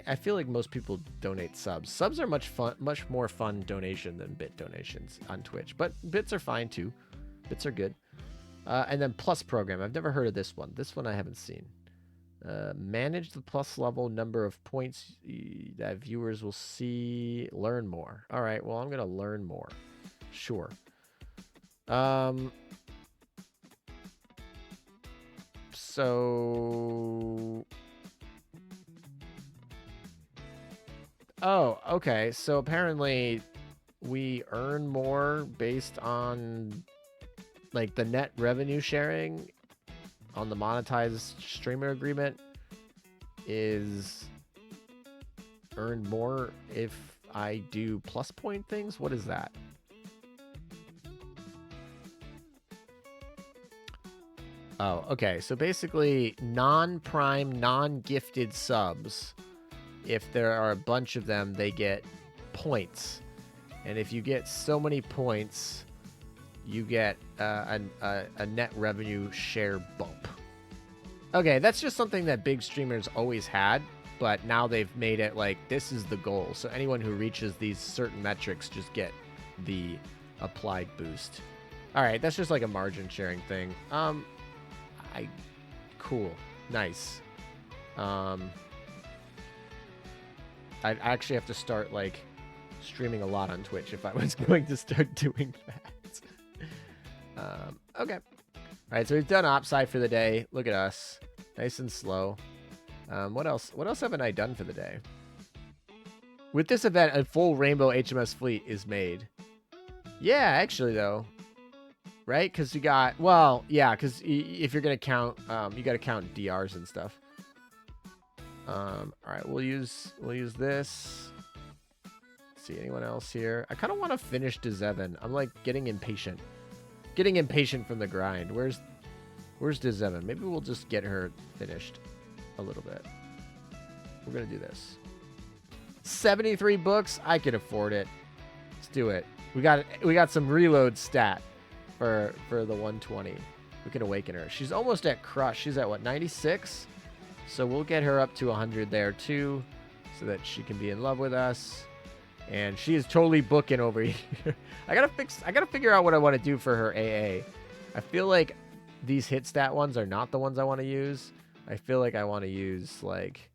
I feel like most people donate subs. Subs are much more fun donation than bit donations on Twitch, but bits are fine too. Bits are good. And then Plus program. I've never heard of this one. This one I haven't seen. Manage the Plus level number of points that viewers will see. Learn more. All right. Well, I'm gonna learn more. Sure. So. Oh, okay. So apparently we earn more based on like the net revenue sharing on the monetized streamer agreement is earned more if I do plus point things. What is that? Oh, okay. So basically non-prime, non-gifted subs, if there are a bunch of them, they get points. And if you get so many points, you get a net revenue share bump. Okay, that's just something that big streamers always had, but now they've made it like this is the goal. So anyone who reaches these certain metrics just get the applied boost. All right, that's just like a margin sharing thing. Cool, nice. I'd actually have to start like streaming a lot on Twitch if I was going to start doing that. Okay. All right, so we've done Opsci for the day. Look at us, nice and slow. What else? What else haven't I done for the day? With this event, a full Rainbow HMS fleet is made. Yeah, actually though, right? Because you got because if you're gonna count, you got to count DRs and stuff. All right, we'll use this. See anyone else here? I kind of want to finish Dezevan. I'm like getting impatient. Getting impatient from the grind. Where's Dezevan? Maybe we'll just get her finished a little bit. We're gonna do this. 73 books. I can afford it. Let's do it. We got some reload stat for the 120. We can awaken her. She's almost at crush. She's at what, 96? So we'll get her up to 100 there too, so that she can be in love with us. And she is totally booking over here. I gotta figure out what I want to do for her AA. I feel like these hit stat ones are not the ones I want to use. I feel like I want to use like,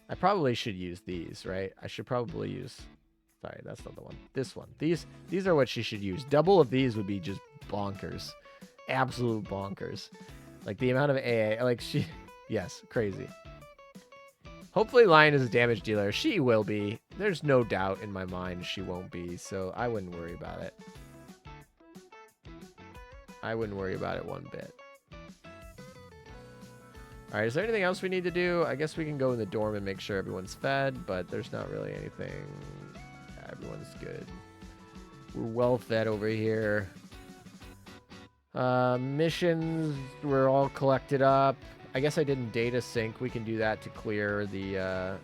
I probably should use these, right? I should probably use, sorry, that's not the one. This one. These are what she should use. Double of these would be just bonkers. Absolute bonkers. Like the amount of AA, like she, yes, crazy. Hopefully Lion is a damage dealer. She will be. There's no doubt in my mind she won't be, so I wouldn't worry about it. I wouldn't worry about it one bit. Alright, is there anything else we need to do? I guess we can go in the dorm and make sure everyone's fed, but there's not really anything. Everyone's good. We're well fed over here. Missions were all collected up. I guess I didn't data sync. We can do that to clear the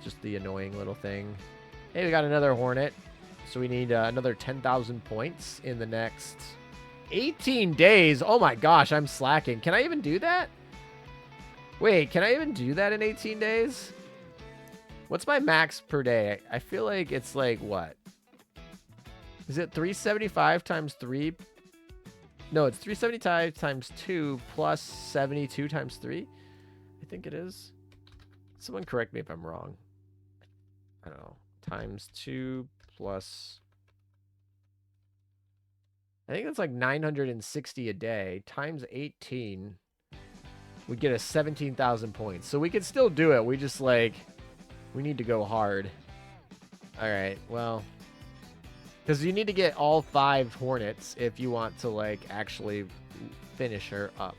just the annoying little thing. Hey, we got another Hornet. So we need another 10,000 points in the next 18 days. Oh my gosh, I'm slacking. Can I even do that? Wait, can I even do that in 18 days? What's my max per day? I feel like it's like, what? Is it 375 times 3? No, it's 375 times 2 plus 72 times 3. I think it is. Someone correct me if I'm wrong. I don't know. Times 2 plus... I think it's like 960 a day. Times 18. We get a 17,000 points. So we can still do it. We just like... We need to go hard. Alright, well... Because you need to get all 5 Hornets if you want to, like, actually finish her up.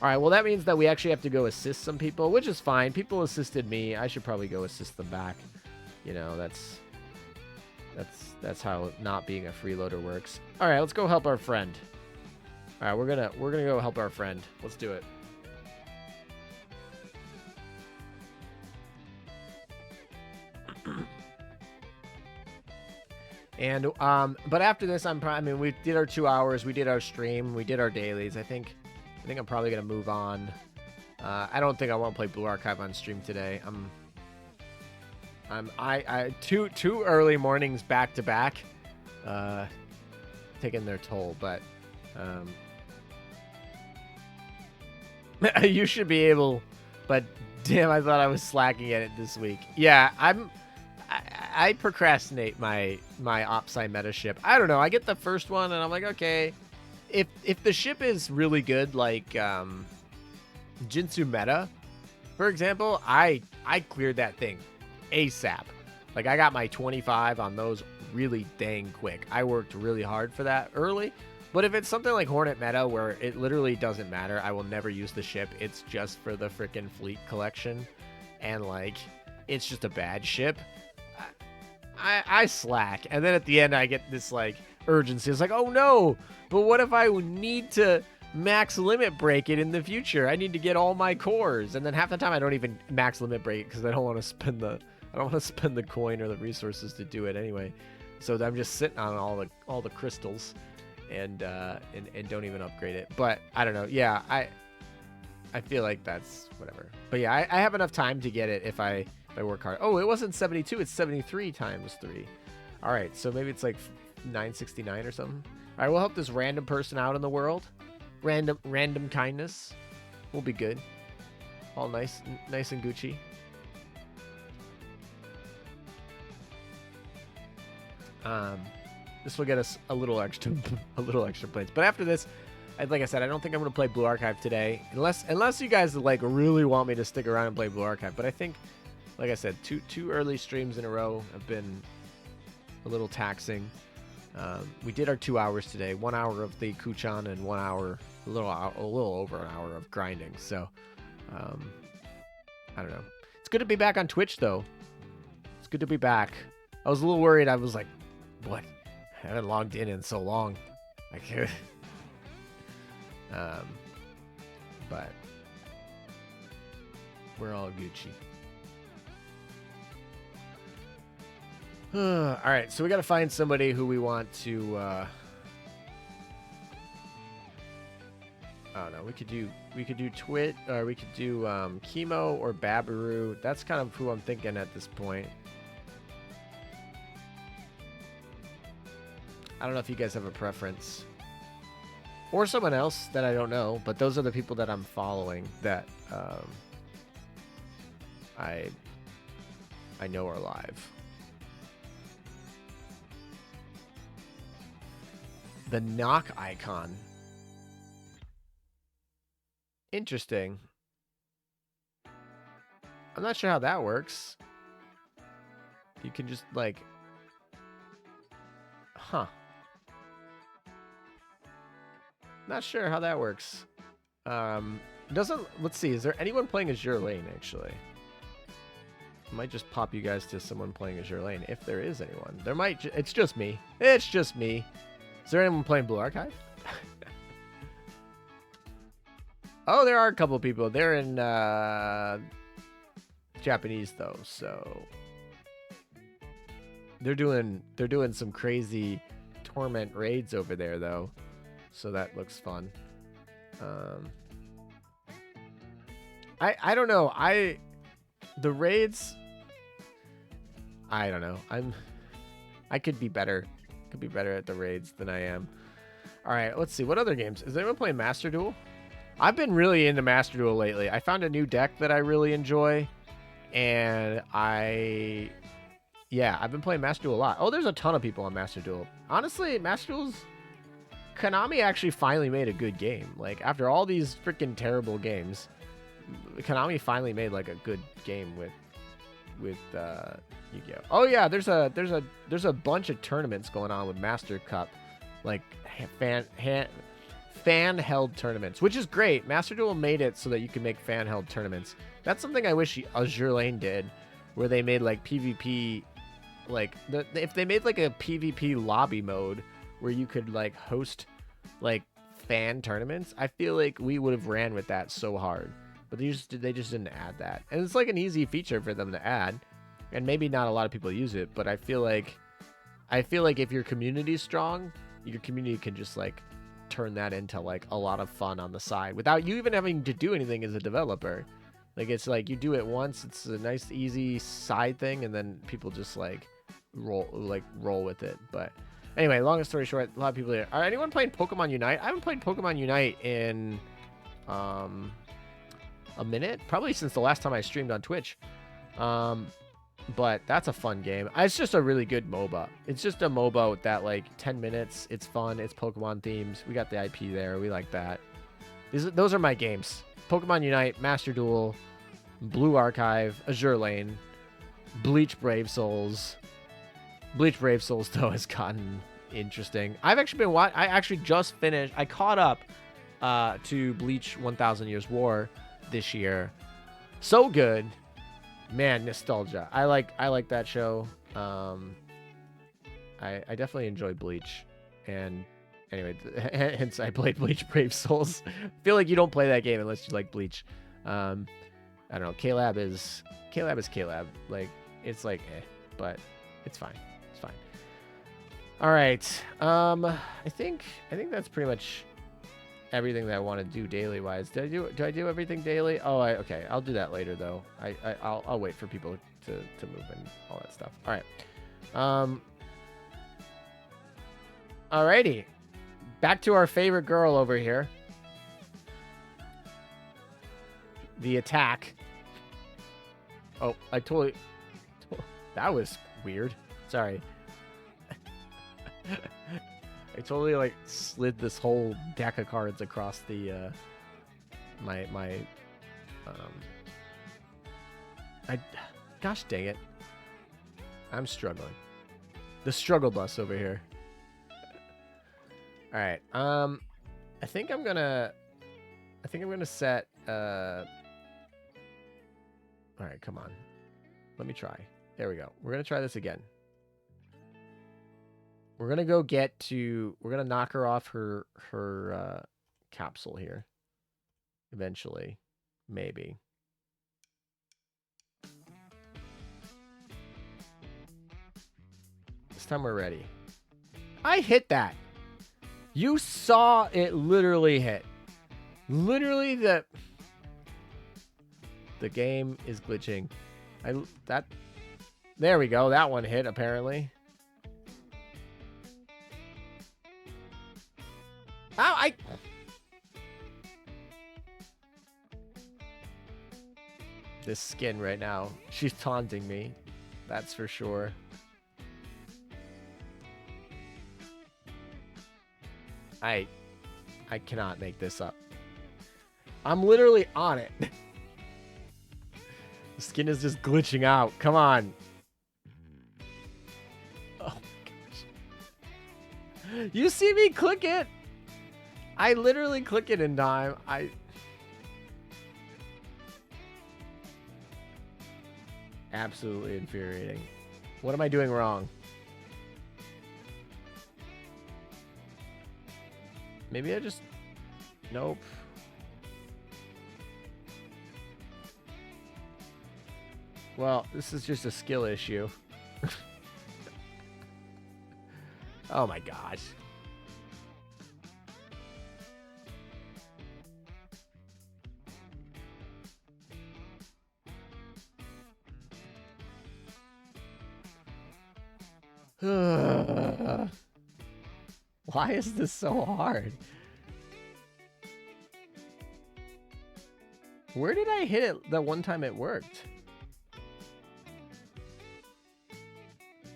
All right, well, that means that we actually have to go assist some people, which is fine. People assisted me. I should probably go assist them back. You know, that's how not being a freeloader works. All right, let's go help our friend. All right, we're gonna go help our friend. Let's do it. And but after this, I mean, we did our 2 hours, we did our stream, we did our dailies. I think I'm probably gonna move on. I don't think I want to play Blue Archive on stream today. I two early mornings back to back, taking their toll. But you should be able. But damn, I thought I was slacking at it this week. Yeah, I procrastinate my Opsci meta ship. I don't know. I get the first one and I'm like, okay, if the ship is really good, like Jinsu meta, for example, I cleared that thing ASAP. Like I got my 25 on those really dang quick. I worked really hard for that early. But if it's something like Hornet meta where it literally doesn't matter, I will never use the ship. It's just for the freaking fleet collection, and like it's just a bad ship. I slack, and then at the end I get this like urgency. It's like, oh no, but what if I need to max limit break it in the future? I need to get all my cores, and then half the time I don't even max limit break it because I don't want to spend the coin or the resources to do it anyway. So I'm just sitting on all the crystals, and don't even upgrade it. But I don't know. Yeah, I feel like that's whatever. But yeah, I have enough time to get it if I work hard. Oh, it wasn't 72, it's 73 times 3. All right, so maybe it's like 969 or something. All right, we'll help this random person out in the world. Random kindness. We'll be good. All nice and Gucci. This will get us a little extra points. But after this, like I said, I don't think I'm going to play Blue Archive today, unless you guys like really want me to stick around and play Blue Archive. But I think, like I said, two early streams in a row have been a little taxing. We did our 2 hours today, 1 hour of the Kuu-Chan and 1 hour, a little over an hour of grinding. So I don't know. It's good to be back on Twitch, though. It's good to be back. I was a little worried. I was like, what? I haven't logged in so long. I can't. But we're all Gucci. All right, so we got to find somebody who we want to. I don't know. We could do Twit, or we could do Chemo or Babaru. That's kind of who I'm thinking at this point. I don't know if you guys have a preference. Or someone else that I don't know, but those are the people that I'm following that I know are live. The knock icon. Interesting. I'm not sure how that works. You can just like... Huh. Not sure how that works. Let's see, is there anyone playing Azur Lane, actually? I might just pop you guys to someone playing Azur Lane, if there is anyone. There might, it's just me. It's just me. Is there anyone playing Blue Archive? Oh, there are a couple people. They're in Japanese though, so they're doing some crazy torment raids over there though. So that looks fun. I don't know. The raids, I don't know. I could be better. Could be better at the raids than I am. All right, let's see. What other games? Is anyone playing Master Duel? I've been really into Master Duel lately. I found a new deck that I really enjoy, and I've been playing Master Duel a lot. Oh, there's a ton of people on Master Duel. Honestly, Master Duel's Konami actually finally made a good game. Like after all these freaking terrible games, Konami finally made like a good game with Yu-Gi-Oh. Oh yeah, there's a bunch of tournaments going on with Master Cup, like fan held tournaments, which is great. Master Duel made it so that you can make fan held tournaments. That's something I wish Azur Lane did, where they made like PvP, like if they made like a PvP lobby mode where you could like host like fan tournaments. I feel like we would have ran with that so hard, but they just didn't add that, and it's like an easy feature for them to add, and maybe not a lot of people use it, but I feel like if your community's strong, your community can just like turn that into like a lot of fun on the side without you even having to do anything as a developer. Like it's like you do it once, it's a nice easy side thing, and then people just like roll with it. But anyway, long story short, a lot of people here. Are anyone playing Pokemon Unite? I haven't played Pokemon Unite in a minute, probably since the last time I streamed on Twitch. But that's a fun game. It's just a really good MOBA. It's just a MOBA that like 10 minutes. It's fun. It's Pokemon themes. We got the IP there. We like that. Those are my games. Pokemon Unite, Master Duel, Blue Archive, Azur Lane, Bleach Brave Souls. Bleach Brave Souls though has gotten interesting. I've actually been I actually just finished. I caught up to Bleach 1000 Years War this year. So good. Man, nostalgia. I like that show. I definitely enjoy Bleach, and anyway, hence I played Bleach Brave Souls. I feel like you don't play that game unless you like Bleach. I don't know. K-Lab is K-Lab. Like it's like but it's fine. It's fine. All right. I think that's pretty much everything that I want to do daily wise. Do I do everything daily? Oh, okay. I'll do that later though. I'll wait for people to move and all that stuff. All right. Alrighty. Back to our favorite girl over here. The attack. Oh, that was weird. Sorry. I totally like slid this whole deck of cards across the gosh dang it. I'm struggling. The struggle bus over here. All right. I think I'm gonna set All right, come on. Let me try. There we go. We're going to try this again. We're going to go get to... We're going to knock her off her capsule here. Eventually. Maybe. This time we're ready. I hit that. You saw it literally hit. Literally the game is glitching. There we go. That one hit apparently. Ow, this skin right now. She's taunting me. That's for sure. I cannot make this up. I'm literally on it. The skin is just glitching out. Come on. Oh my gosh. You see me click it? I literally click it in time. Absolutely infuriating. What am I doing wrong? Maybe I just... Nope. Well, this is just a skill issue. Oh my gosh. Why is this so hard? Where did I hit it the one time it worked?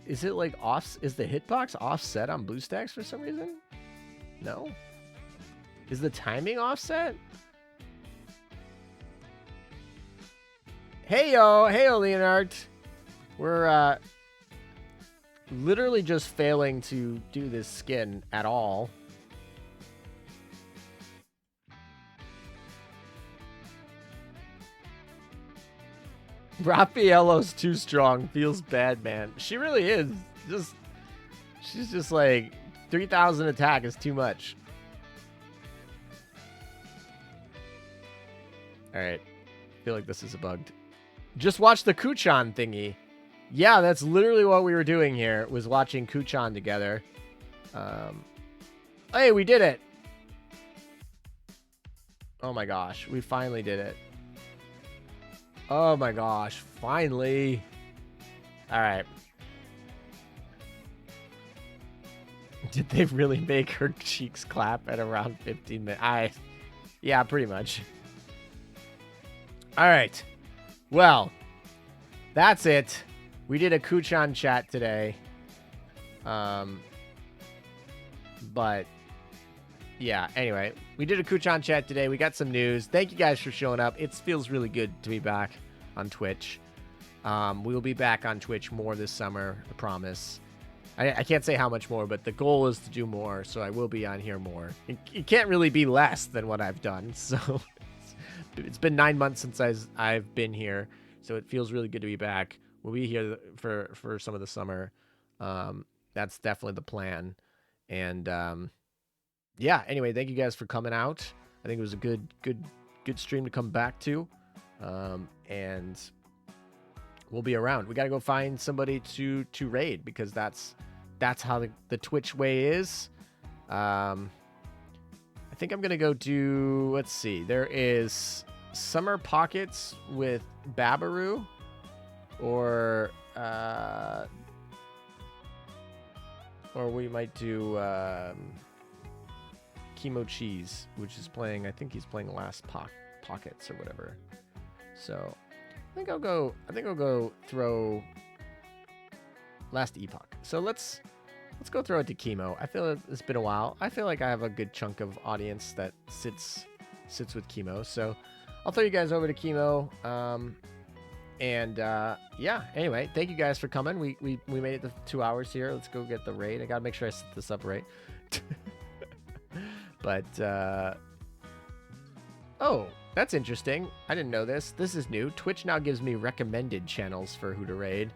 Is it like off? Is the hitbox offset on BlueStacks for some reason? No. Is the timing offset? Heyo, Leonard. We're literally just failing to do this skin at all. Raffaello's too strong. Feels bad, man. She really is. She's just like 3,000 attack is too much. All right. I feel like this is bugged. Just watch the Kuu-Chan thingy. Yeah, that's literally what we were doing here, was watching Kuu-Chan together. Hey, we did it. Oh my gosh, we finally did it. Oh my gosh, finally. All right. Did they really make her cheeks clap at around 15 minutes? Yeah, pretty much. All right. Well, that's it. We did a Kuu-Chan chat today. But yeah, anyway, we did a Kuu-Chan chat today. We got some news. Thank you guys for showing up. It feels really good to be back on Twitch. We'll be back on Twitch more this summer, I promise. I can't say how much more, but the goal is to do more, so I will be on here more. It can't really be less than what I've done, so it's been 9 months since I've been here, so it feels really good to be back. We'll be here for some of the summer. That's definitely the plan. And yeah, anyway, thank you guys for coming out. I think it was a good stream to come back to. And we'll be around. We got to go find somebody to raid, because that's how the Twitch way is. I think I'm going to go do, let's see. There is Summer Pockets with Babaru, or we might do Chemo Cheese, which is playing, I think he's playing Last Pockets or whatever. So I think I'll go throw Last Epoch. So let's go throw it to Chemo. I feel it's been a while. I feel like I have a good chunk of audience that sits with Chemo. So I'll throw you guys over to Chemo. Yeah, anyway, thank you guys for coming. We made it to 2 hours here. Let's go get the raid. I gotta make sure I set this up right. But oh, That's interesting. I didn't know this. This is new. Twitch now gives me recommended channels for who to raid,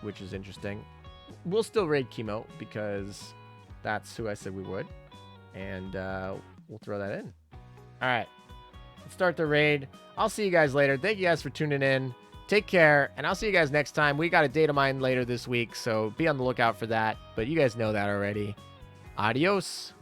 which is interesting. We'll still raid Chemo because that's who I said we would, and we'll throw that in. All right, let's start the raid. I'll see you guys later. Thank you guys for tuning in. Take care, and I'll see you guys next time. We got a data mine later this week, so be on the lookout for that, but you guys know that already. Adios.